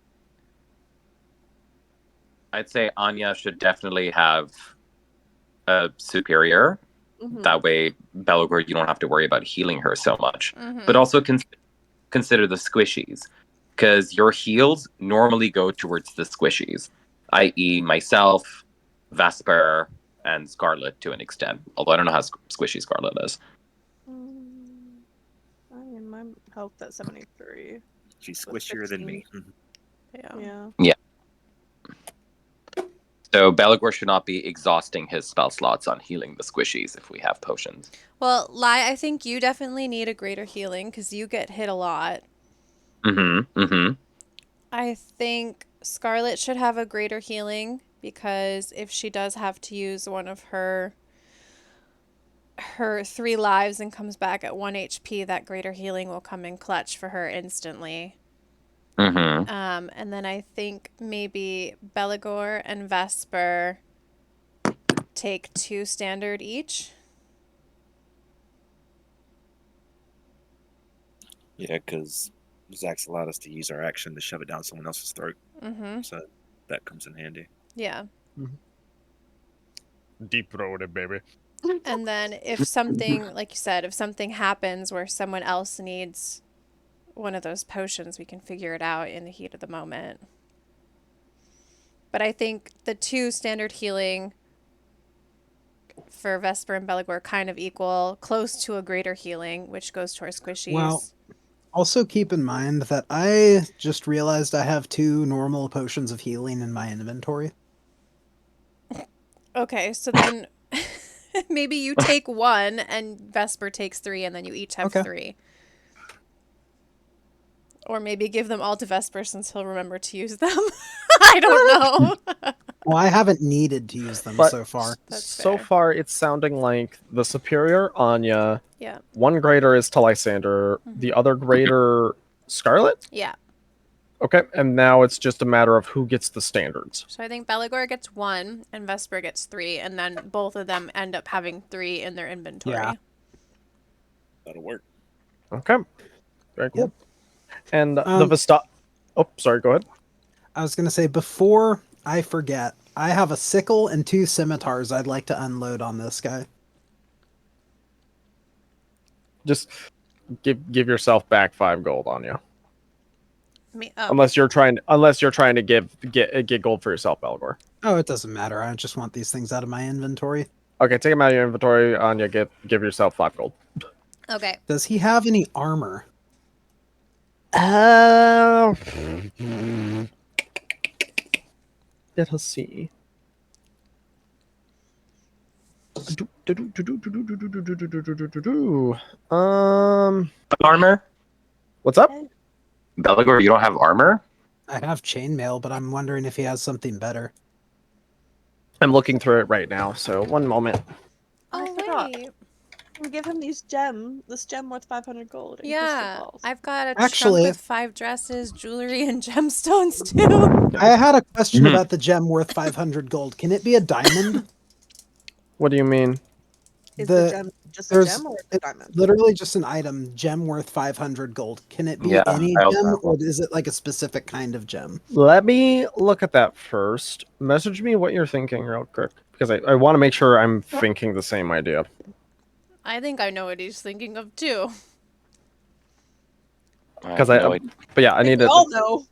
I'd say Anya should definitely have a superior. Mhm. That way, Belogor, you don't have to worry about healing her so much. Mhm. But also consider the squishies, because your heals normally go towards the squishies, i.e., myself, Vesper, and Scarlet to an extent. Although I don't know how squishy Scarlet is. I mean, my health at 73. She's So squishier than me. 16. Yeah. Yeah. So Belogor should not be exhausting his spell slots on healing the squishies if we have potions. Well, Lai, I think you definitely need a greater healing because you get hit a lot. I think Scarlet should have a greater healing because if she does have to use one of her 3 lives and comes back at 1 HP, that greater healing will come in clutch for her instantly. And then I think maybe Belogor and Vesper take 2 standard each. Yeah, because Zach's allowed us to use our action to shove it down someone else's throat. So that comes in handy. Yeah. Deep throated, baby. And then if something, like you said, if something happens where someone else needs one of those potions, we can figure it out in the heat of the moment. But I think the 2 standard healing for Vesper and Belogor kind of equal, close to a greater healing, which goes to our squishies. Well, also keep in mind that I just realized I have 2 normal potions of healing in my inventory. Okay, so then maybe you take 1 and Vesper takes 3 and then you each have Okay. 3. Or maybe give them all to Vesper since he'll remember to use them. I don't know. Well, I haven't needed to use them But so far. That's so fair. far, it's sounding like the superior Anya, Yeah. 1 greater is to Lysander, the other greater Scarlet. Yeah. Okay, and now it's just a matter of who gets the standards. So I think Belagor gets 1 and Vesper gets 3, and then both of them end up having 3 in their inventory. Yeah. That'll work. Okay, very cool. And the Um, Vista. Oh, sorry. Go ahead. I was gonna say, before I forget, I have a sickle and 2 scimitars I'd like to unload on this guy. Just give yourself back 5 gold on you. Oh. Unless you're trying to get gold for yourself, Belgor. Oh, it doesn't matter. I just want these things out of my inventory. Okay, take them out of your inventory. Anya, give yourself 5 gold. Okay. Does he have any armor? Let us see. Armor? What's up? Belagor, you don't have armor? I have chainmail, but I'm wondering if he has something better. I'm looking through it right now, so one moment. I Oh, forgot. wait. We give him this gem worth 500 gold. And Yeah. crystal balls. I've got a Actually- trunk with 5 dresses, jewelry, and gemstones, too. I had a question Mhm. about the gem worth 500 gold. Can it be a diamond? What do you mean? Is the gem just a gem or a diamond? Literally just an item, gem worth 500 gold. Can it be Yeah, any I also gem, have or one. is it like a specific kind of gem? Let me look at that first. Message me what you're thinking real quick, because I want to make sure I'm thinking the same idea. I think I know what he's thinking of, too. Because have no idea. but yeah, I need We to all know.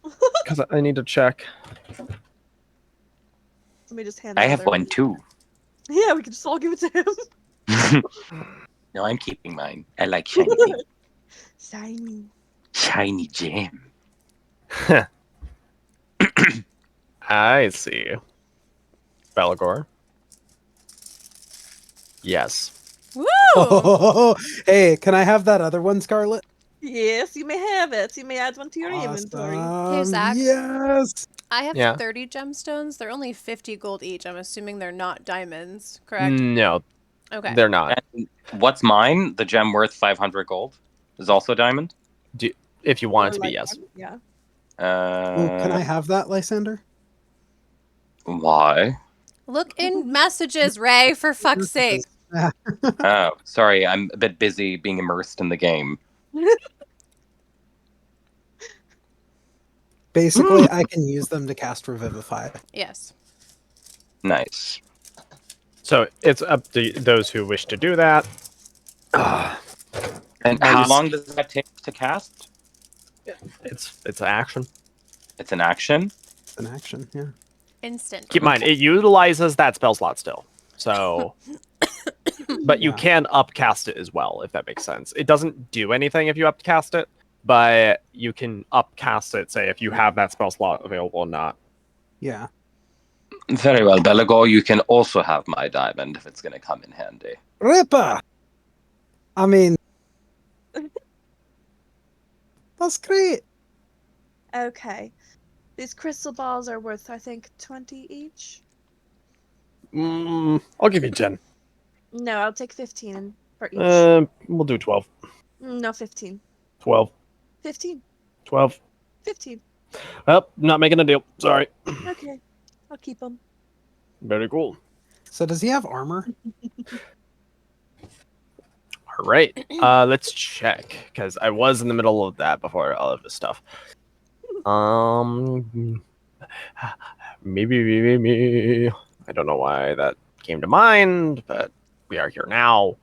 because I need to check. Let me just hand. I the have other one too. Yeah, we can just all give it to him. No, I'm keeping mine. I like shiny things. Shiny. Shiny gem. I see. Belagor. Yes. Woo! Oh, hey, can I have that other one, Scarlet? Yes, you may have it. You may add one to your inventory. Hey, Zach. Yes. I have Yeah. 30 gemstones. They're only 50 gold each. I'm assuming they're not diamonds, correct? No, Okay. they're not. And what's mine? The gem worth 500 gold is also diamond. If you want Or it to be, like yes. one, Yeah. Oh, can I have that, Lysander? Why? Look in messages, Ray, for fuck's sake. Oh, sorry. I'm a bit busy being immersed in the game. Basically, I can use them to cast Revivify. Yes. Nice. So it's up to those who wish to do that. And how long does that take to cast? It's action. It's an action. It's an action, yeah. Instant. Keep in mind, it utilizes that spell slot still. So, but you Yeah. can upcast it as well, if that makes sense. It doesn't do anything if you upcast it, but you can upcast it, say, if you have that spell slot available or not. Yeah. Very well, Belagor. You can also have my diamond if it's going to come in handy. Ripper! I mean, that's great. Okay. These crystal balls are worth, I think, 20 each. I'll give you 10. No, I'll take 15 for each. We'll do 12. No, 15. 12. 15. 12. 15. Oh, not making a deal. Sorry. Okay. I'll keep them. Very cool. So does he have armor? All right. Let's check, because I was in the middle of that before all of this stuff. Maybe. I don't know why that came to mind, but we are here now.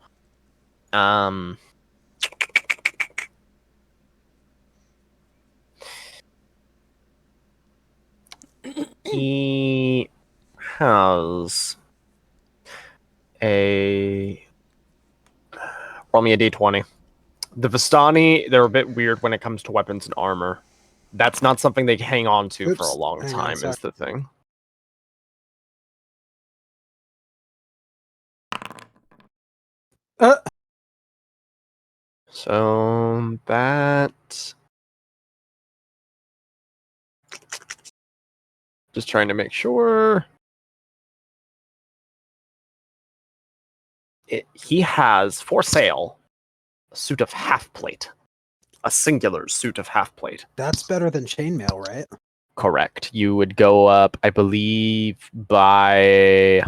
He has a roll me a d20. The Vistani, they're a bit weird when it comes to weapons and armor. That's not something they hang on to for a Oops, long hang on, time, sorry. is the thing. So that. Just trying to make sure. He has for sale a suit of half plate a singular suit of half plate. That's better than chainmail, right? Correct. You would go up, I believe, by.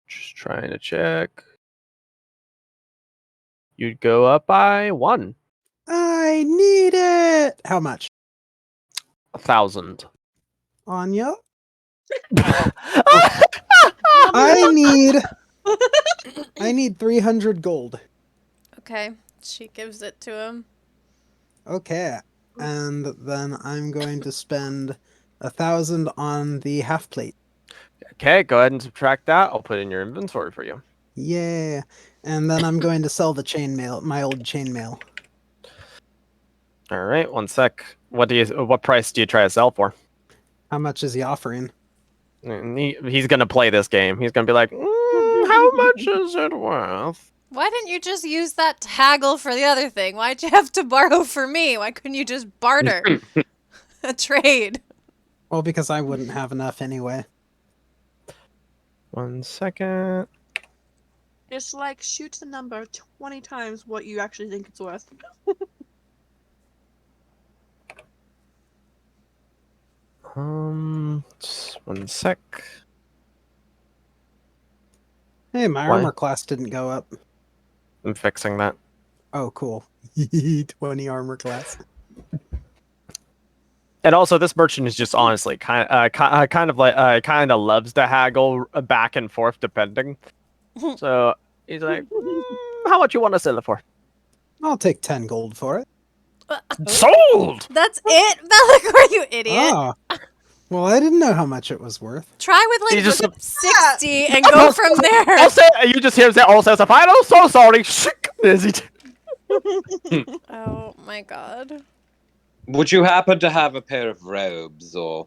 Just trying to check. You'd go up by 1. I need it. How much? 1,000. Anya? I need 300 gold. Okay, she gives it to him. Okay. And then I'm going to spend 1,000 on the half plate. Okay, go ahead and subtract that. I'll put it in your inventory for you. Yeah. And then I'm going to sell the chainmail, my old chainmail. All right, 1 sec. What price do you try to sell for? How much is he offering? He's gonna play this game. He's gonna be like, how much is it worth? Why didn't you just use that to haggle for the other thing? Why'd you have to borrow for me? Why couldn't you just barter? A trade. Well, because I wouldn't have enough anyway. 1 second. Just like shoot the number 20 times what you actually think it's worth. 1 sec. Hey, my Why? armor class didn't go up. I'm fixing that. Oh, cool. 20 armor class. And also, this merchant is just honestly kind of loves to haggle back and forth depending. So he's like, how much you want to sell it for? I'll take 10 gold for it. Sold. That's it, Bellacore, you idiot. Oh. Well, I didn't know how much it was worth. Try with You just- 60 and go from there. I'll say you just hear him say, "All says a final." So sorry. Oh my god. Would you happen to have a pair of robes or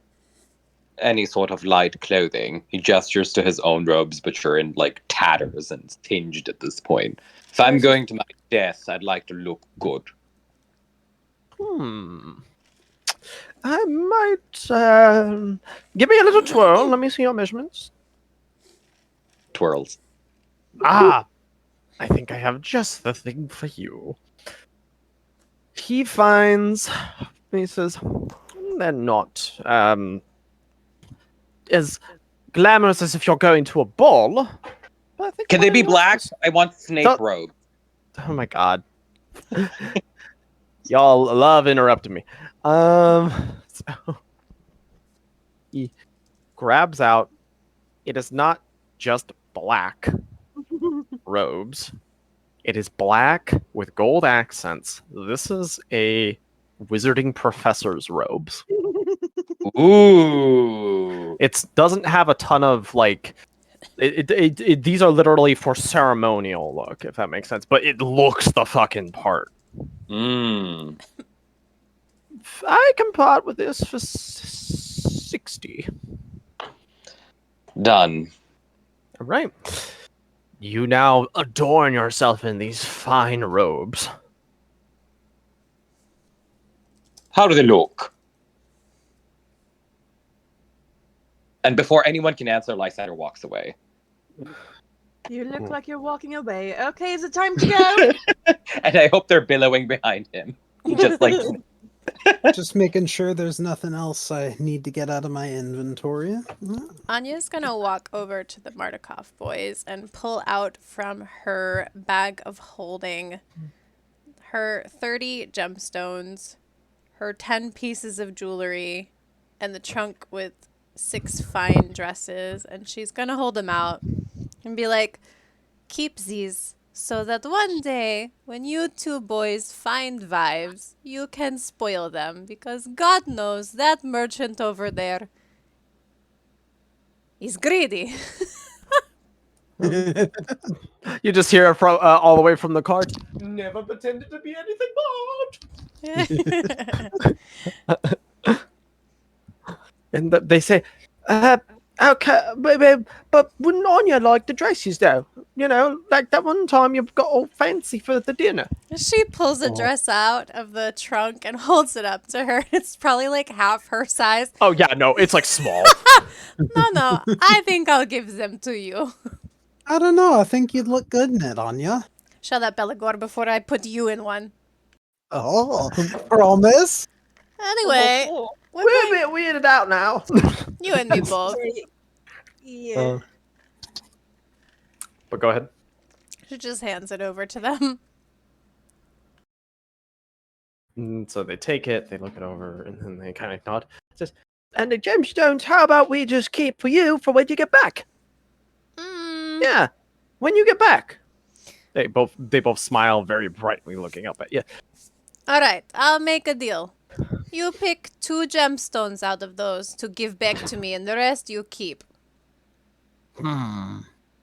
any sort of light clothing? He gestures to his own robes, which are in like tatters and tinged at this point. If I'm going to my death, I'd like to look good. I might give me a little twirl. Let me see your measurements. Twirls. I think I have just the thing for you. He finds, he says, they're not as glamorous as if you're going to a ball. But I think Can they be mine black? is- I want snake Don't- robe. Oh my god. Y'all love interrupting me. So he grabs out. It is not just black robes. It is black with gold accents. This is a wizarding professor's robes. Ooh. It doesn't have a ton of like. These are literally for ceremonial look, if that makes sense. But it looks the fucking part. Mmm. I can part with this for 60. Done. All right. You now adorn yourself in these fine robes. How do they look? And before anyone can answer, Lysander walks away. You look like you're walking away. Okay, is it time to go? And I hope they're billowing behind him. Just like Just making sure there's nothing else I need to get out of my inventory. Anya's gonna walk over to the Mardukov boys and pull out from her bag of holding her 30 gemstones, her 10 pieces of jewelry, and the trunk with 6 fine dresses, and she's gonna hold them out and be like, keep these so that one day when you two boys find wives, you can spoil them, because God knows that merchant over there is greedy. You just hear it from all the way from the card. Never pretended to be anything but. And they say, Okay, but wouldn't Anya like the dresses though? You know, like that one time you got all fancy for the dinner. She pulls a Oh. dress out of the trunk and holds it up to her. It's probably like half her size. Oh yeah, no, it's like small. No, I think I'll give them to you. I don't know. I think you'd look good in it, Anya. Shut up, Belagor, before I put you in one. Oh, promise? Anyway, Oh, we're We're a going, bit weirded out now. you and me both. yeah. But go ahead. She just hands it over to them. And so they take it, they look it over, and then they kind of nod. It says, "And the gemstones, how about we just keep for you for when you get back? Mm. Yeah, when you get back." They both smile very brightly, looking up at you. All right, I'll make a deal. You pick 2 gemstones out of those to give back to me, and the rest you keep.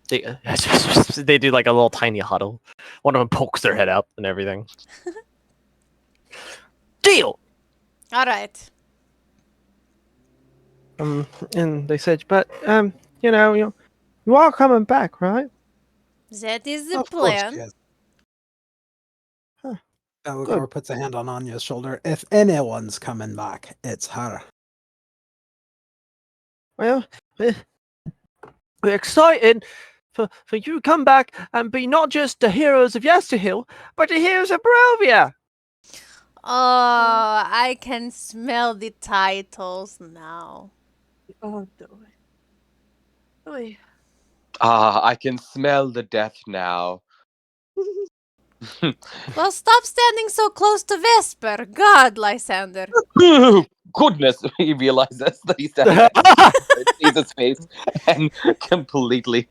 They they do like a little tiny huddle. One of them pokes their head up and everything. Deal. All right. And they said, but you know, you are coming back, right? That is the Of course plan. she is. Huh. Belagor puts a hand on Anya's shoulder. If anyone's coming back, it's her. Well, we're excited for you to come back and be not just the heroes of Yesterhill, but the heroes of Barovia. Oh, I can smell the titles now. Oh, boy. Oy. Ah, I can smell the death now. Well, stop standing so close to Vesper. God, Lysander. Goodness, he realizes that he's standing next to Jesus' face and completely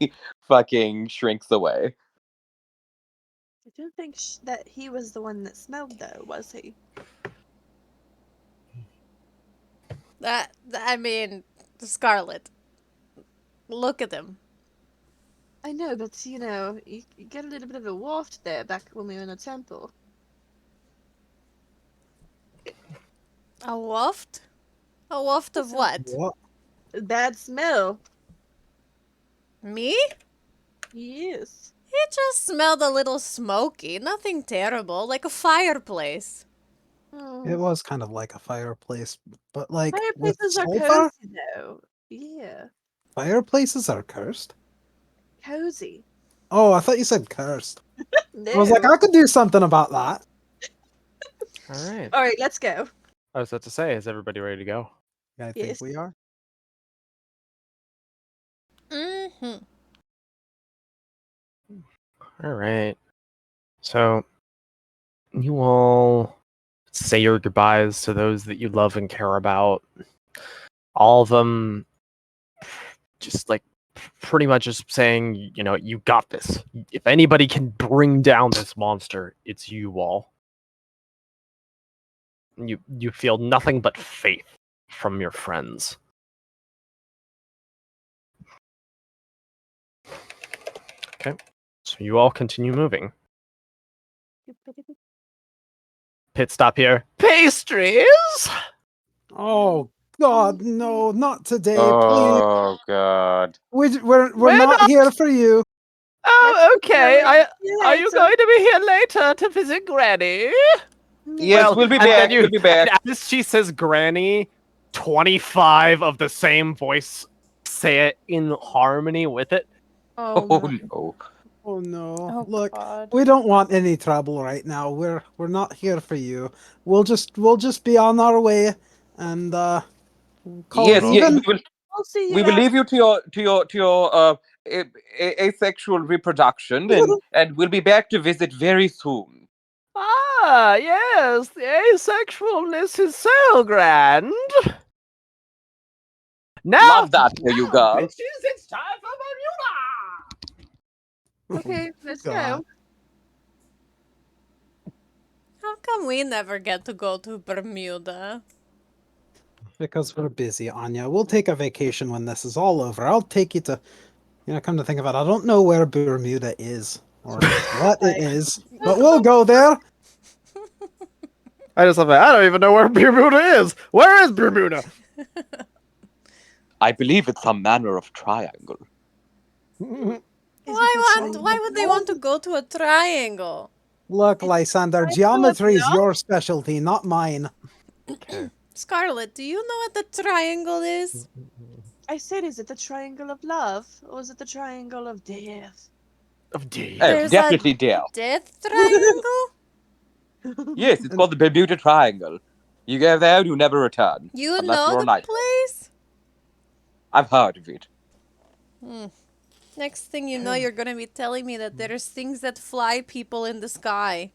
fucking shrinks away. I don't think that he was the one that smelled, though, was he? I mean, Scarlet. Look at him. I know, but you know, you get a little bit of a waft there back when we were in the temple. A waft? A waft of what? What? A bad smell. Me? Yes. It just smelled a little smoky. Nothing terrible, like a fireplace. Oh. It was kind of like a fireplace, but like with Fireplaces are sulfur? cozy, though. Yeah. Fireplaces are cursed? Cozy. Oh, I thought you said cursed. No. I was like, I could do something about that. All right. All right, let's go. I was about to say, is everybody ready to go? Yeah, I Yes. think we are. Mm-hmm. All right. So you all say your goodbyes to those that you love and care about. All of them just like pretty much just saying, you know, you got this. If anybody can bring down this monster, it's you all. You feel nothing but faith from your friends. Okay. So you all continue moving. Pit stop here. Pastries! Oh God, no, not today, please. Oh god. We're We're not not- here for you. Oh, okay. See Are you later. going to be here later to visit Granny? Yes, we'll be and back. then We'll be back. and as she says Granny, 25 of the same voice say it in harmony with it. Oh, Oh no. no. Oh no. Oh, Look, God. we don't want any trouble right now. We're not here for you. We'll just be on our way and call Yes, it yeah, even. I'll see you we will after. leave you to your asexual reproduction, and we'll be back to visit very soon. Ah, yes, the asexualness is so grand. Now, Love that for you, girl. bitches, it's time for Bermuda. Okay, let's God. go. How come we never get to go to Bermuda? Because we're busy, Anya. We'll take a vacation when this is all over. I'll take you to. Come to think of it, I don't know where Bermuda is or what it is, but we'll go there. I just love it. I don't even know where Bermuda is. Where is Bermuda? I believe it's some manner of triangle. Why would they want to go to a triangle? Look, It's Lysander, triangle geometry's of your specialty, not mine. Okay. Scarlet, do you know what the triangle is? I said, is it the triangle of love, or is it the triangle of death? Of D. Oh, There's definitely a dear. death triangle? Yes, it's called the Bermuda Triangle. You go there, you never return. You Unless know you're the a knight. place? I've heard of it. Next thing you know, you're gonna be telling me that there's things that fly people in the sky.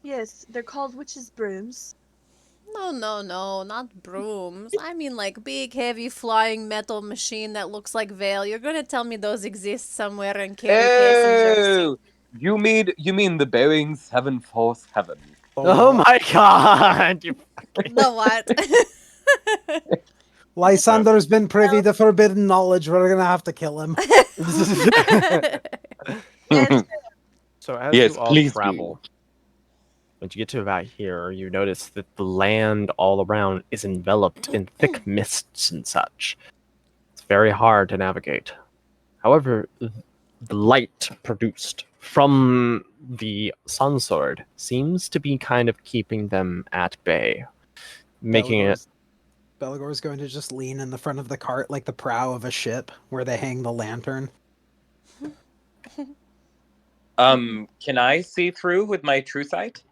Yes, they're called witches' brooms. No, not brooms. I mean like big, heavy, flying metal machine that looks like Veil. You're gonna tell me those exist somewhere and carry passengers. Oh, you mean the Boeing 747? Oh my god! You The what? Lysander's been privy to forbidden knowledge. We're gonna have to kill him. Yes, So as Yes, you all please travel, once you get to about here, you notice that the land all around is enveloped in thick mists and such. It's very hard to navigate. However, the light produced from the sun sword seems to be kind of keeping them at bay, making it. Belagor's going to just lean in the front of the cart like the prow of a ship where they hang the lantern. Can I see through with my true sight?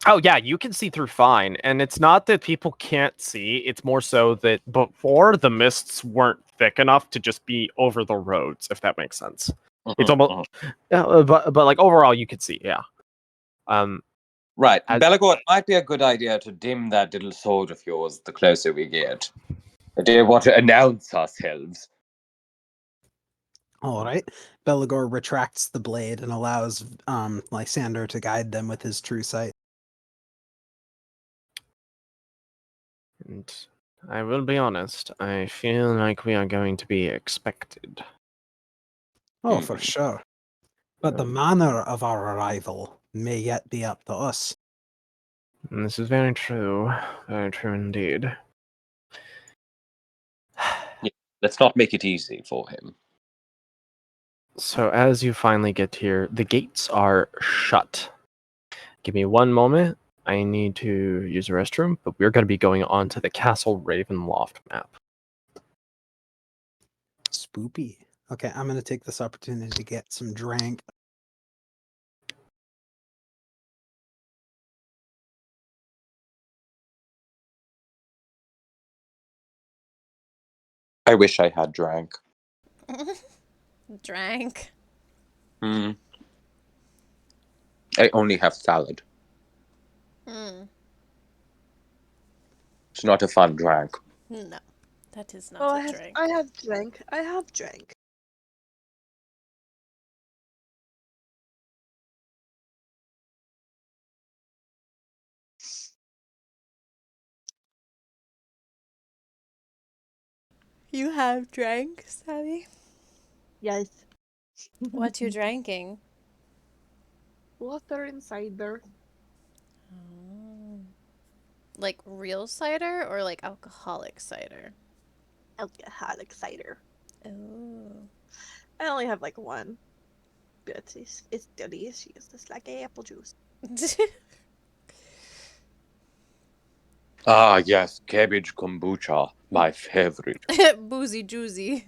Oh yeah, you can see through fine, and it's not that people can't see. It's more so that before the mists weren't thick enough to just be over the roads, if that makes sense. It's almost, but like overall, you could see. Yeah. Right. As- Belagor, it might be a good idea to dim that little sword of yours the closer we get. I do want to announce ourselves. All right. Belagor retracts the blade and allows Lysander to guide them with his true sight. And I will be honest, I feel like we are going to be expected. Oh, for sure. But the manner of our arrival may yet be up to us. And this is very true indeed. Let's not make it easy for him. So as you finally get here, the gates are shut. Give me one moment. I need to use a restroom, but we're going to be going on to the Castle Ravenloft map. Spoopy. Okay, I'm going to take this opportunity to get some drink. I wish I had drank. Drank. I only have salad. It's not a fun drink. No, that is not Oh, a drink. I have drank. I have drank. You have drank, Sally? Yes. What you drinking? Water and cider. Like real cider or like alcoholic cider? Alcoholic cider. Oh. I only have like one. But it's delicious. It's like apple juice. Ah, yes, cabbage kombucha, my favorite. Boozy juicy.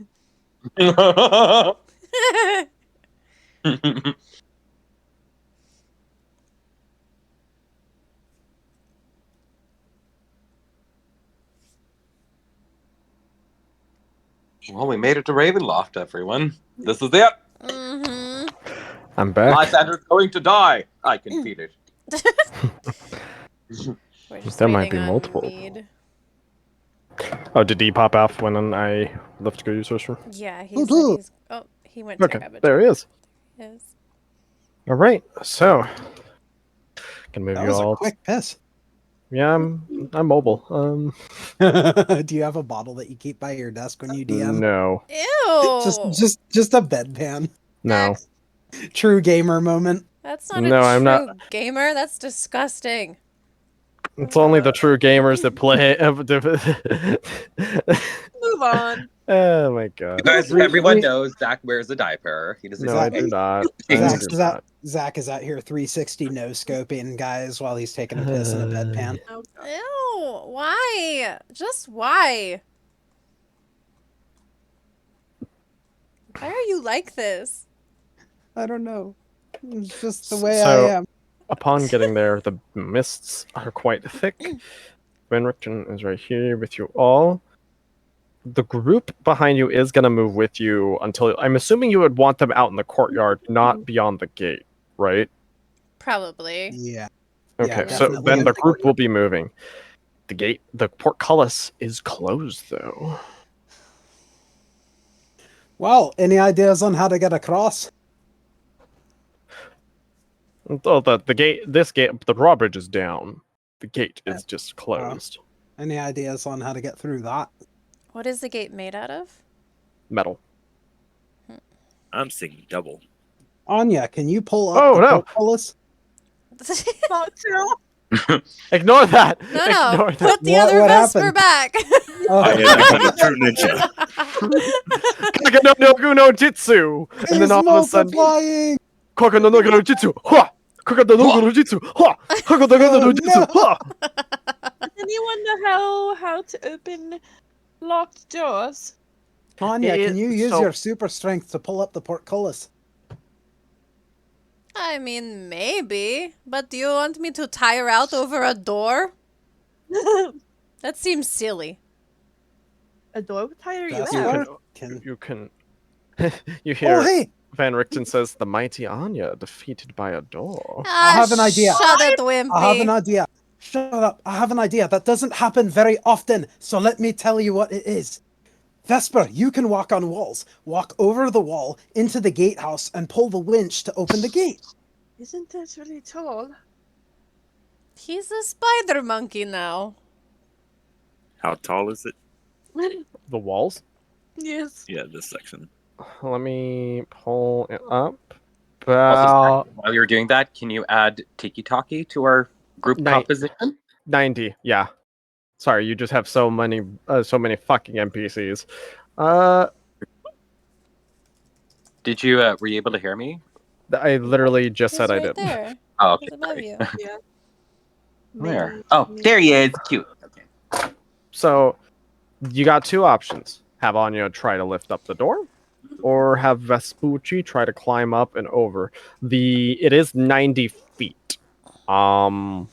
Well, we made it to Ravenloft, everyone. This is it. Mm-hmm. I'm back. Lysander's going to die. I can feel it. We're just There might waiting be on multiple. Mead. Oh, did he pop off when I left to go use restroom? Yeah, he said he's... Oh, he went to Okay, grab a there he drink. is. Yes. All right, so can move That you was all. a quick piss. Yeah, I'm mobile. Do you have a bottle that you keep by your desk when you DM? No, Ew! Just a bedpan. no, True gamer moment. That's not No, a I'm true not- gamer. That's disgusting. It's only the true gamers that play. Move on. Oh my god. Guys, everyone knows Zach wears a diaper. He doesn't No, I do not. I do not. Zach is out here 360 no scoping guys while he's taking a piss in a bedpan. Oh, God. Ew, why? Just why? Why are you like this? I don't know. It's just the way So- I am. Upon getting there, the mists are quite thick. Van Richten is right here with you all. The group behind you is going to move with you until... I'm assuming you would want them out in the courtyard, not beyond the gate, right? Probably. Yeah. Okay, Yeah, so definitely. then the group will be moving. The portcullis is closed, though. Well, any ideas on how to get across? Oh, the drawbridge is down. The gate is just closed. Any ideas on how to get through that? What is the gate made out of? Metal. I'm thinking double. Anya, can you pull up Oh, the no. portcullis? Not too. Ignore that! No, Ignore that. put the What- other what Vesper happened? back. Oh, I am a true ninja. Kaga no Nogu no Jitsu! And then he's all of a sudden... multiplying! Kaga no Nogu no Jitsu! Ha! Kaga no Nogu no Jitsu! Ha! Kaga no Nogu no Jitsu! no. Ha! Does anyone know how to open locked doors? Anya, can you use So- your super strength to pull up the portcullis? I mean, maybe. But do you want me to tire out over a door? That seems silly. A door would tire you That's out. what- Can... You can... You hear Oh, hey! Van Richten says, the mighty Anya defeated by a door. I have an idea. Shut it, Wimpy. I have an idea. Shut up. I have an idea. That doesn't happen very often, so let me tell you what it is. Vesper, you can walk on walls. Walk over the wall into the gatehouse and pull the winch to open the gate. Isn't that really tall? He's a spider monkey now. How tall is it? The walls? Yes. Yeah, this section. Let me pull it up. Also, About while you're doing that, can you add Tiki Taki to our group Night. composition? 90, yeah. Sorry, you just have so many fucking NPCs. Did you were you able to hear me? I literally just He's said I right did. there. Oh, He's okay. above sorry. you. Yeah. Where? Maybe- Oh, maybe- there he is. Cute. Okay. So, you got two options. Have Anya try to lift up the door, or have Vespucci try to climb up and over. It is 90 feet. It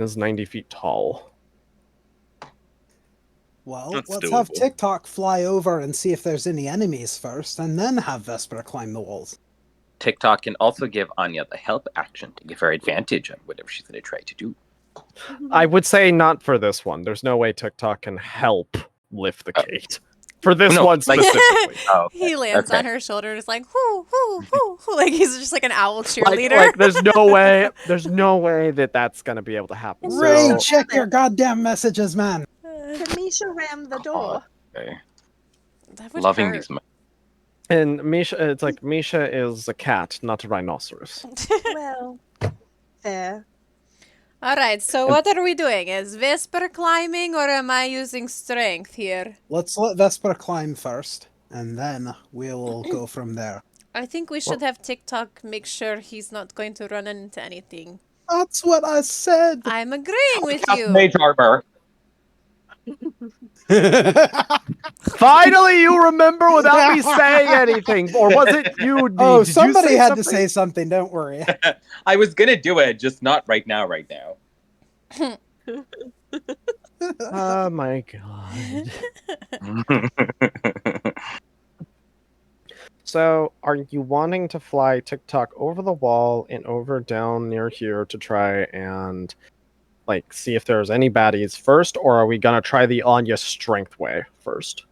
is 90 feet tall. Well, That's let's have doable. TikTok fly over and see if there's any enemies first, and then have Vesper climb the walls. TikTok can also give Anya the help action to give her advantage on whatever she's going to try to do. I would say not for this one. There's no way TikTok can help lift the gate. For this No, one like- specifically. Oh, He lands okay. on her shoulder and is like, whoo, whoo, whoo, whoo. Like he's just like an owl Like, cheerleader. there's no way that that's gonna be able to happen. Ray, So, check your goddamn messages, man. Misha ram the door. Okay. That would Loving hurt. these. and Misha, it's like Misha is a cat, not a rhinoceros. Well, fair. All right, so what are we doing? Is Vesper climbing or am I using strength here? Let's let Vesper climb first, and then we'll go from there. I think we should have TikTok make sure he's not going to run into anything. That's what I said. I'm agreeing with Cast you. Mage armor. Finally, you remember without me saying anything, or was it you? Oh, Did you somebody say had to something? say something. Don't worry. I was gonna do it, just not right now. Right now. Oh my god. So, are you wanting to fly TikTok over the wall and over down near here to try and like see if there's any baddies first, or are we gonna try the Anya strength way first?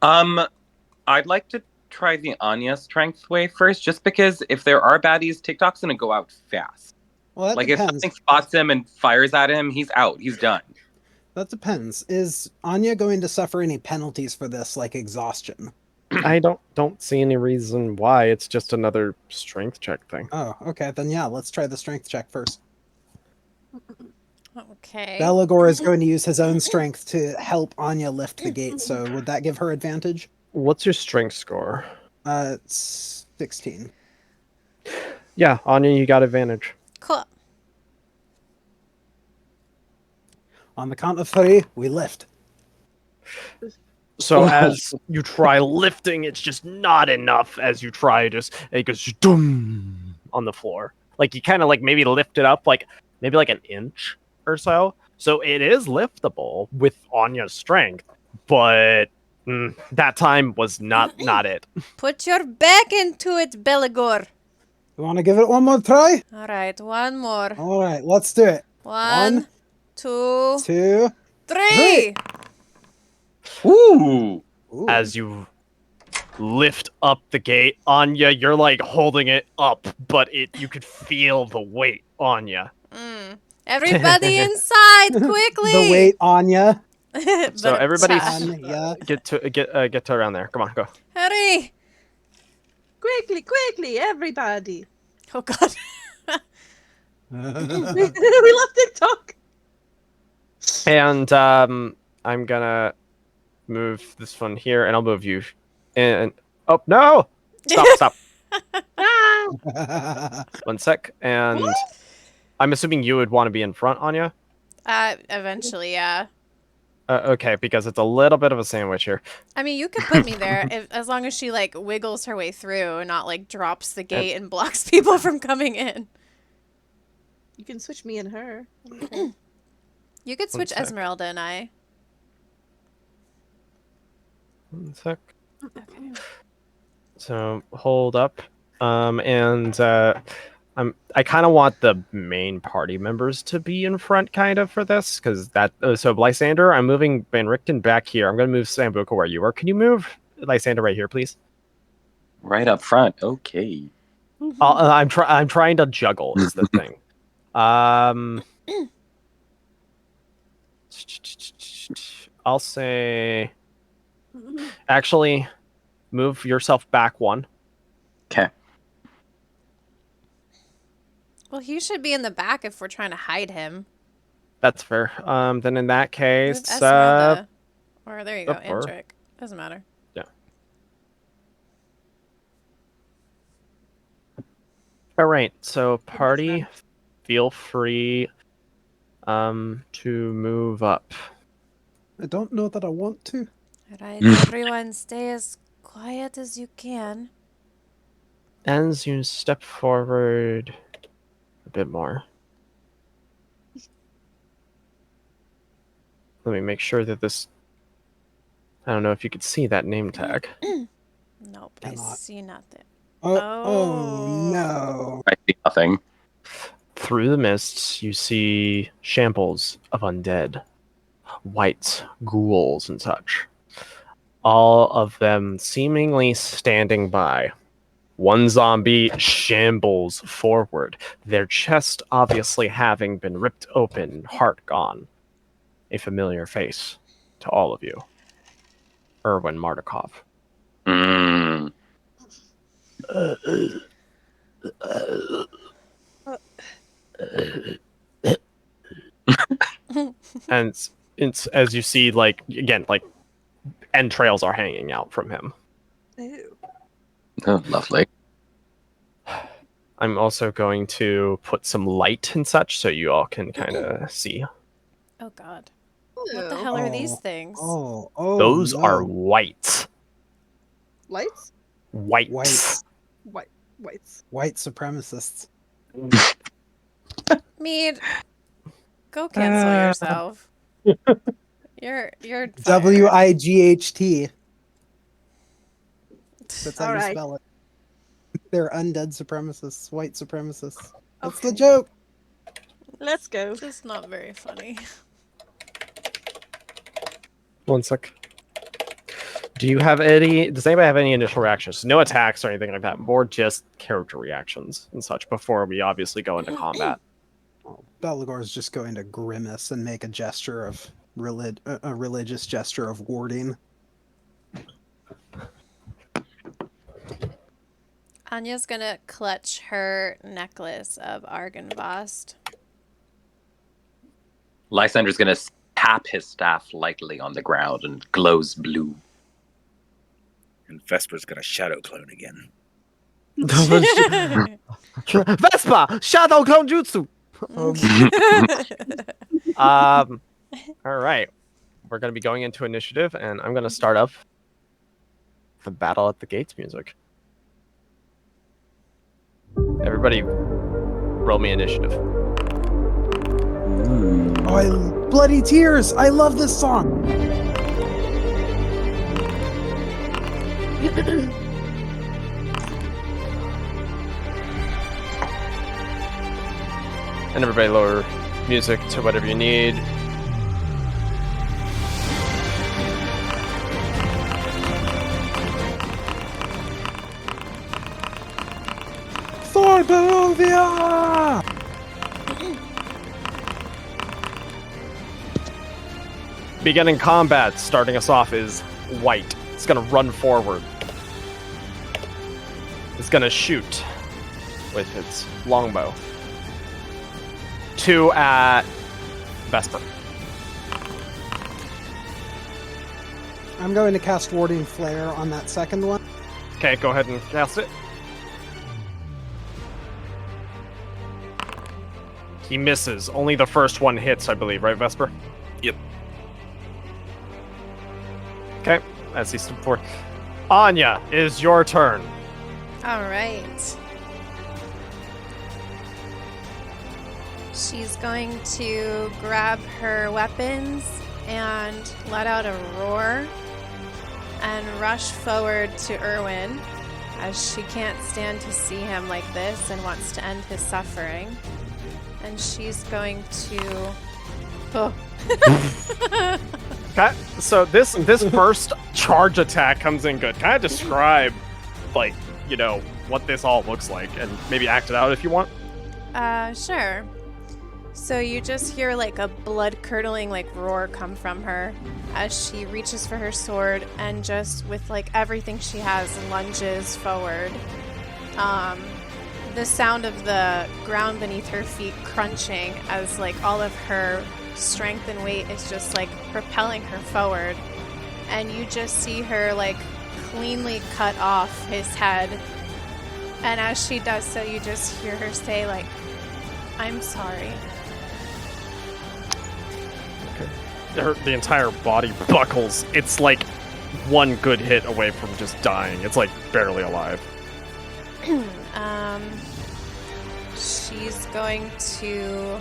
I'd like to try the Anya strength way first, just because if there are baddies, TikTok's gonna go out fast. Well, that Like if depends. something spots him and fires at him, he's out. He's done. That depends. Is Anya going to suffer any penalties for this, like exhaustion? I don't see any reason why. It's just another strength check thing. Oh, okay. Then yeah, let's try the strength check first. Okay. Belagor is going to use his own strength to help Anya lift the gate, so would that give her advantage? What's your strength score? It's 16. Yeah, Anya, you got advantage. Cool. On the count of 3, we lift. So as you try lifting, it's just not enough. As you try, it goes doom on the floor. Like you kind of like maybe lift it up like maybe like an inch or so. So it is liftable with Anya's strength, but that time was not it. Put your back into it, Belagor. You want to give it one more try? All right, one more. All right, let's do it. 1, 2, 2, 3. Ooh. Ooh. As you lift up the gate, Anya, you're like holding it up, but you could feel the weight on you. Everybody inside, quickly! The weight, Anya. So But everybody Anya. get to around there. Come on, go. hurry! Quickly, everybody! Oh God. We love TikTok! And I'm gonna move this one here, and I'll move you. And oh no! Stop! Ah! 1 sec. And I'm assuming you would want to be in front, Anya. Eventually, yeah. Okay, because it's a little bit of a sandwich here. I mean, you could put me there as long as she like wiggles her way through and not like drops the gate and blocks people from coming in. You can switch me and her. You could switch sec. Esmeralda and I. 1 sec. Okay. So hold up, and I kind of want the main party members to be in front, kind of, for this, because that. So Lysander, I'm moving Van Richten back here. I'm going to move Sambuca where you are. Can you move Lysander right here, please? Right up front. Okay. I'm trying to juggle is the thing. I'll say. Actually, move yourself back 1. Okay. Well, he should be in the back if we're trying to hide him. That's fair. Then in that Move case, Esmeralda. Or there you go, or- Antric. Doesn't matter. all right. So party, feel free, to move up. I don't know that I want to. Alright, everyone stay as quiet as you can. As you step forward a bit more. Let me make sure that this. I don't know if you could see that name tag. Nope, I Cannot. see nothing. Oh no. I see nothing. Through the mists, you see shambles of undead, wights, ghouls, and such. All of them seemingly standing by. One zombie shambles forward, their chest obviously having been ripped open, heart gone. A familiar face to all of you. Erwin Mardukov. Mm. And it's as you see, like, again, like, entrails are hanging out from him. Ew. Oh, lovely. I'm also going to put some light and such so you all can kind of see. Oh God. What the hell are these things? Oh, Those no. are whites. Lights? Whites. Whites. White supremacists. Mead, go cancel yourself. You're fired. WIGHT. That's how you Alright. spell it. They're undead supremacists, white supremacists. That's Okay. the joke. Let's go. This is not very funny. 1 sec. Do you have any? Does anybody have any initial reactions? No attacks or anything like that. More just character reactions and such before we obviously go into combat. Oh, Belagor's just going to grimace and make a gesture of a religious gesture of warding. Anya's gonna clutch her necklace of Argynvost. Lysander's gonna tap his staff lightly on the ground and it glows blue. And Vesper's gonna shadow clone again. Vespa! Shadow Clone Jutsu! Alright. We're going to be going into initiative, and I'm going to start up the Battle at the Gates music. Everybody, roll me initiative. Oh, Bloody Tears! I love this song! And everybody lower music to whatever you need. For Barovia! Beginning combat, starting us off, is white. It's going to run forward. It's going to shoot with its longbow. 2 at Vesper. I'm going to cast Warding Flare on that second one. Okay, go ahead and cast it. He misses. Only the first one hits, I believe, right, Vesper? Yep. Okay, as he stood before. Anya, it is your turn. All right. She's going to grab her weapons and let out a roar and rush forward to Erwin, as she can't stand to see him like this and wants to end his suffering. And she's going to... Oh. Okay, so this burst charge attack comes in good. Can I describe, like, you know, what this all looks like, and maybe act it out if you want? Sure. So you just hear like a blood-curdling like roar come from her as she reaches for her sword and just with like everything she has lunges forward. The sound of the ground beneath her feet crunching as like all of her strength and weight is just like propelling her forward, and you just see her like cleanly cut off his head, and as she does so you just hear her say like, "I'm sorry." The entire body buckles. It's like one good hit away from just dying. It's like barely alive. She's going to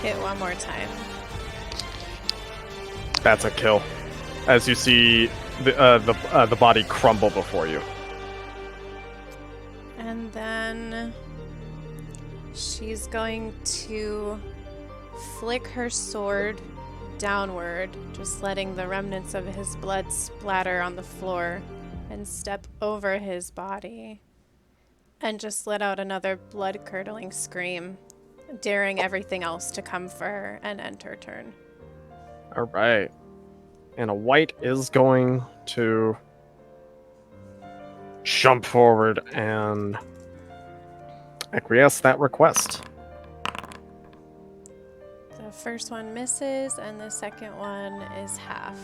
hit one more time. That's a kill. As you see the body crumble before you. And then she's going to flick her sword downward, just letting the remnants of his blood splatter on the floor, and step over his body and just let out another blood-curdling scream, daring everything else to come for her and end her turn. All right. And a white is going to jump forward and acquiesce that request. The first one misses, and the second one is half.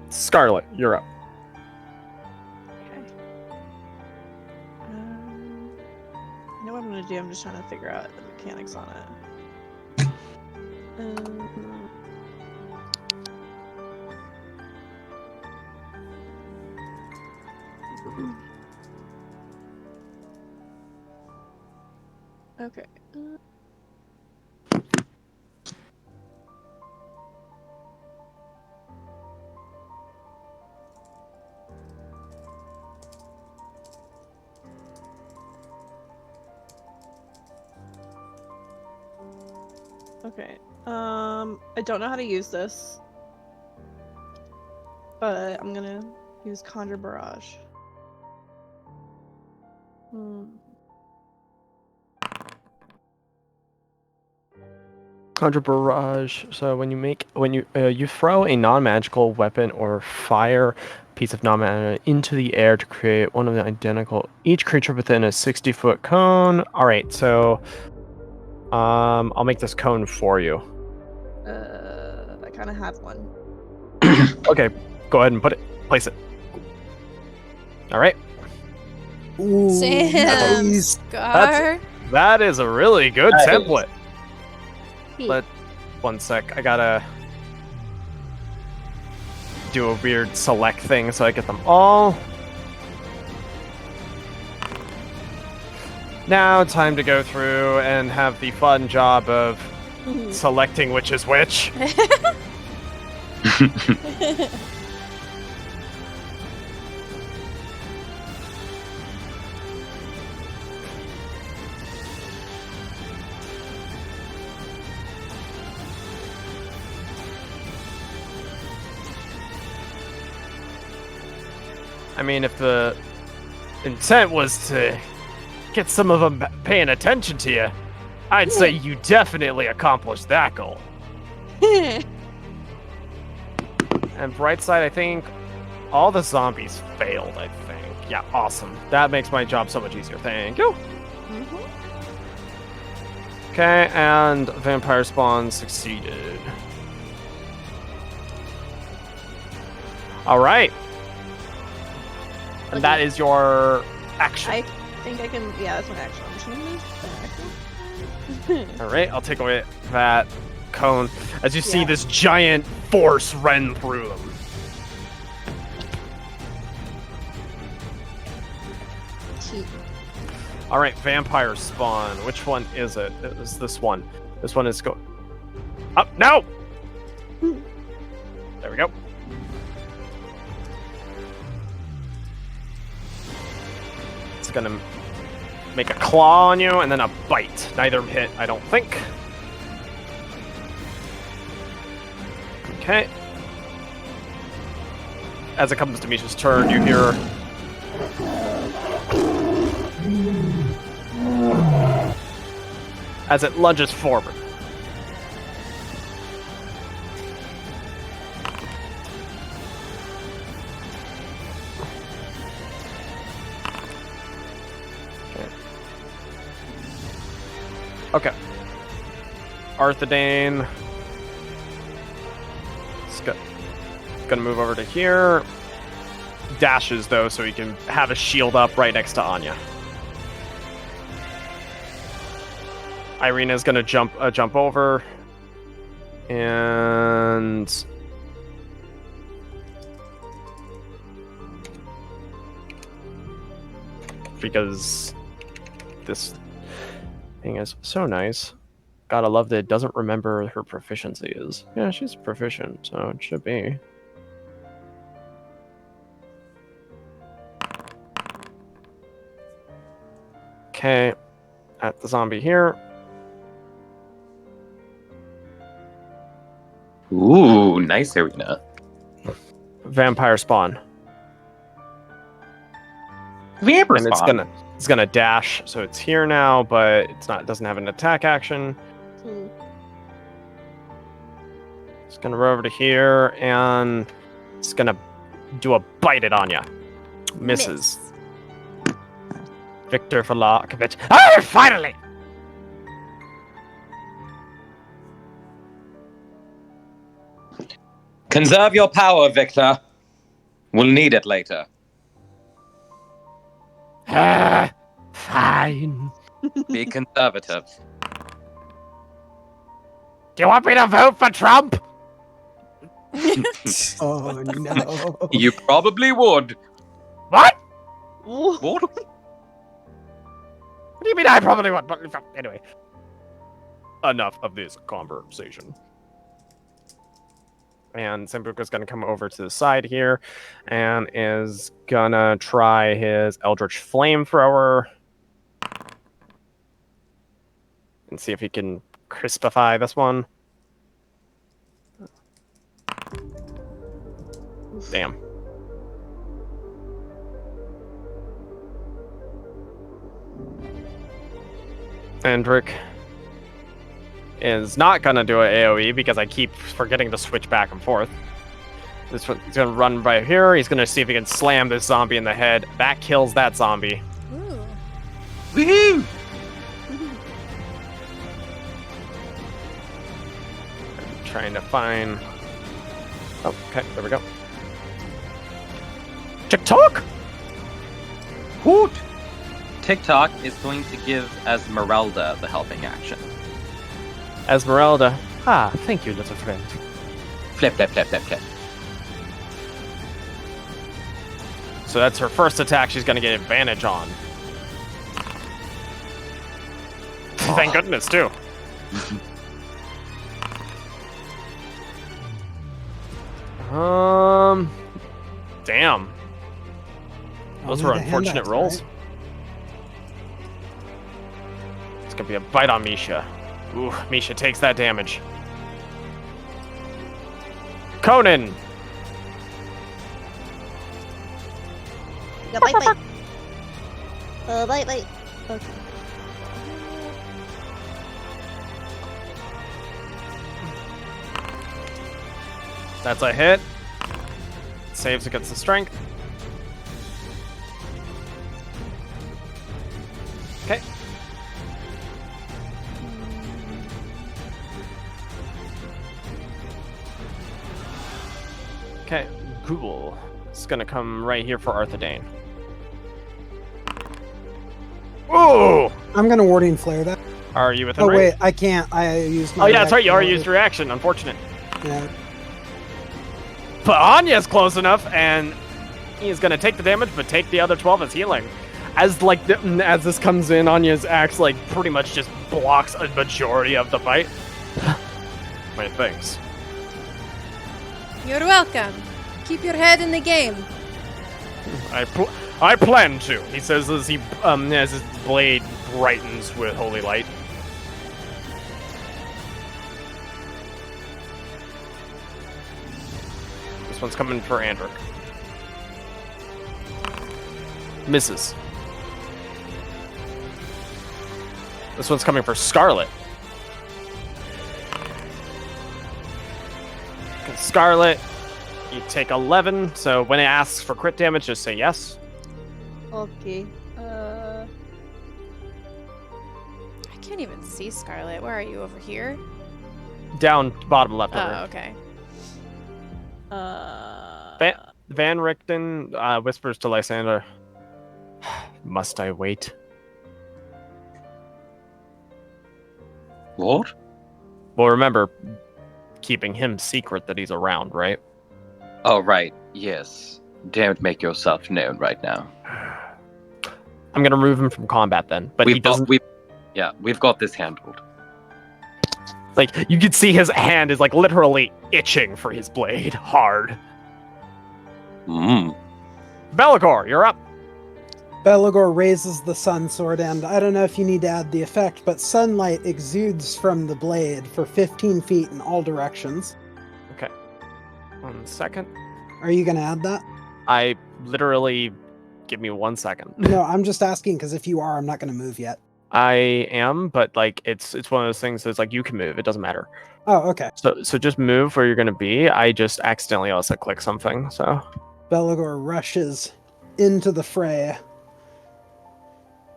Scarlet, you're up. Okay. I know what I'm gonna do. I'm just trying to figure out the mechanics on it. Okay. Okay. I don't know how to use this, but I'm gonna use Conjure Barrage. Conjure Barrage. So when you throw a non-magical weapon or fire piece of non-mana into the air to create one of the identical each creature within a 60-foot cone. All right, so I'll make this cone for you. I kind of have one. Okay, go ahead and place it. All right. Ooh, Sam, nice. Scar. That is a really good Nice. template. Hmm. But 1 sec, I gotta do a weird select thing so I get them all. Now, time to go through and have the fun job of selecting which is which. I mean, if the intent was to get some of them paying attention to you, I'd say you definitely accomplished that goal. And bright side, I think all the zombies failed, I think. Yeah, awesome. That makes my job so much easier. Thank you. Okay, and vampire spawn succeeded. All right. And that is your action. I think I can. Yeah, that's my action. I'm just gonna move back. All right, I'll take away that cone as you see Yeah. this giant force run through them. All right, vampire spawn. Which one is it? It was this one. This one is go. Up no. There we go. It's gonna make a claw on you and then a bite. Neither hit, I don't think. Okay. As it comes to Misha's turn, you hear as it lunges forward. Okay. Arthadane. Gonna move over to here. Dashes though, so he can have a shield up right next to Anya. Irina's gonna jump over, and because this thing is so nice. Gotta love that it doesn't remember her proficiency is. Yeah, she's proficient, so it should be. Okay, at the zombie here. Ooh, nice arena. Vampire spawn. Vampire And spawn. it's gonna dash, so it's here now, but it doesn't have an attack action. It's gonna roll over to here, and it's gonna do a bite at Anya. Misses. Victor Falakovich. Ah, finally! Conserve your power, Victor. We'll need it later. Ah, fine. Be conservative. Do you want me to vote for Trump? Oh no. You probably would. What? What? What do you mean I probably would? But anyway. Enough of this conversation. And Sambuca's gonna come over to the side here and is gonna try his Eldritch Flamethrower and see if he can crispify this one. Damn. Hendrik is not gonna do an AoE because I keep forgetting to switch back and forth. This one's gonna run right here. He's gonna see if he can slam this zombie in the head. That kills that zombie. Ooh. Woohoo! I'm trying to find. Oh, okay, there we go. TikTok. Hoot! TikTok is going to give Esmeralda the helping action. Esmeralda. Ah, thank you, little friend. Flip, flip, flip, flip, flip. So that's her first attack. She's gonna get advantage on. Thank goodness, too. Damn. Those were Only the unfortunate handouts, rolls. right? It's gonna be a bite on Misha. Ooh, Misha takes that damage. Conan! Yeah, bite, bite. Bite, bite. Okay. That's a hit. Saves against the strength. Okay. Okay, Google. It's gonna come right here for Arthadane. Ooh! I'm gonna warding flare that. Are you within Oh range? wait, I can't. I used my. Oh yeah, that's right. You already reaction used your reaction. Unfortunate. Yeah. But Anya's close enough, and he's gonna take the damage, but take the other 12 as healing. As as this comes in, Anya's axe pretty much just blocks a majority of the fight. My thanks. You're welcome. Keep your head in the game. I plan to. He says as he as his blade brightens with holy light. This one's coming for Andric. Misses. This one's coming for Scarlet. Okay, Scarlet, you take 11, so when it asks for crit damage, just say yes. Okay. I can't even see Scarlet. Where are you? Over here? Down bottom left. Oh, okay. Van Richten whispers to Lysander, "Must I wait?" What? Well, remember, keeping him secret that he's around, right? Oh, right. Yes. Don't make yourself known right now. I'm gonna remove him from combat then, but he doesn't. We've got this handled. You can see his hand is literally itching for his blade hard. Belagor, you're up. Belagor raises the sun sword, and I don't know if you need to add the effect, but sunlight exudes from the blade for 15 feet in all directions. Okay. 1 second. Are you gonna add that? I literally give me 1 second. No, I'm just asking because if you are, I'm not gonna move yet. I am, but it's one of those things that's you can move. It doesn't matter. Oh, okay. So just move where you're gonna be. I just accidentally also click something. So Belagor rushes into the fray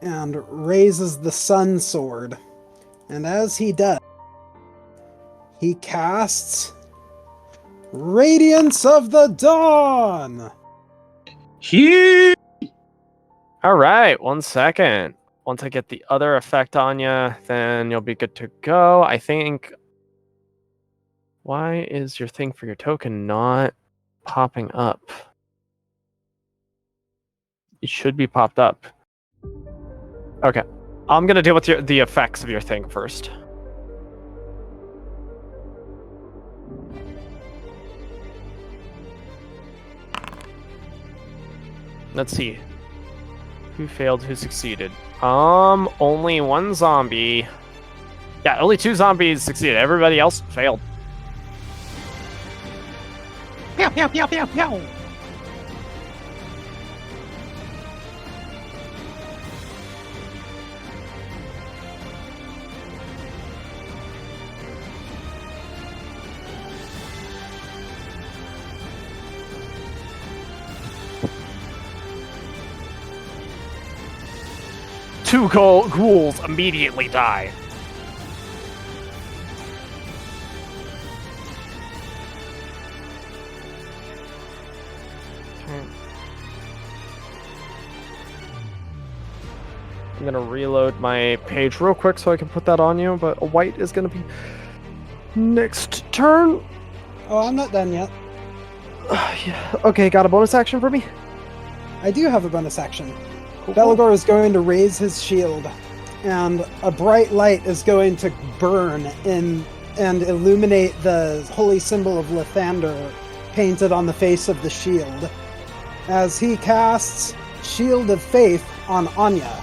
and raises the sun sword. And as he does, he casts Radiance of the Dawn! all right, 1 second. Once I get the other effect on you, then you'll be good to go. I think. Why is your thing for your token not popping up? It should be popped up. Okay. I'm going to deal with the effects of your thing first. Let's see. Who failed, who succeeded? Only one zombie. Yeah, only 2 zombies succeeded. Everybody else failed. Pew, pew, pew, pew, pew. 2 ghouls immediately die. I'm gonna reload my page real quick so I can put that on you, but a white is gonna be next turn. Oh, I'm not done yet. Yeah. Okay, got a bonus action for me? I do have a bonus action. Cool. Belagor is going to raise his shield, and a bright light is going to burn in and illuminate the holy symbol of Lathander painted on the face of the shield, as he casts Shield of Faith on Anya.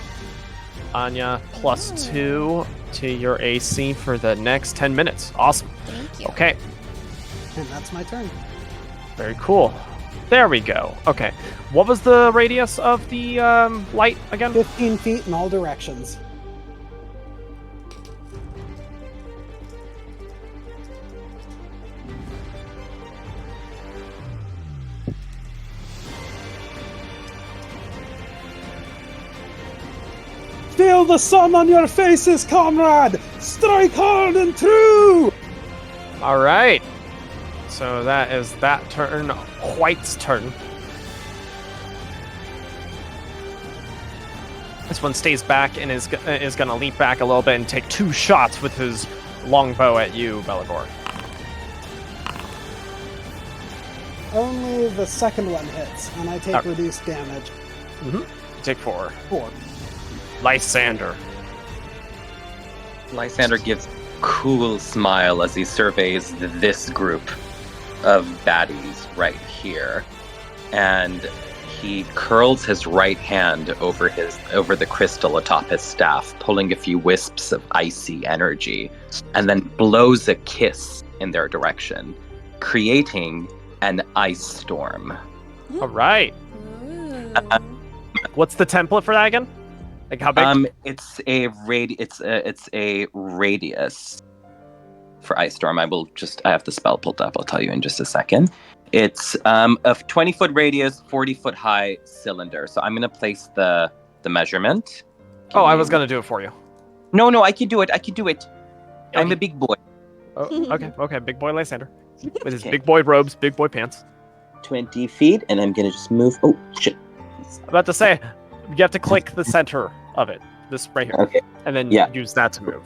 Anya, +2 to your AC for the next 10 minutes. Awesome. Thank you. Okay, And that's my turn. very cool. There we go. Okay, what was the radius of the light again? 15 feet in all directions. Feel the sun on your faces, comrade! Strike hard and true! All right. So that is that turn. White's turn. This one stays back and is going to leap back a little bit and take 2 shots with his longbow at you, Belagor. Only the second one hits, and I take Oh. reduced damage. Mm-hmm. Take 4. 4. Lysander. Lysander gives a cool smile as he surveys this group of baddies right here. And he curls his right hand over the crystal atop his staff, pulling a few wisps of icy energy, and then blows a kiss in their direction, creating an ice storm. All right. Ooh. What's the template for that again? Like how big? It's a radius for ice storm. I have the spell pulled up. I'll tell you in just a second. It's a 20-foot radius, 40-foot high cylinder. So I'm gonna place the measurement. Oh, I was gonna do it for you. No, I can do it. I'm Okay. a big boy. Oh, okay. Big boy Lysander. With his Okay. big boy robes, big boy pants. 20 feet, and I'm gonna just move. Oh shit. I'm about to say, you have to click the center of it. This right here. Okay. And then Yeah. use that to move.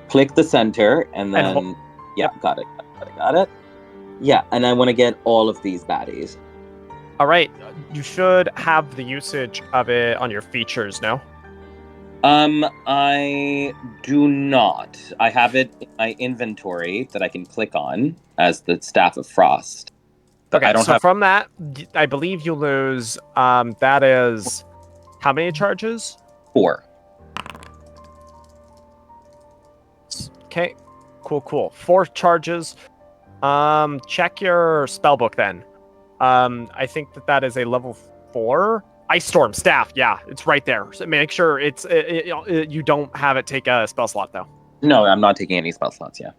Click the center, and then And got it. Yeah, and I want to get all of these baddies. All right. You should have the usage of it on your features, no? I do not. I have it in my inventory that I can click on as the Staff of Frost. But Okay, I don't so have from that, I believe you lose, that is, how many charges? 4. Okay, cool. 4 charges. Check your spellbook then. I think that is a level 4. Ice Storm staff, yeah, it's right there. So make sure you don't have it take a spell slot though. No, I'm not taking any spell slots, yeah.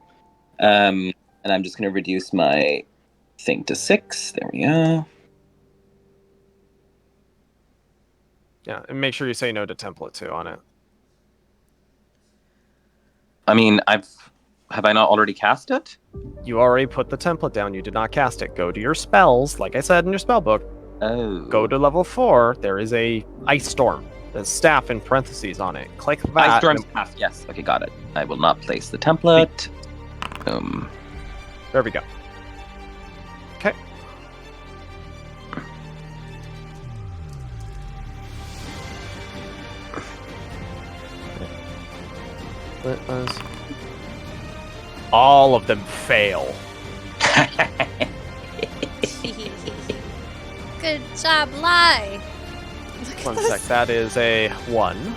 And I'm just going to reduce my thing to 6. There we go. Yeah, and make sure you say no to template too on it. I mean, have I not already cast it? You already put the template down. You did not cast it. Go to your spells, like I said in your spell book. Oh. Go to level 4. There is a Ice Storm. There's staff in parentheses on it. Click that. Ice Storm's cast. Yes. Okay, got it. I will not place the template. There we go. Okay. Let us... All of them fail. Good job, Lie. One sec. That is a 1.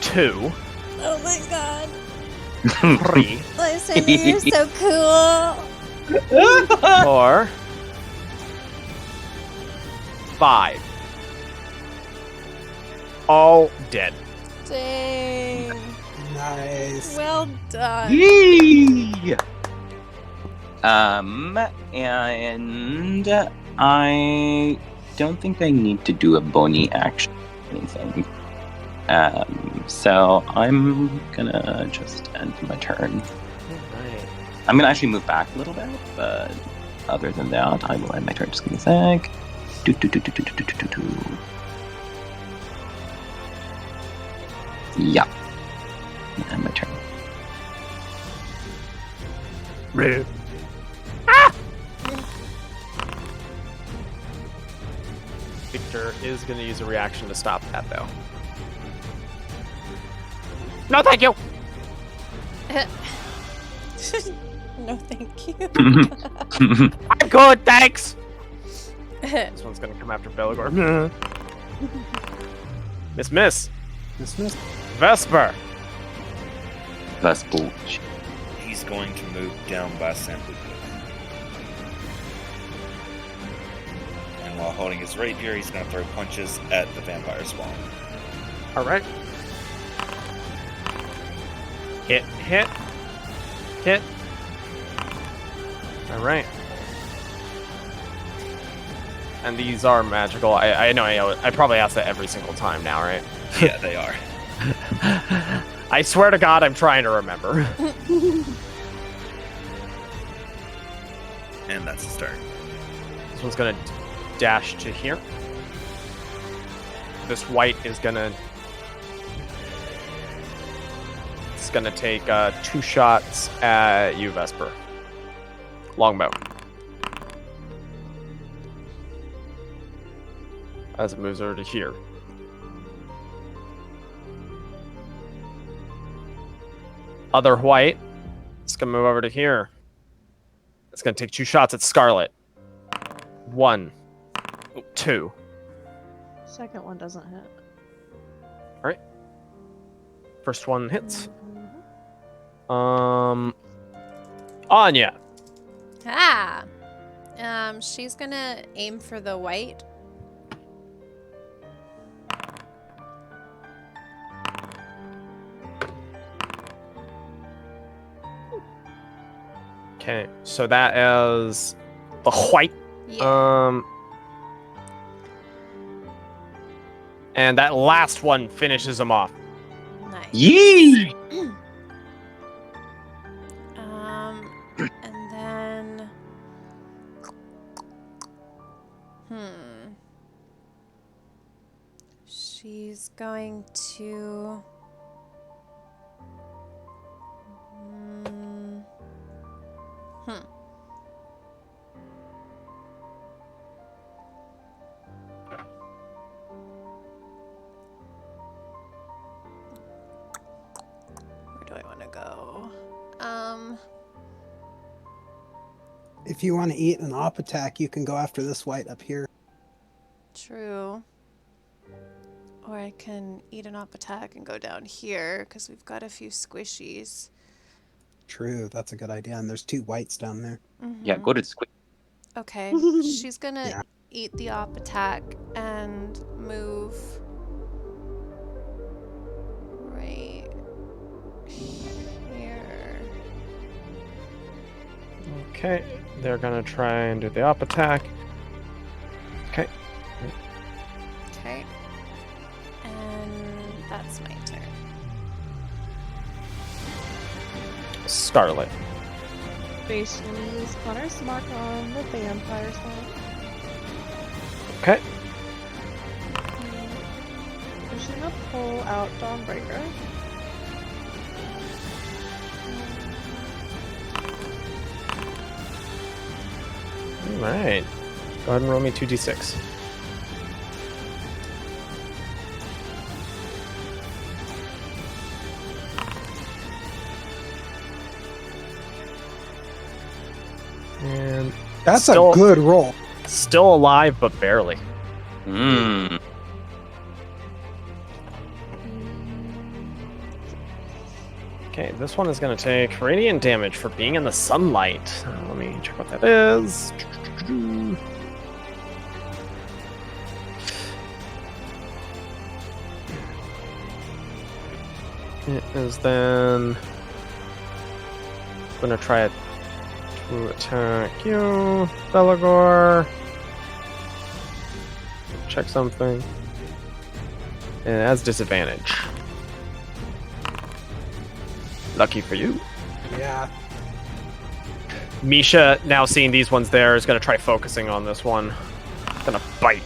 2. Oh my god. 3. Lysander, you're so cool. 4. 5. All dead. Dang. Nice. Well done. Yee! And I don't think I need to do a bony action anything. So I'm gonna just end my turn. Alright. I'm gonna actually move back a little bit, but other than that, I will end my turn. Just give me a sec. Yeah. End my turn. Rude. Victor is going to use a reaction to stop that, though. No, thank you. No, thank you. I'm good, thanks. This one's going to come after Belagor. Miss. Dismissed. Vesper. That's bullshit. He's going to move down by Sambuca. And while holding his rapier, he's going to throw punches at the vampire spawn. All right. Hit. All right. And these are magical. I know. I probably ask that every single time now, right? Yeah, they are. I swear to God, I'm trying to remember. And that's his turn. This one's gonna dash to here. This white is gonna... It's gonna take 2 shots at you, Vesper. Longbow. As it moves over to here. Other white. It's gonna move over to here. It's gonna take 2 shots at Scarlet. 1, 2. Second one doesn't hit. Alright. First one hits. Anya. She's gonna aim for the white. Okay, so that is the white. Yeah. And that last one finishes him off. Nice. Yee! And then... She's going to... Where do I want to go? If you want to eat an op attack, you can go after this white up here. True. Or I can eat an op attack and go down here, because we've got a few squishies. True, that's a good idea. And there's 2 whites down there. Yeah, go to squid. Okay, she's gonna Yeah. eat the op attack and move right here. Okay, they're gonna try and do the op attack. Okay. Okay. And that's my turn. Scarlet. Basically, use Connor's mark on the vampire side. Okay. I'm just gonna pull out Dawnbreaker. Alright. Go ahead and roll me 2d6. And That's Still- a good roll. still alive, but barely. Mmm. Okay, this one is going to take radiant damage for being in the sunlight. Let me check what that is. It is then going to try to attack you, Belagor. Check something. And it has disadvantage. Lucky for you. Yeah. Misha, now seeing these ones there, is going to try focusing on this one. Gonna bite.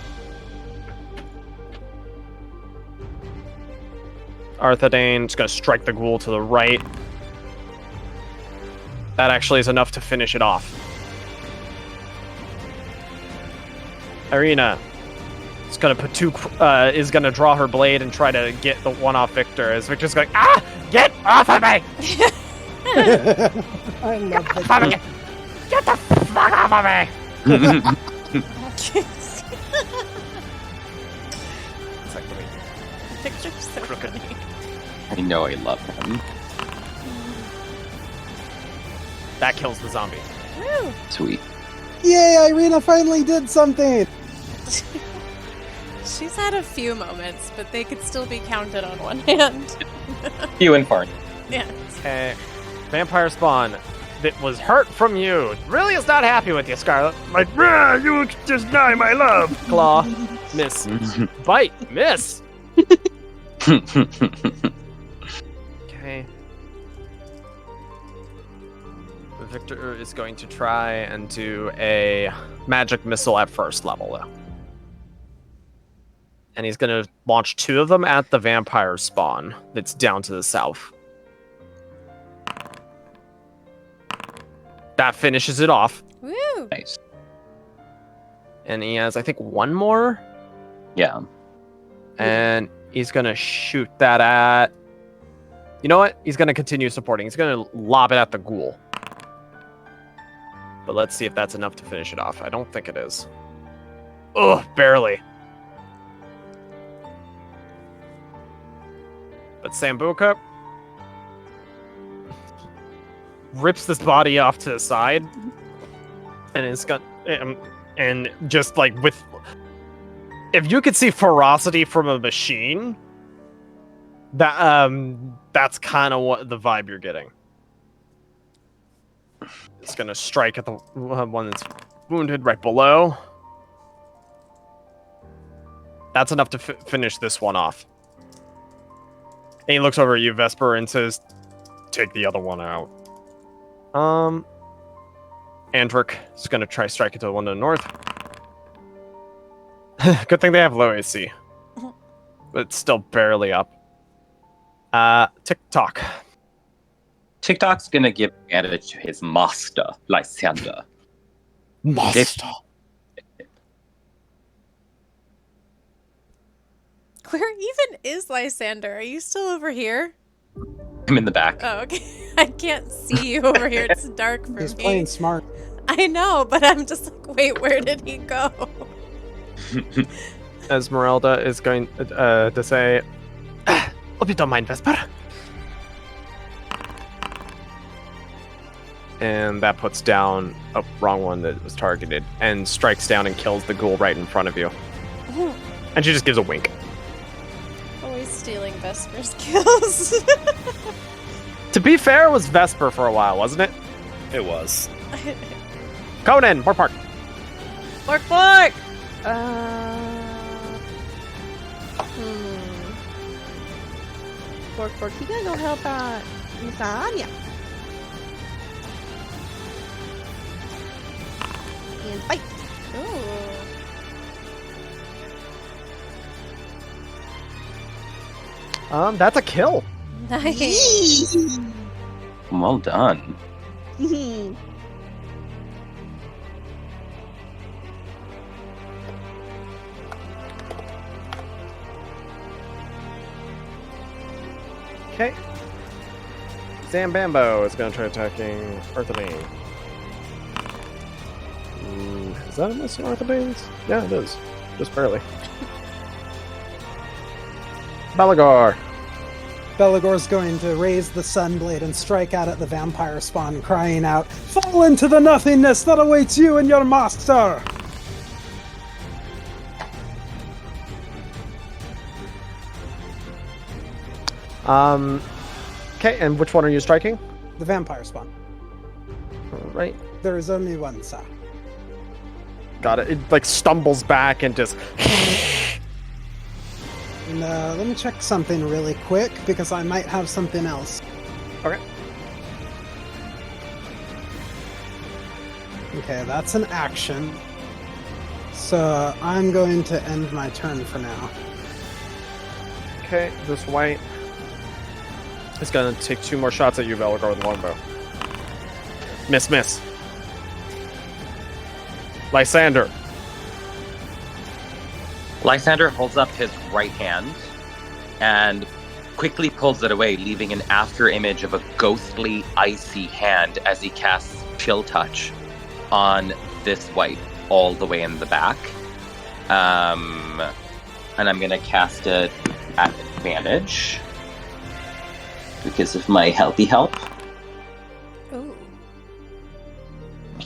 Arthedane's going to strike the ghoul to the right. That actually is enough to finish it off. Irina is going to put is going to draw her blade and try to get the one off Victor. As Victor's going, ah, get off of me! I love Get that. the fuck off of me! It's like, wait, Victor's so crooked. funny. I know I love him. That kills the zombie. Woo! Sweet. Yay, Irina finally did something! She's had a few moments, but they could still be counted on one hand. You and Farn. Yeah. Okay. Vampire spawn that was hurt from you really is not happy with you, Scarlet. Like, you just die, my love. Claw. Miss. Bite. Miss. Okay. Victor is going to try and do a magic missile at first level, though. And he's going to launch 2 of them at the vampire spawn that's down to the south. That finishes it off. Woo! Nice. And he has, I think, 1 more. Yeah. And he's going to shoot that at... You know what? He's going to continue supporting. He's going to lob it at the ghoul. But let's see if that's enough to finish it off. I don't think it is. Ugh, barely. But Sambuca rips this body off to the side, and it's got and just like with, if you could see ferocity from a machine, that that's kind of what the vibe you're getting. It's gonna strike at the one that's wounded right below. That's enough to finish this one off. And he looks over at you, Vesper, and says, "Take the other one out." Andric is gonna try strike into the one to the north. Good thing they have low AC, but it's still barely up. TikTok. TikTok's gonna give advantage to his master, Lysander. Master. Where even is Lysander? Are you still over here? I'm in the back. Oh, okay. I can't see you over here. It's dark for He's me. playing smart. I know, but I'm just like, wait, where did he go? Esmeralda is going to say, "Hope you don't mind, Vesper." And that puts down a wrong one that was targeted and strikes down and kills the ghoul right in front of you. And she just gives a wink. Always stealing Vesper's kills. To be fair, it was Vesper for a while, wasn't it? It was. Conan, Park Park. Bark, bark! Bork, you gotta go help Miss Anya. And fight. Ooh. That's a kill. Nice. Well done. Okay. Zambambo is going to try attacking Arthadane. Is that a miss on Arthadane's? Yeah, it is. Just barely. Belagor. Belagor's going to raise the Sunblade and strike out at the vampire spawn, crying out, "Fall into the nothingness that awaits you and your master!" Okay, and which one are you striking? The vampire spawn. Right. There is only one, sir. Got it. It like stumbles back and just And let me check something really quick because I might have something else. Okay. Okay, that's an action. So I'm going to end my turn for now. Okay, this white is gonna take 2 more shots at you, Velgar, with longbow. Miss. Lysander. Lysander holds up his right hand and quickly pulls it away, leaving an after image of a ghostly, icy hand as he casts Chill Touch on this white all the way in the back. And I'm going to cast it at advantage because of my healthy help. Ooh.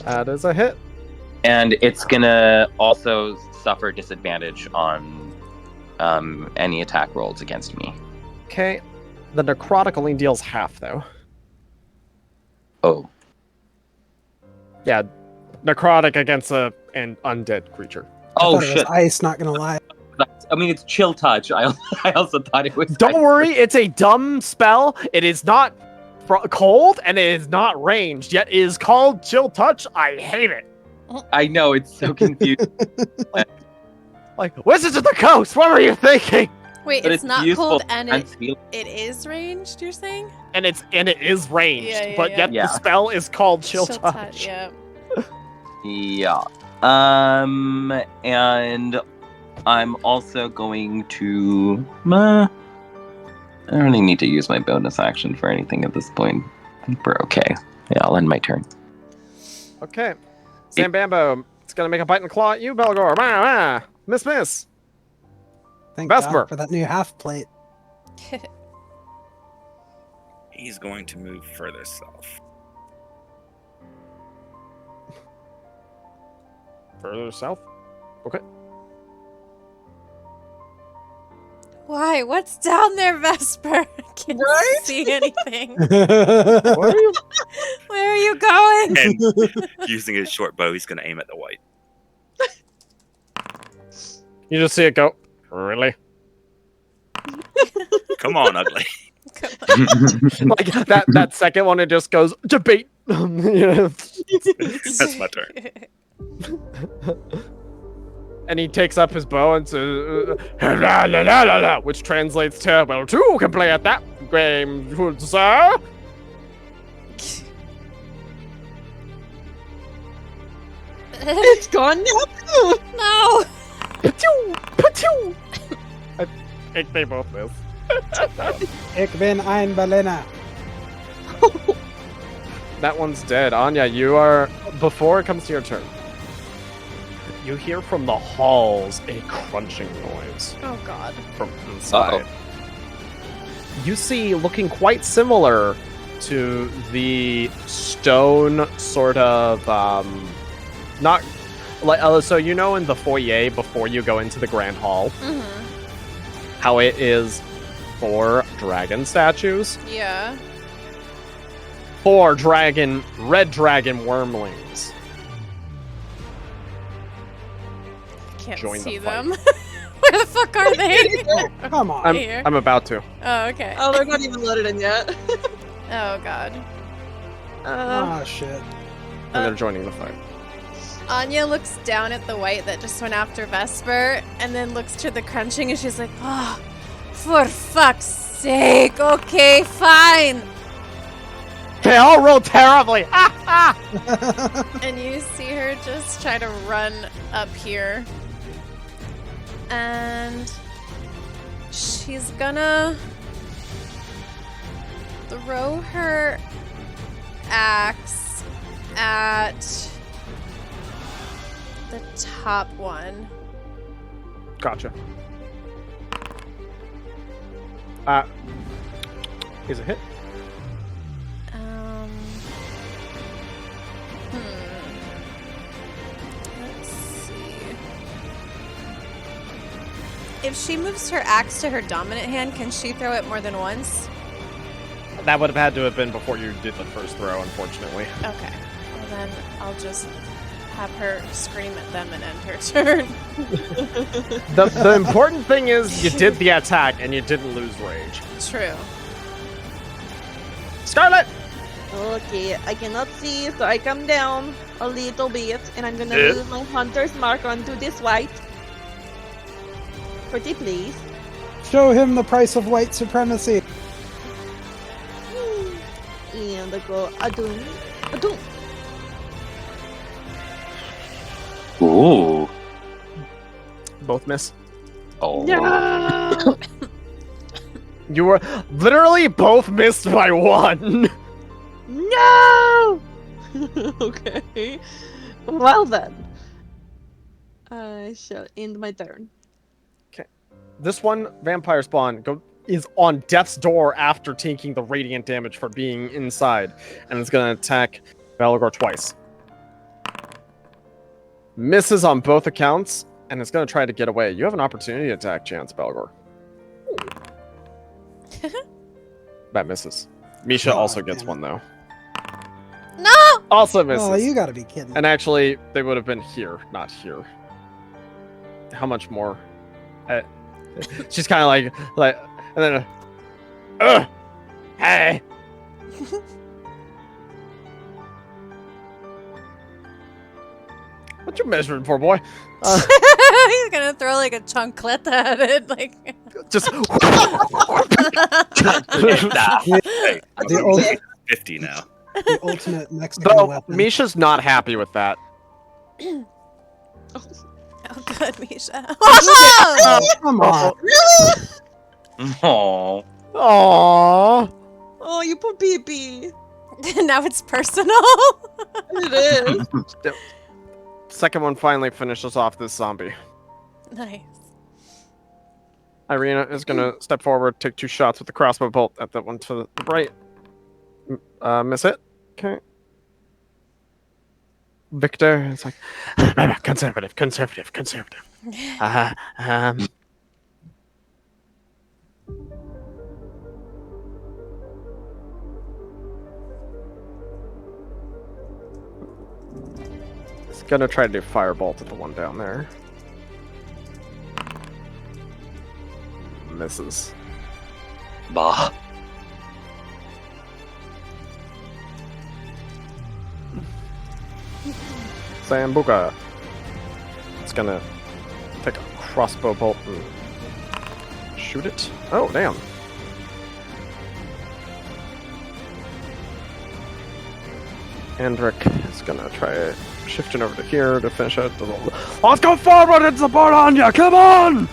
That is a hit. And it's going to also suffer disadvantage on any attack rolls against me. Okay. The necrotic only deals half, though. Oh. Yeah, necrotic against an undead creature. I Oh, thought it was shit. ice, not gonna lie. I mean, it's Chill Touch. I also thought it was... Don't worry, it's a dumb spell. It is not cold, and it is not ranged, yet it is called Chill Touch. I hate it. I know, it's so confusing. Like, Wizards of the Coast, what were you thinking? Wait, But it's not useful cold and and it is ranged, you're saying? And it is ranged, Yeah, but yet yeah. the spell is called Chill Chill Touch. Yeah. Yeah. And I'm also going to... I don't really need to use my bonus action for anything at this point. I think we're okay. Yeah, I'll end my turn. Okay. Sam Bambo, it's gonna make a bite and claw at you, Belgor. Miss. Thank Vesper. God for that new half plate. He's going to move further south. Further south? Okay. Why? What's down there, Vesper? I can't Right? see anything. Where are you? Where are you going? And using his short bow, he's going to aim at the white. You just see it go. Really? Come on, ugly. Like that second one, it just goes debate. You know? That's my turn. And he takes up his bow and says, la, la, la, la, la, which translates to, well, two can play at that game, sir. It's gone now. No! Patoo, patoo. I think they both miss. Ich bin ein Berliner. That one's dead. Anya, you are, before it comes to your turn, you hear from the halls a crunching noise Oh god. from inside. You see, looking quite similar to the stone sort of, not, like, so you know in the foyer before you go into the Grand Hall, Mm-hmm. how it is 4 dragon statues? Yeah. 4 red dragon wormlings. Can't Join the see fight. them. Where the fuck are they? Come on. Here. I'm about to. Oh, okay. Oh, they're not even loaded in yet. Oh god. Ah, shit. And they're joining the fight. Anya looks down at the white that just went after Vesper, and then looks to the crunching, and she's like, "Oh, for fuck's sake! Okay, fine." They all roll terribly! Ah, ah! And you see her just try to run up here, and she's gonna throw her axe at the top one. Gotcha. Is it hit? Let's see. If she moves her axe to her dominant hand, can she throw it more than once? That would have had to have been before you did the first throw, unfortunately. Okay. Well, then I'll just have her scream at them and end her turn. The important thing is you did the attack and you didn't lose rage. True. Scarlet! Okay, I cannot see, so I come down a little bit, and I'm gonna use my hunter's mark onto this white. Pretty please. Show him the price of white supremacy. And I go adum, adum. Ooh. Both miss. Oh. No! You were literally both missed by 1. No! Okay. Well then. I shall end my turn. This one vampire spawn is on death's door after taking the radiant damage for being inside, and it's gonna attack Balagor twice. Misses on both accounts, and it's gonna try to get away. You have an opportunity attack chance, Balagor. That misses. Misha Oh, also gets damn it. one though. No! Also misses. Oh, you gotta be kidding. And actually, they would have been here, not here. How much more? She's kind of like, and then, hey. What you measuring for, boy? He's gonna throw like a chunklet at it, like. Just. Hey, The ult- 50 now. the ultimate Mexican Though weapon. Misha's not happy with that. Oh, good, Misha. Oh, come on. Oh. Aww. Oh, you poor baby. Now it's personal. It is. Second one finally finishes off this zombie. Nice. Irina is gonna step forward, take 2 shots with the crossbow bolt at that one to the right. Miss it. Okay. Victor is like, conservative. He's gonna try to do firebolt at the one down there. Misses. Bah. Sambuca. It's gonna take a crossbow bolt and shoot it. Oh, damn. Andric is gonna try shifting over to here to finish out the little. Let's go forward and support Anya! Come on!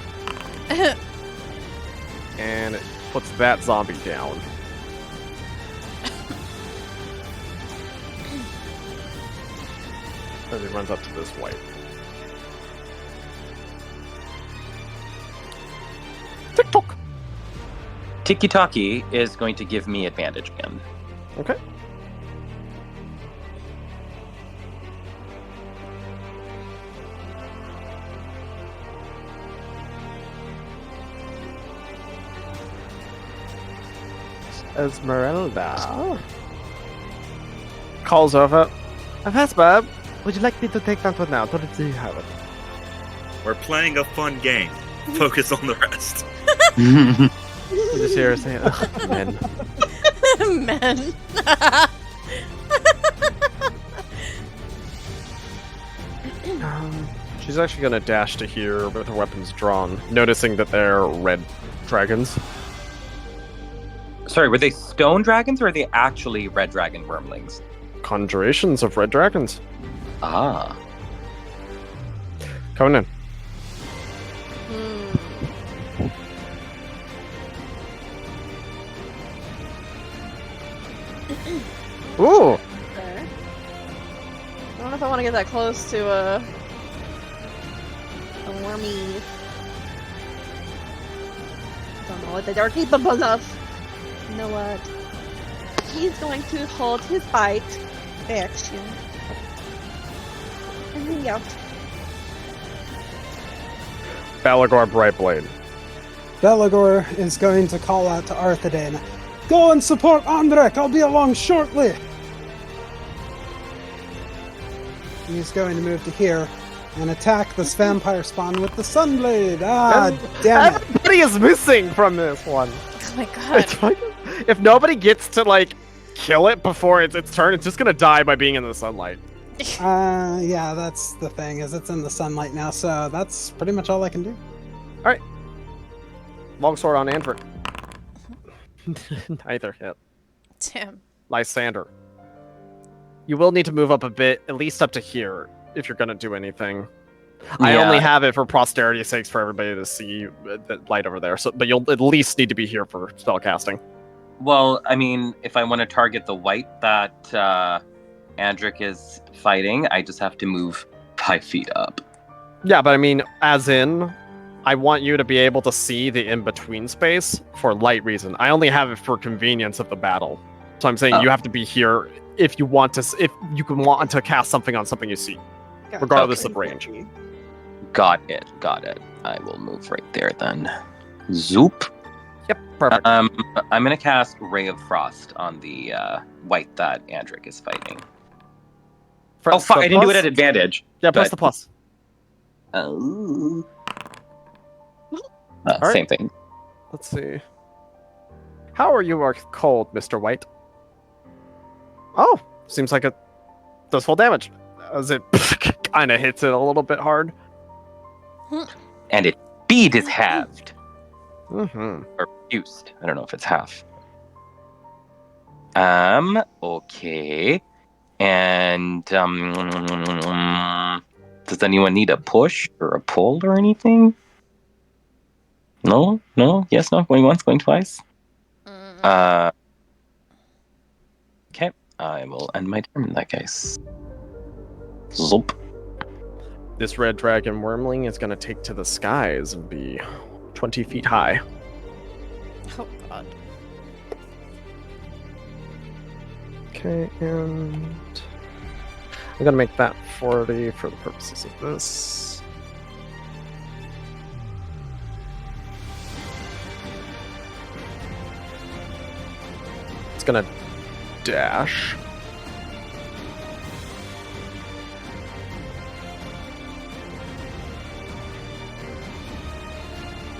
And it puts that zombie down. As he runs up to this white. TikTok! Tiki-Taki is going to give me advantage again. Okay. Esmeralda calls over. Vespa, would you like me to take that one now? Don't you have it? We're playing a fun game. Focus on the rest. You just hear her saying, "Ugh, men." Men. She's actually gonna dash to here with her weapons drawn, noticing that they're red dragons. Sorry, were they stone dragons or are they actually red dragon wormlings? Conjurations of red dragons. Ah. Coming in. Ooh! Okay. I don't know if I want to get that close to a wormy. Don't know what they are capable of. You know what? He's going to hold his bite action. And then out. Balagor Brightblade. Belagor is going to call out to Arthedain. Go and support Andrek, I'll be along shortly. and he's going to move to here and attack this vampire spawn with the Sunblade. Ah, damn it. Everybody is missing from this one. Oh my god. It's like, if nobody gets to like kill it before it's its turn, it's just gonna die by being in the sunlight. Yeah, that's the thing, is it's in the sunlight now, so that's pretty much all I can do. Alright. Longsword on Andrew. Neither hit. Damn. Lysander. You will need to move up a bit, at least up to here, if you're gonna do anything. I Yeah. only have it for posterity's sakes for everybody to see the light over there, so but you'll at least need to be here for spellcasting. Well, I mean, if I want to target the white that Andric is fighting, I just have to move 5 feet up. Yeah, but I mean, as in, I want you to be able to see the in-between space for light reason. I only have it for convenience of the battle. So I'm saying you have to be here if you want to, if you can want to cast something on something you see, regardless of range. Got it. I will move right there then. Zoop. Yep, perfect. I'm gonna cast Ray of Frost on the white that Andric is fighting. Press fuck! the I didn't do it plus. at advantage. Yeah, press but- the plus. Oh. Alright. Same thing. Let's see. How are you cold, Mr. White? Oh, seems like it does full damage. As it kind of hits it a little bit hard. And its speed is halved. Mm-hmm. Or reduced. I don't know if it's half. Okay. And, does anyone need a push or a pull or anything? No? Yes, no? Going once, going twice? Okay. I will end my turn in that case. Zoop. This red dragon wormling is going to take to the skies and be 20 feet high. Oh god. Okay, and I'm going to make that 40 for the purposes of this. It's going to dash.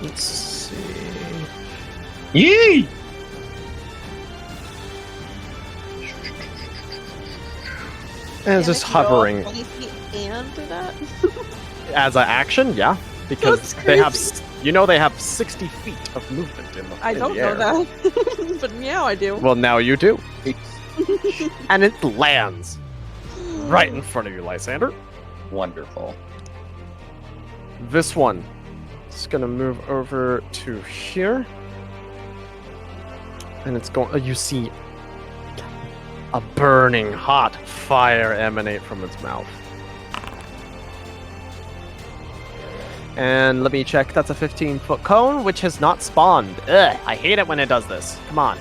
Let's see. Yee! And it's just hovering 20 feet and do that? as an action, yeah, because That's they have, crazy. they have 60 feet of movement in the. I in don't the know air. that. But now I do. Well, now you do, and it lands right in front of you, Lysander. Wonderful. This one is gonna move over to here, and it's going. You see a burning hot fire emanate from its mouth. And let me check. That's a 15-foot cone, which has not spawned. Ugh, I hate it when it does this. Come on.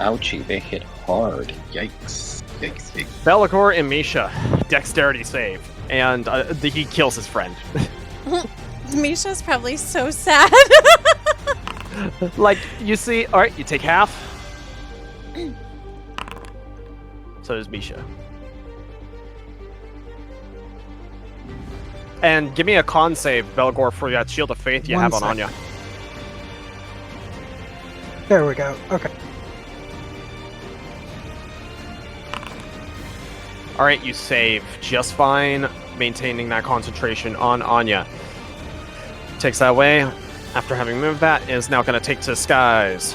Ouchie, they hit hard. Yikes. Be'lakor and Misha, dexterity save, and he kills his friend. Misha's probably so sad. Like, you see, alright, you take half. So does Misha. And give me a con save, Be'lakor, for that Shield of Faith you One have on sec. Anya. There we go. Okay. Alright, you save just fine, maintaining that concentration on Anya. Takes that away. After having moved that, is now going to take to the skies.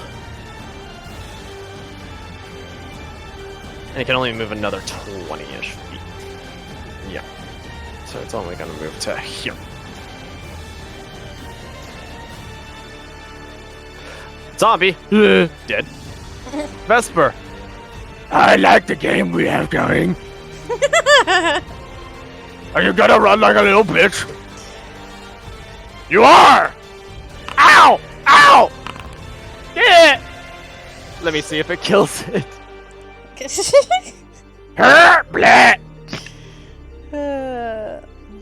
And it can only move another 20-ish feet. Yeah. So it's only going to move to here. Zombie. Dead. Vesper. I like the game we have going. Are you gonna run like a little bitch? You are! Ow! Ow! Yeah! Let me see if it kills it. Her blah!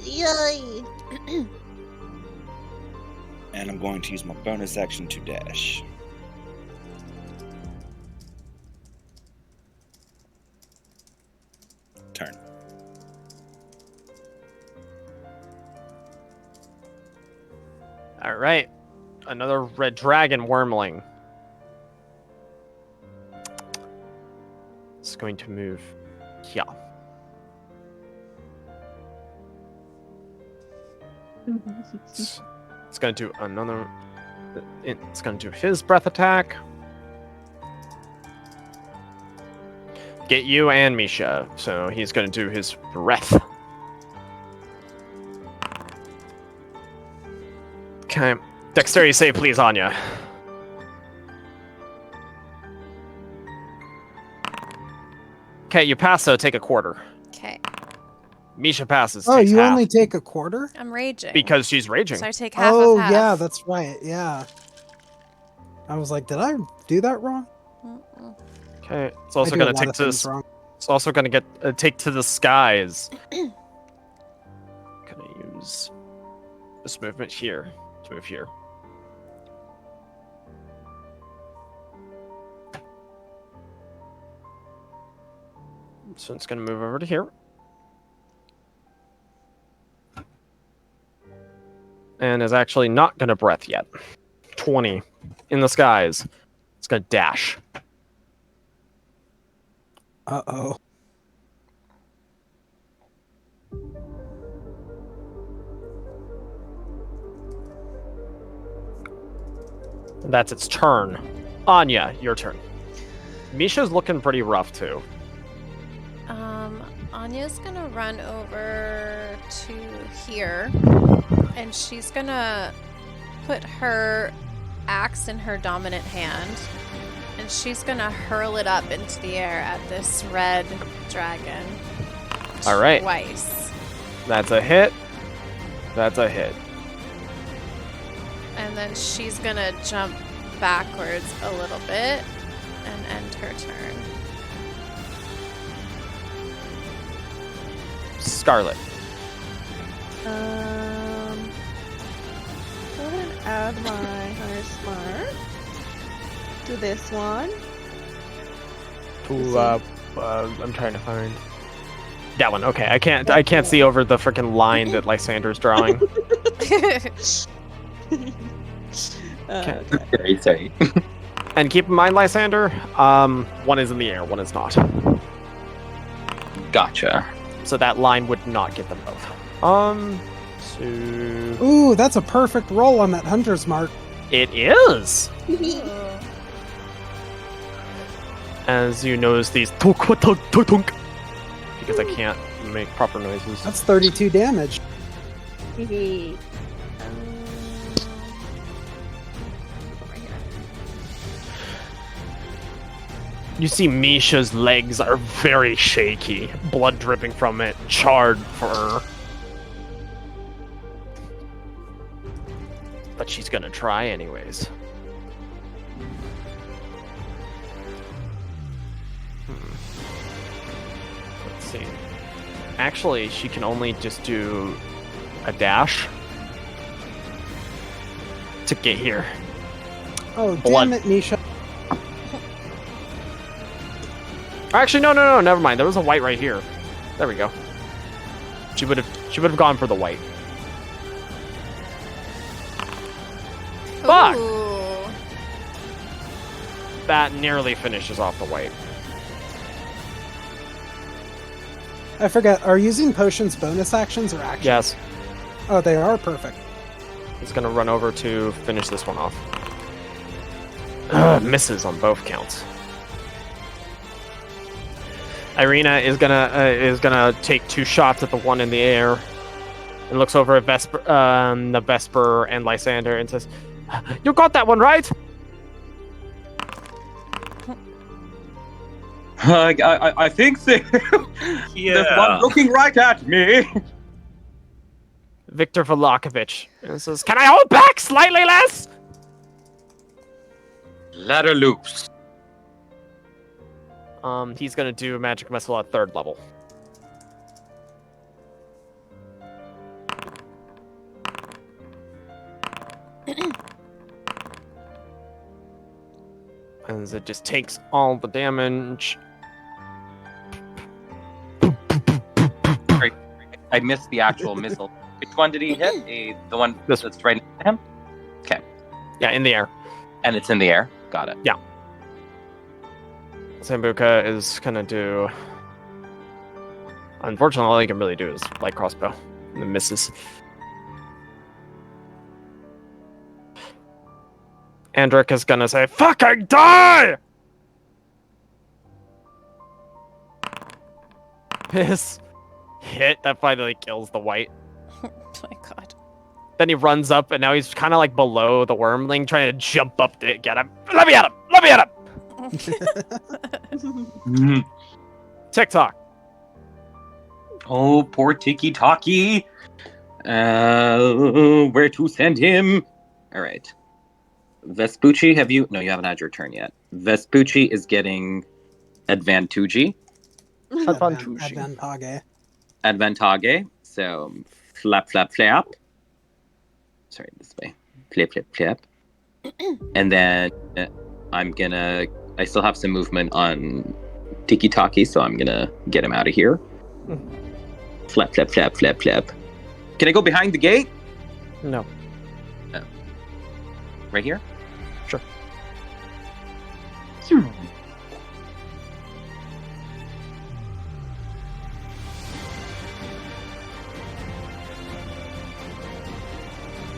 Yay! And I'm going to use my bonus action to dash. Alright. Another red dragon wormling. It's going to move here. It's going to do another... It's going to do his breath attack. Get you and Misha. So he's going to do his breath. Okay. Dexterity save, please, Anya. Okay, you pass, so take a quarter. Okay. Misha passes. Oh, takes you half, only take a quarter? I'm raging. because she's raging. So I take half Oh, of half. yeah, that's right. Yeah. I was like, did I do that wrong? Mm-mm. Okay, it's I also do a going to lot take of to things the, wrong. it's also going to get take to the skies. Gonna use this movement here to move here. So it's going to move over to here. And is actually not going to breath yet. 20 in the skies. It's going to dash. Uh-oh. And that's its turn. Anya, your turn. Misha's looking pretty rough too. Anya's gonna run over to here, and she's gonna put her axe in her dominant hand, and she's gonna hurl it up into the air at this red dragon. All right. Twice. That's a hit. That's a hit. And then she's gonna jump backwards a little bit and end her turn. Scarlet. Go ahead and add my Hunter Smart to this one. I'm trying to find that one. Okay, I can't see over the freaking line that Lysander's drawing. Very sorry. And keep in mind, Lysander, one is in the air, one is not. Gotcha. So that line would not get them both. So Ooh, that's a perfect roll on that hunter's mark. it is. As you notice these tunk, tunk, tunk, tunk, because I can't make proper noises. That's 32 damage. You see Misha's legs are very shaky, blood dripping from it, charred fur. But she's gonna try anyways. Let's see. Actually, she can only just do a dash to get here. Oh, Blood. damn it, Misha. Actually, no, never mind. There was a white right here. There we go. She would have gone for the white. Fuck! Ooh. That nearly finishes off the white. I forget, are using potions bonus actions or actions? Yes. Oh, they are perfect. It's gonna run over to finish this one off. Misses on both counts. Irina is gonna take 2 shots at the one in the air, and looks over at the Vesper and Lysander and says, "You got that one right." I think so. Yeah. There's one looking right at me. Victor Volakovich and says, "Can I hold back slightly less?" Let her loose. He's gonna do a magic missile at 3rd level. As it just takes all the damage. I missed the actual missile. Which one did he hit? The one that's right next to him? Yeah, in the air. And it's in the air. Got it. Sambuca is gonna do. Unfortunately, all he can really do is light crossbow, and it misses. Andric is gonna say, "Fucking die!" His hit that finally kills the white. Oh my god. Then he runs up, and now he's kind of like below the wormling, trying to jump up to get him. Let me at him! Let me at him! TikTok. Oh, poor Tiki Taki. Where to send him? All right. Vespucci, have you? No, you haven't had your turn yet. Vespucci is getting Advantage. Advantage. Advantage. So flap, flap, flap. Sorry, this way. Flip, flip, flap. And then I still have some movement on Tiki Taki, so I'm gonna get him out of here. Flap, flap, flap, flap, flap. Can I go behind the gate? No. Right here? Sure.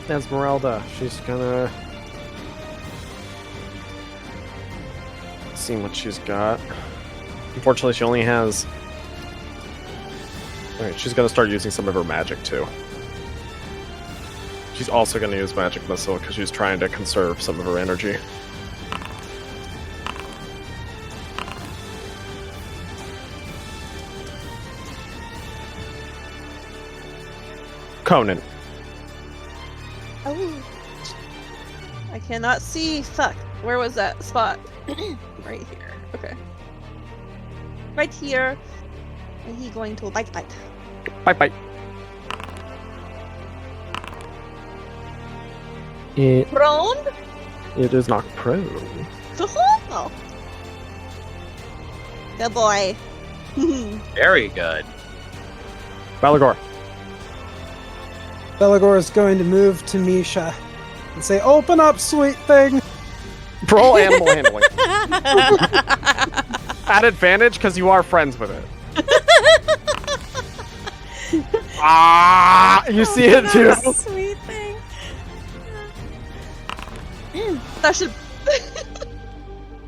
Esmeralda, she's gonna see what she's got. Unfortunately, she only has. Alright, she's gonna start using some of her magic too. She's also gonna use magic missile because she's trying to conserve some of her energy. Conan. Oh. I cannot see. Fuck. Where was that spot? Right here. Okay. Right here. And he going to bite. Bye bye. Prone? It is not prone. Oh. Good boy. Very good. Balagor. Belagor is going to move to Misha and say, "Open up, sweet thing!" Roll animal handling. At advantage because you are friends with it. You see it too? Sweet thing. That should.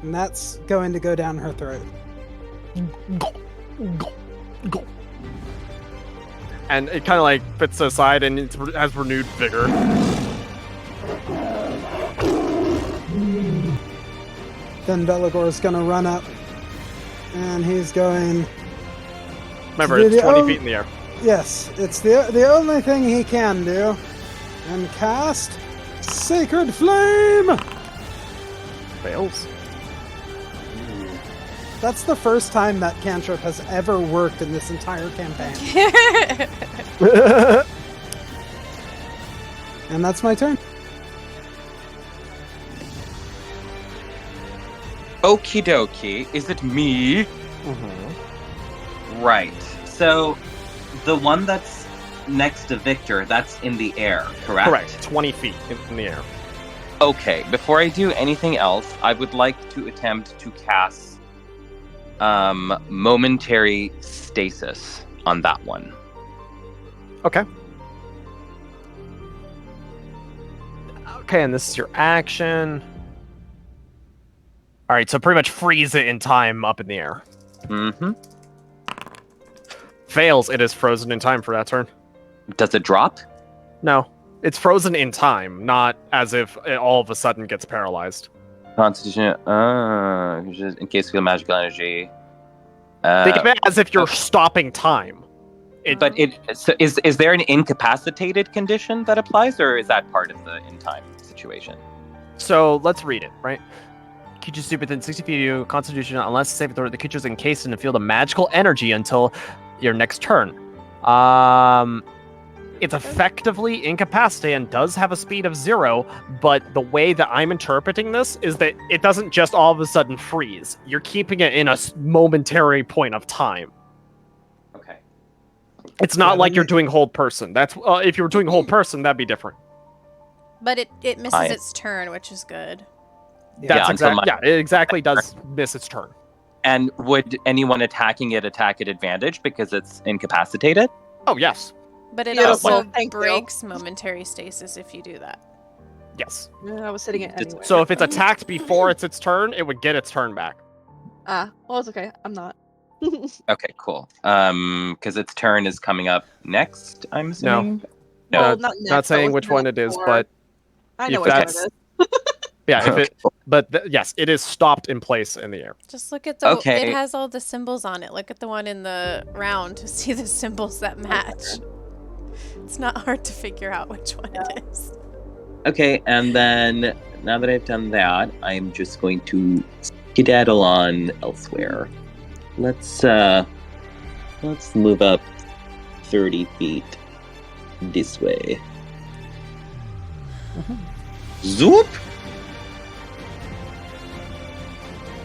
And that's going to go down her throat. And it kind of like fits aside and it has renewed vigor. Then Belagor is going to run up, and he's going. Remember, it's 20 feet in the air. Yes, it's the only thing he can do, and cast Sacred Flame. Fails. That's the first time that cantrip has ever worked in this entire campaign. And that's my turn. Okie dokie. Is it me? Right. So, the one that's next to Victor, that's in the air, correct? Correct. 20 feet in the air. Okay, before I do anything else, I would like to attempt to cast momentary stasis on that one. Okay. Okay, and this is your action. Alright, so pretty much freeze it in time up in the air. Mm-hmm. Fails, it is frozen in time for that turn. Does it drop? No. It's frozen in time, not as if it all of a sudden gets paralyzed. Constitution, in case you feel magical energy. Think of it as if you're stopping time. So is there an incapacitated condition that applies, or is that part of the in time situation? So let's read it, right? Creatures sleep within 60 feet of you, Constitution, unless the saving throw, the creature is encased in a field of magical energy until your next turn. It's effectively incapacitated and does have a speed of 0, but the way that I'm interpreting this is that it doesn't just all of a sudden freeze. You're keeping it in a momentary point of time. Okay. It's not like you're doing hold person. That's if you were doing hold person, that'd be different. But it misses I- its turn, which is good. That's until exactly. Yeah, it exactly does miss its turn. And would anyone attacking it attack at advantage because it's incapacitated? Oh yes, But it Beautiful, also thank you. breaks momentary stasis if you do that. yes. I was hitting it anyway. So if it's attacked before it's its turn, it would get its turn back. Well, it's okay. I'm not. Okay, cool. Because its turn is coming up next, I'm assuming? No. Well, Not- not next. Not but saying what's which coming one up it is, before. but I know if which one it that's- is. yeah, if Okay. it. But yes, it is stopped in place in the air. Just look at the. Okay. It has all the symbols on it. Look at the one in the round to see the symbols that match. It's not hard to figure out which one it is. Okay, and then now that I've done that, I'm just going to skedaddle on elsewhere. Let's move up 30 feet this way. Zoop!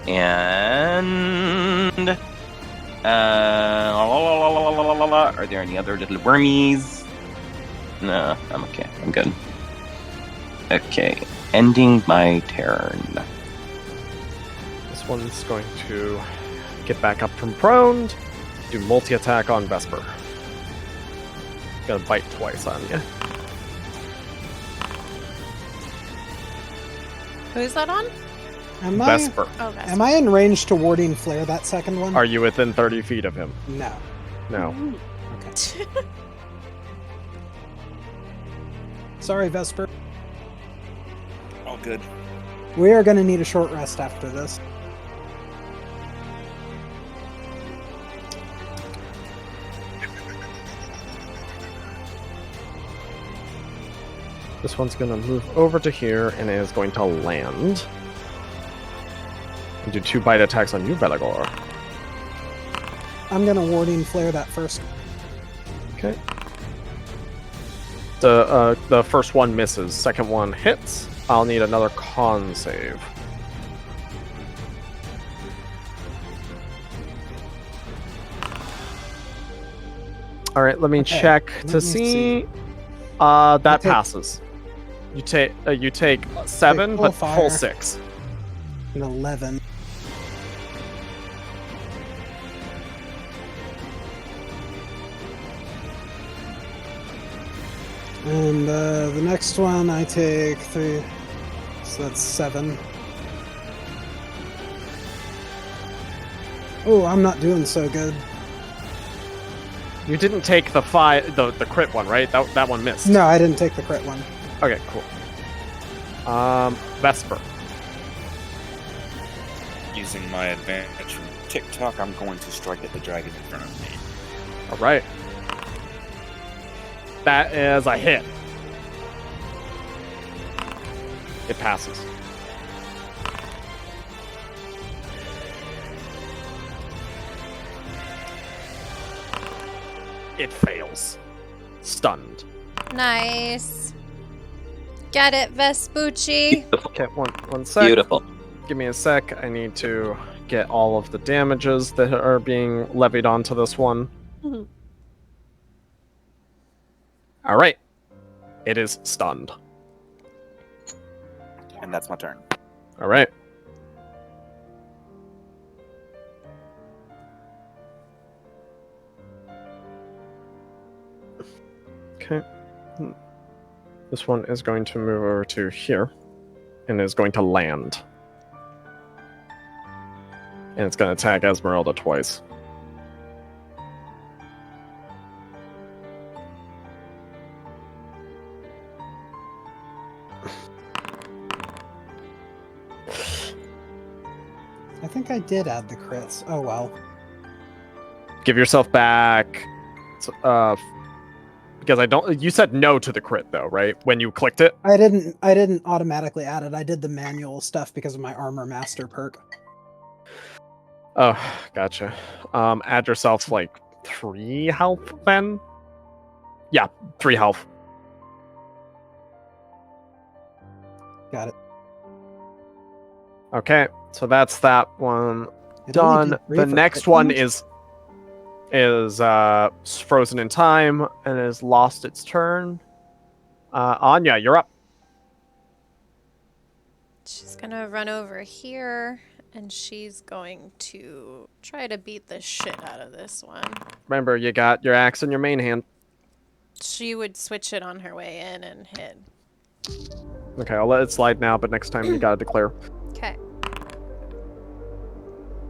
And are there any other little wormies? No, I'm okay. I'm good. Okay, ending my turn. This one's going to get back up from prone, do multi-attack on Vesper. Gonna bite twice on you. Who's that on? Am I? Vesper. Oh, that's Am I in range to warding flare that second one? Are you within 30 feet of him? No. No. Okay. Sorry, Vesper. All good. We are going to need a short rest after this. This one's gonna move over to here and is going to land. And do 2 bite attacks on you, Belagor. I'm going to warding flare that first. Okay. The first one misses. Second one hits. I'll need another con save. All right, let me Okay, check let to me see. see. That Okay. passes. You take 7, full but full fire. 6. An 11. And the next one I take 3. So that's 7. Oh, I'm not doing so good. You didn't take the 5, the crit one, right? That one missed. No, I didn't take the crit one. Okay, cool. Vesper. Using my advantage from TikTok, I'm going to strike at the dragon in front of me. All right. That is a hit. It passes. It fails. Stunned. Nice. Get it, Vespucci. Okay, one sec. Beautiful. Give me a sec. I need to get all of the damages that are being levied onto this one. Mhm. All right. It is stunned. And that's my turn. All right. Okay. This one is going to move over to here and is going to land. And it's going to attack Esmeralda twice. I think I did add the crits. Oh well. Give yourself back. Because I don't. You said no to the crit though, right? When you clicked it. I didn't automatically add it. I did the manual stuff because of my armor master perk. Oh, gotcha. Add yourself like 3 health then. Yeah, 3 health. Got it. Okay, so that's that one It only done. did 3 The for next crit one damage? is frozen in time and has lost its turn. Anya, you're up. gonna run over here, and she's going to try to beat the shit out of this one. Remember, you got your axe in your main hand. She would switch it on her way in and hit. Okay, I'll let it slide now, but next time you gotta declare. Okay.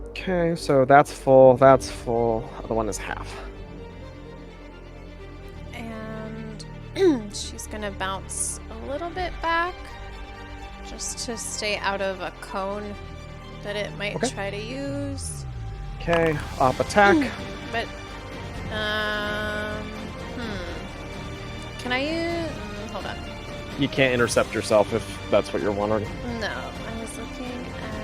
Okay, so that's full, that's full. Other one is half. And she's gonna bounce a little bit back just to stay out of a cone that it might Okay. try to use. Okay, up attack. But, can I use... hold on. You can't intercept yourself if that's what you're wondering. No, I was looking at...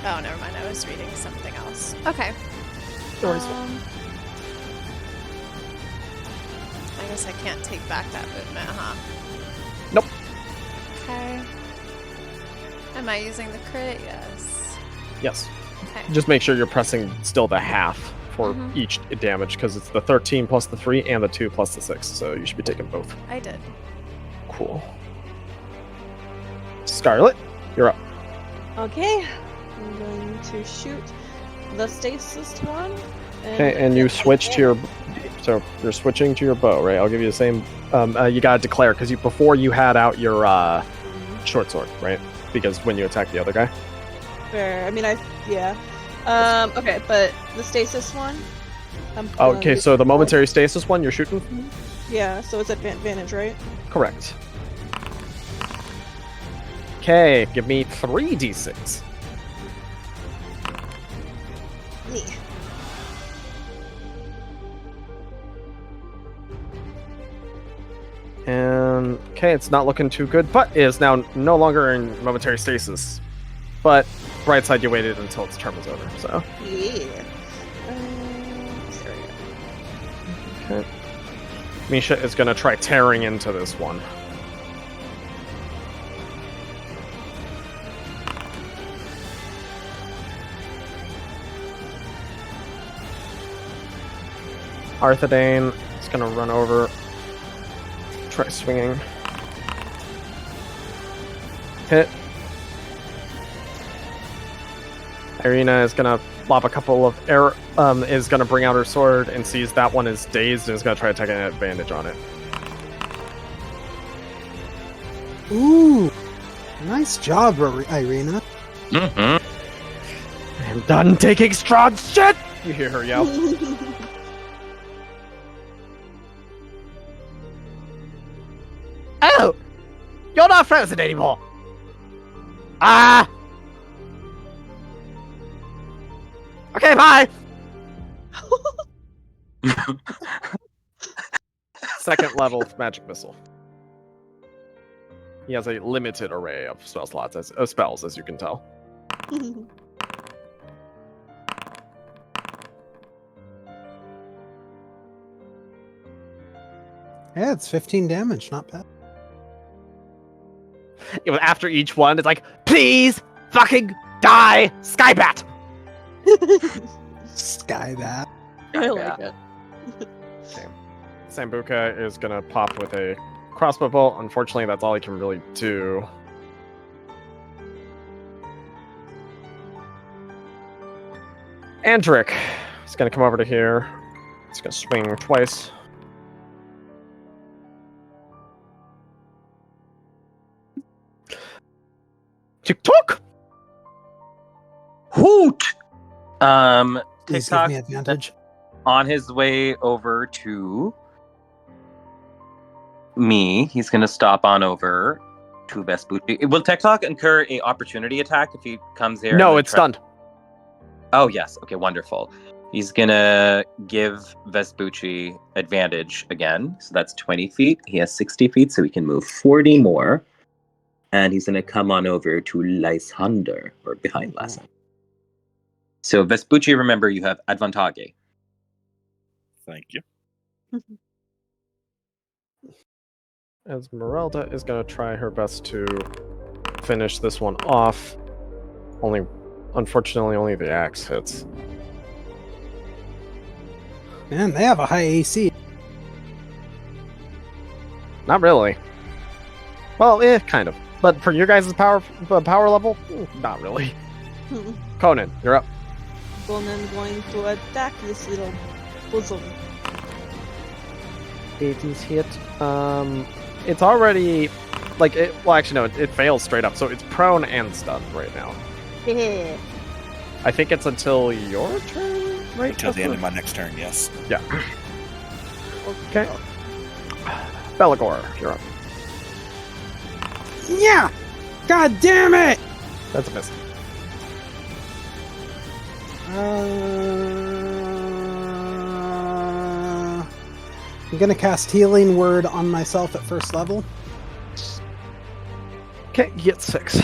Oh, never mind. I was reading something else. Okay. No worries. I guess I can't take back that movement, huh? Nope. Okay. Am I using the crit? Yes. Yes. Okay. Just make sure you're pressing still the half for each damage, because it's the 13 plus the 3 and the 2 plus the 6, so you should be taking both. I did. Cool. Scarlet, you're up. Okay. I'm going to shoot the stasis one. Okay, and you switch to your... So you're switching to your bow, right? I'll give you the same... you gotta declare, because before you had out your short sword, right? Because when you attack the other guy. Fair. I mean, yeah. Okay, but the stasis one? Okay, so the momentary stasis one you're shooting? Yeah, so it's advantage, right? Correct. Okay, give me 3d6. Me. And okay, it's not looking too good, but is now no longer in momentary stasis. But right side, you waited until its turn was over, so. Yeah. Sorry. Okay. Misha is gonna try tearing into this one. Arthadane is gonna run over. Try swinging. Hit. Irina is gonna lob a couple of air. Is gonna bring out her sword and sees that one is dazed and is gonna try to take an advantage on it. Ooh, nice job, Irina. Mm-hmm. I'm done taking Strahd's shit. You hear her yell. Oh! You're not frozen anymore! Ah! Okay, bye! Second level magic missile. He has a limited array of spell slots spells, as you can tell. Yeah, it's 15 damage, not bad. After each one, it's like, please fucking die, Skybat! Skybat. I like it. Sambuca is gonna pop with a crossbow bolt. Unfortunately, that's all he can really do. Andric is gonna come over to here. He's gonna swing twice. TikTok! Hoot! Please give TikTok me advantage. on his way over to me. He's gonna stop on over to Vespucci. Will TikTok incur a opportunity attack if he comes here? No, and it's stunned. Oh yes. Okay, wonderful. He's gonna give Vespucci advantage again. So that's 20 feet. He has 60 feet, so he can move 40 more. And he's gonna come on over to Lysander, or behind Lysander. So Vespucci, remember you have advantage. Thank you. Esmeralda is going to try her best to finish this one off. Unfortunately, only the axe hits. Man, they have a high AC. Not really. Well, kind of. But for your guys' power level, not really. Conan, you're up. Conan going to attack this little bosom. 80's hit. It's already like it. Well, actually, no, it fails straight up. So it's prone and stunned right now. I think it's until your turn, right? Until the end of my next turn, yes. Yeah. Okay. Belagor, you're up. Yeah! God damn it! That's a miss. I'm gonna cast Healing Word on myself at first level. Okay, you get 6.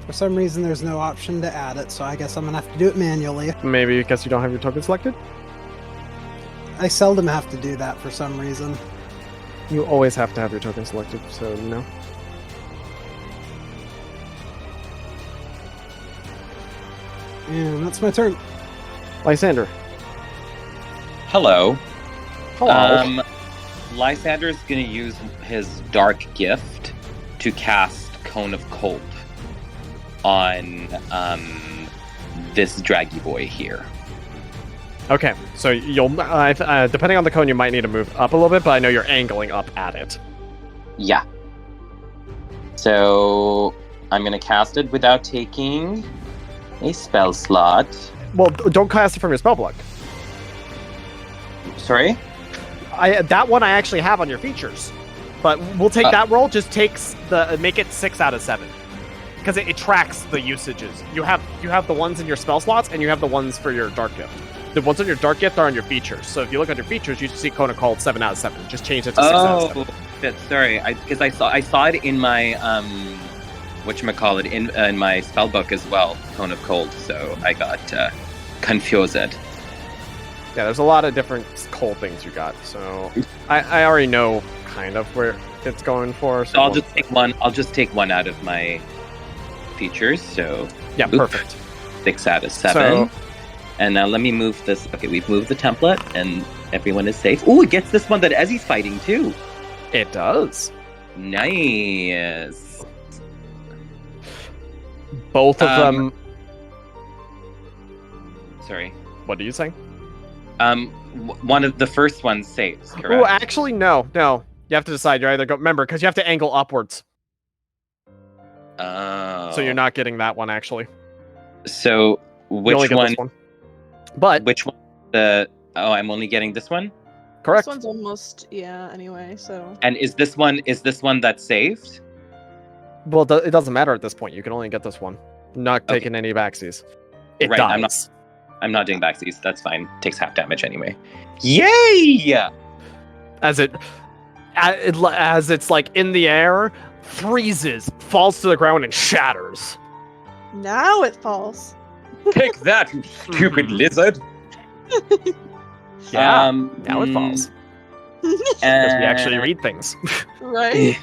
For some reason, there's no option to add it, so I guess I'm gonna have to do it manually. Maybe because you don't have your token selected? I seldom have to do that for some reason. You always have to have your token selected, so no. And that's my turn. Lysander. Hello. Hello. Lysander's gonna use his dark gift to cast Cone of Cold on this draggy boy here. Okay, so you'll depending on the cone, you might need to move up a little bit, but I know you're angling up at it. Yeah. So I'm gonna cast it without taking a spell slot. Well, don't cast it from your spellbook. Sorry? That one I actually have on your features, but we'll take that roll. Just make it 6 out of 7 because it tracks the usages. You have the ones in your spell slots, and you have the ones for your dark gift. The ones on your dark gift are on your features. So if you look on your featers, you see Kona called 7 out of 7. Just change it to 6 out of 7. Shit, sorry. Because I saw it in my whatchamacallit, in my spellbook as well, Cone of Cold. So I got confused. Yeah, there's a lot of different cold things you got. So I already know kind of where it's going for. So I'll just take one. I'll just take one out of my features. So yeah, perfect. 6 out of 7. And now let me move this. Okay, we've moved the template, and everyone is safe. Ooh, it gets this one that Ezzy's fighting too. It does. Nice. Both of them. Sorry. What are you saying? One of the first ones saves, correct? Oh, actually, no. You have to decide. You either go. Remember, because you have to angle upwards. Oh. So you're not getting that one actually. So which you only get one? This one? But which one? I'm only getting this one. Correct. This one's almost anyway. So. And is this one that's saved? Well, it doesn't matter at this point. You can only get this one. Not taking any backsies. It Right, dies. I'm not doing backsies. That's fine. Takes half damage anyway. Yay! As it's like in the air, freezes, falls to the ground, and shatters. Now it falls. Take that, you stupid lizard! Yeah, now it falls. Because we actually read things. Right.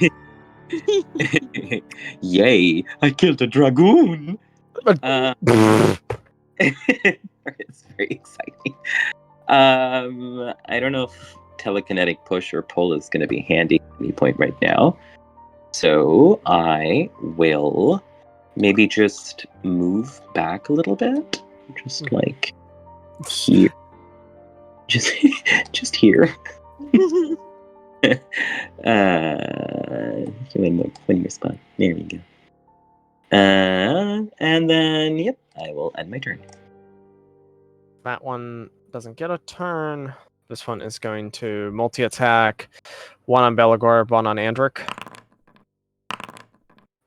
Yay! I killed a dragoon. It's very exciting. I don't know if telekinetic push or pull is going to be handy at any point right now. So I will maybe just move back a little bit. Just like here. Just here. One more spot. There we go. And then, yep, I will end my turn. That one doesn't get a turn. This one is going to multi-attack. One on Belagor, one on Andric.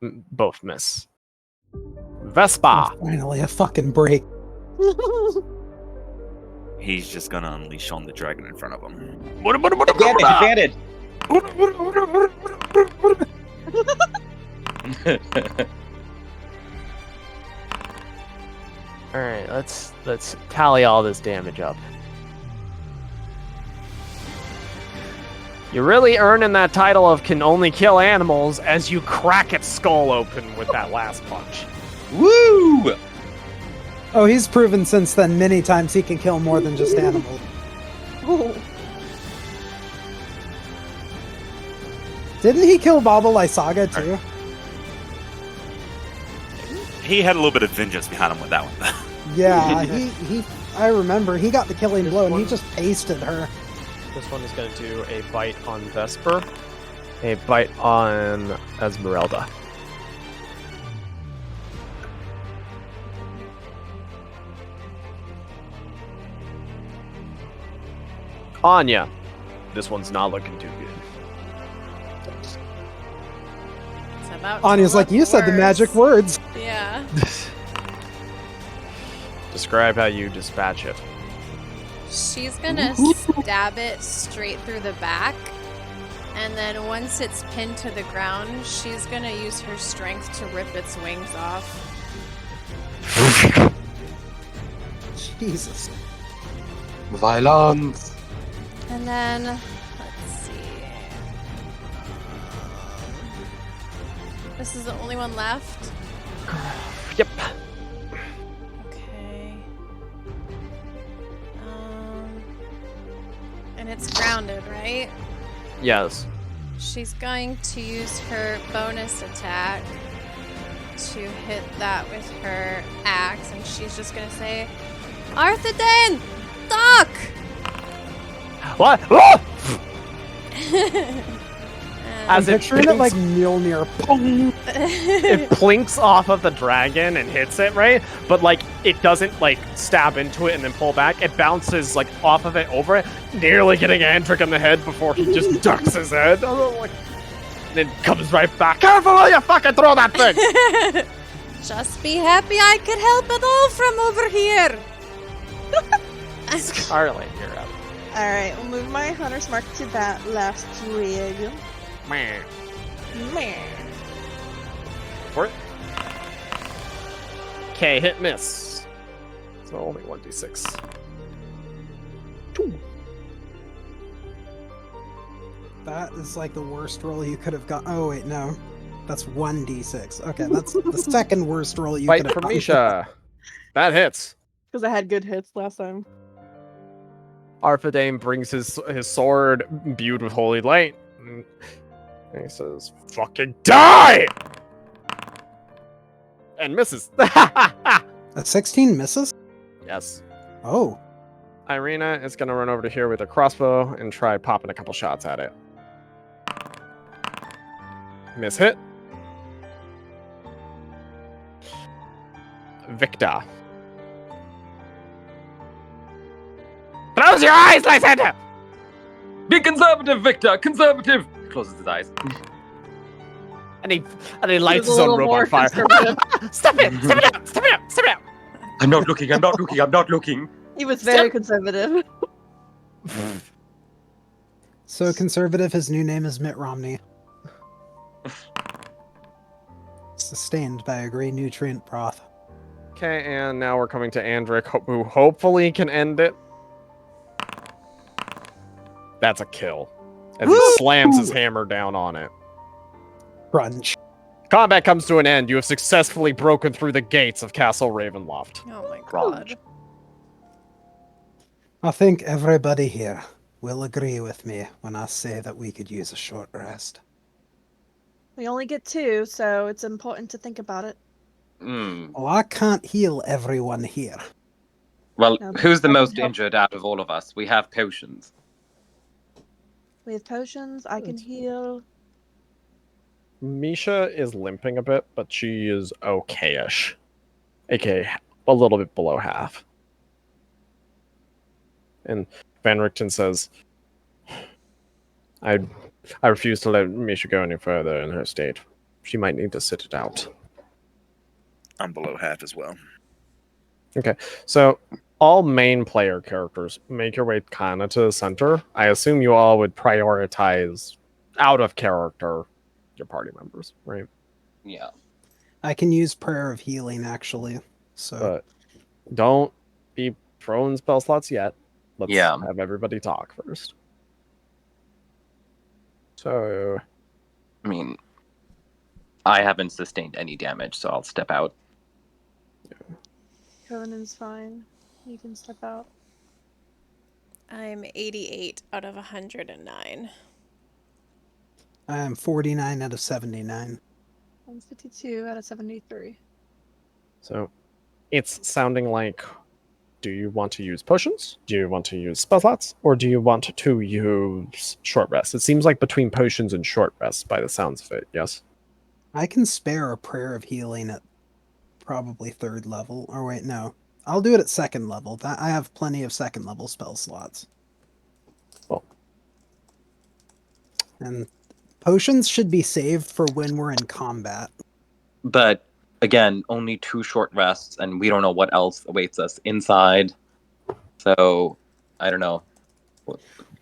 Both miss. Vespa! Finally, a fucking break. He's just gonna unleash on the dragon in front of him. Advantage! Alright, let's tally all this damage up. You're really earning that title of can only kill animals as you crack its skull open with that last punch. Woo! Oh, he's proven since then many times he can kill more than just animals. Oh. Didn't he kill Baba Lysaga too? He had a little bit of vengeance behind him with that one. Yeah, he I remember he got the killing This blow and one- he just pasted her. This one is going to do a bite on Vesper, a bite on Esmeralda. Anya, this one's not looking too good. It's about Anya's to like, look you said the magic worse." words. Yeah. Describe how you dispatch it. She's gonna stab it straight through the back, and then once it's pinned to the ground, she's gonna use her strength to rip its wings off. Jesus. Violence. And then, let's see. This is the only one left. Yep. Okay. And it's grounded, right? Yes. She's going to use her bonus attack to hit that with her axe, and she's just gonna say, Arthedain! Doc! What? Oh! I'm As it picturing it like pings- Mjolnir. Pong! it plinks off of the dragon and hits it, right? But like it doesn't like stab into it and then pull back. It bounces like off of it over it, nearly getting Andric in the head before he just ducks his head. Like, then comes right back. Careful while you fucking throw that thing! Just be happy I could help it all from over here. Scarlet, you're up. Alright, we'll move my Hunter's Mark to that last dragon. Meh. Meh. For it. Okay, hit miss. So only 1d6. That is like the worst roll you could have got. Oh wait, no. That's 1d6. Okay, that's the second worst roll you Bite could have from gotten. Misha. That hits. Because I had good hits last time. Arthedain brings his sword imbued with holy light. And he says, fucking die! And misses. A 16 misses? Yes. Oh. Irina is going to run over to here with a crossbow and try popping a couple shots at it. Miss hit. Victor. Close your eyes, Lysander! Be conservative, Victor. Conservative. Closes his eyes. And he lights He his was a own little robe more on fire. conservative. Stop it! Stop it out! Stop it out! Stop it out! I'm not looking. I'm not looking. I'm not looking. He was very conservative. So conservative, his new name is Mitt Romney. Sustained by a gray nutrient broth. Okay, and now we're coming to Andric, who hopefully can end it. That's a kill. As he slams his hammer down on it. Crunch. Combat comes to an end. You have successfully broken through the gates of Castle Ravenloft. Oh my god. I think everybody here will agree with me when I say that we could use a short rest. We only get 2, so it's important to think about it. Well, I can't heal everyone here. Well, No, who's the I can most help. injured out of all of us? We have potions. We have potions, I can heal. Misha is limping a bit, but she is okay-ish. AKA a little bit below half. And Van Richten says, I refuse to let Misha go any further in her state. She might need to sit it out. I'm below half as well. Okay, so all main player characters make your way kind of to the center. I assume you all would prioritize out of character your party members, right? Yeah. I can use Prayer of Healing, actually. So But don't be throwing spell slots yet. Let's Yeah. have everybody talk first. So, I mean, I haven't sustained any damage, so I'll step out. Conan's fine. You can step out. I'm 88 out of 109. I am 49 out of 79. I'm 52 out of 73. So it's sounding like, do you want to use potions? Do you want to use spell slots? Or do you want to use short rest? It seems like between potions and short rest by the sounds of it, yes? I can spare a prayer of healing at probably 3rd level. Or wait, no. I'll do it at 2nd level. That I have plenty of 2nd level spell slots. Well. And potions should be saved for when we're in combat. But again, only 2 short rests, and we don't know what else awaits us inside. So I don't know.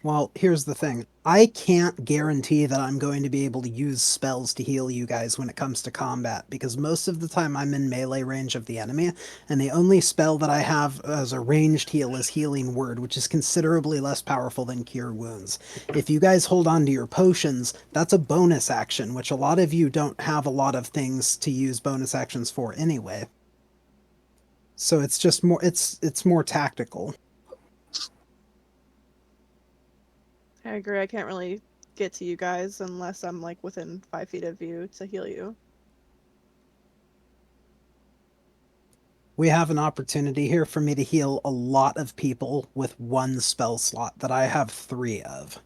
Well, here's the thing. I can't guarantee that I'm going to be able to use spells to heal you guys when it comes to combat, because most of the time I'm in melee range of the enemy, and the only spell that I have as a ranged heal is Healing Word, which is considerably less powerful than Cure Wounds. If you guys hold on to your potions, that's a bonus action, which a lot of you don't have a lot of things to use bonus actions for anyway. So it's just more it's more tactical. I agree. I can't really get to you guys unless I'm like within 5 feet of you to heal you. We have an opportunity here for me to heal a lot of people with 1 spell slot that I have 3 of.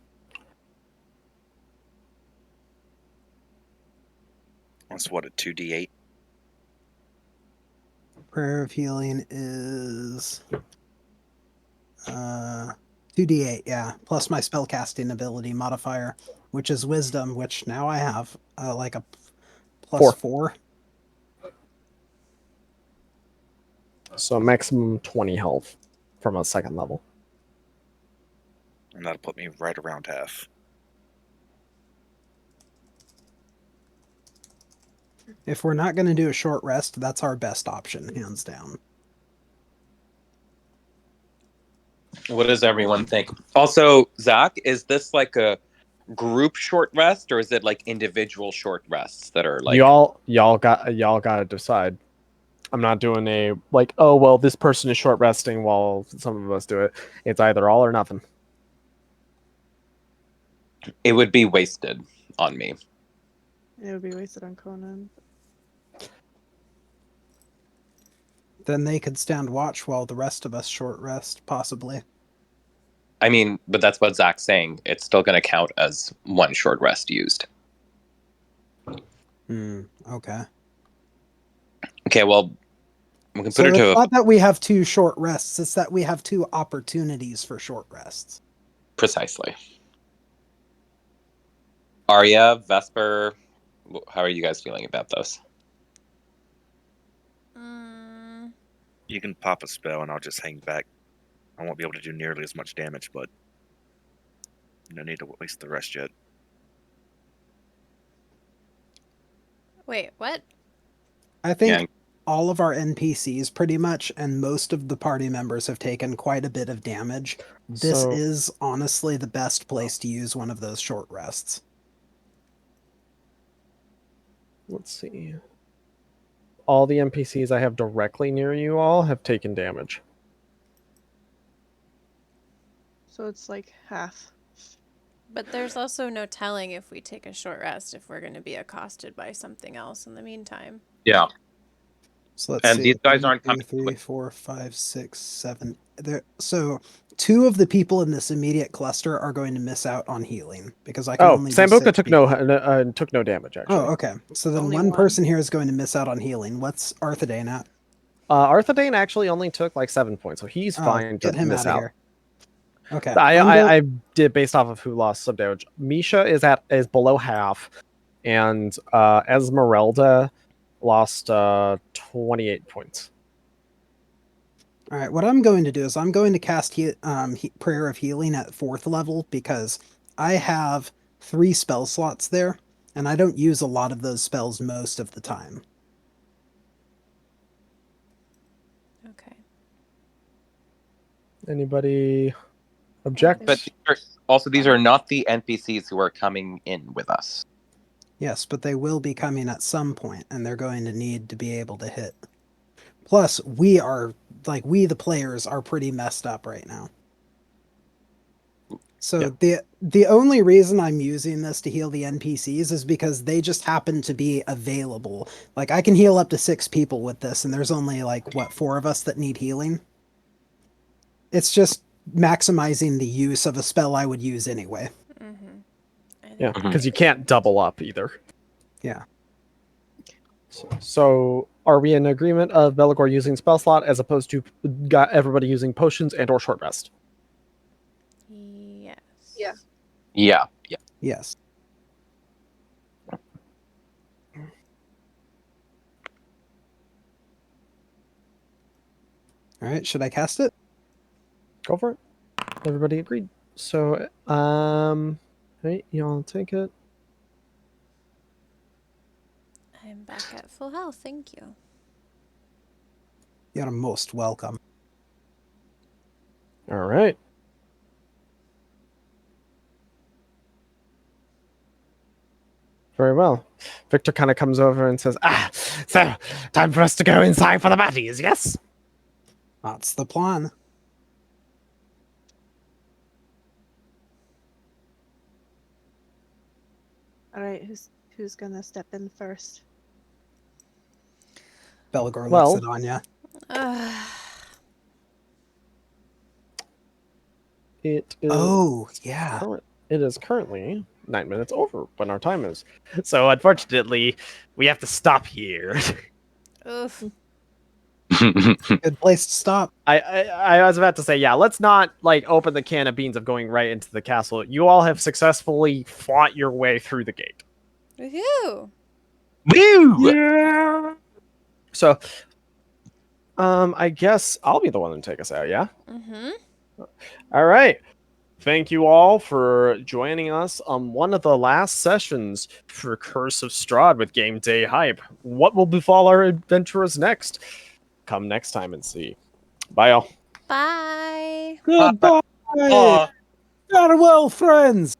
That's what, a 2d8? Prayer of Healing is 2d8, yeah, plus my spellcasting ability modifier, which is Wisdom, which now I have like a plus 4. So maximum 20 health from a 2nd level. And that'll put me right around half. If we're not going to do a short rest, that's our best option, hands down. What does everyone think? Also, Zach, is this like a group short rest, or is it like individual short rests that are like y'all gotta decide. I'm not doing a like, oh well, this person is short resting while some of us do it. It's either all or nothing. it would be wasted on me? It would be wasted on Conan. Then they could stand watch while the rest of us short rest, possibly. I mean, but that's what Zach's saying. It's still going to count as 1 short rest used. Okay. Okay, well, we can So put it it's to not that we have 2 short rests, it's that we have 2 opportunities for short rests. precisely. Arya, Vesper, how are you guys feeling about this? You can pop a spell and I'll just hang back. I won't be able to do nearly as much damage, but no need to waste the rest yet. Wait, what? I think Yeah. all of our NPCs pretty much and most of the party members have taken quite a bit of damage. This So- is honestly the best place to use one of those short rests. Let's see. All the NPCs I have directly near you all have taken damage. So it's like half. But there's also no telling if we take a short rest if we're going to be accosted by something else in the meantime. Yeah. So let's And see. these guys 1, aren't 2, coming 3, 4, 5, 6, 7. So 2 of the people in this immediate cluster are going to miss out on healing because I can Oh, only do Sambuca 6 took people. took no damage actually. Oh, okay. So then Only one one. person here is going to miss out on healing. What's Arthadane at? Arthadane actually only took like 7 points, so he's fine to Get him miss out of out. here. Okay. I did based off of who lost some damage. Misha is below half, and Esmeralda lost 28 points. All right, what I'm going to do is I'm going to cast Prayer of Healing at 4th level because I have 3 spell slots there, and I don't use a lot of those spells most of the time. Okay. Anybody object? But these are not the NPCs who are coming in with us. Yes, but they will be coming at some point, and they're going to need to be able to hit. Plus, we are like we the players are pretty messed up right now. So the only reason I'm using this to heal the NPCs is because they just happen to be available. Like I can heal up to 6 people with this, and there's only like 4 of us that need healing. It's just maximizing the use of a spell I would use anyway. Yeah, because you can't double up either. Yeah. So are we in agreement of Belagor using spell slot as opposed to everybody using potions and or short rest? Yes. Yeah. Yeah. Yes. All right, should I cast it? Go for it. Everybody agreed. So, hey, y'all take it. I'm back at full health, thank you. You're most welcome. All right. Very well. Victor kind of comes over and says, so time for us to go inside for the baddies, yes? That's the plan. All right, who's gonna step in first? Belagor Well- looks at Anya. It is Oh, yeah. it is currently 9 minutes over when our time is. So unfortunately, we have to stop here. Oof. Good place to stop. I was about to say, yeah, let's not like open the can of beans of going right into the castle. You all have successfully fought your way through the gate. Woohoo! Woo! Yeah. So, I guess I'll be the one to take us out. Yeah. All right. Thank you all for joining us on one of the last sessions for Curse of Strahd with GameDayHype. What will befall our adventurers next? Come next time and see. Bye, all. Bye. Goodbye. Farewell, friends.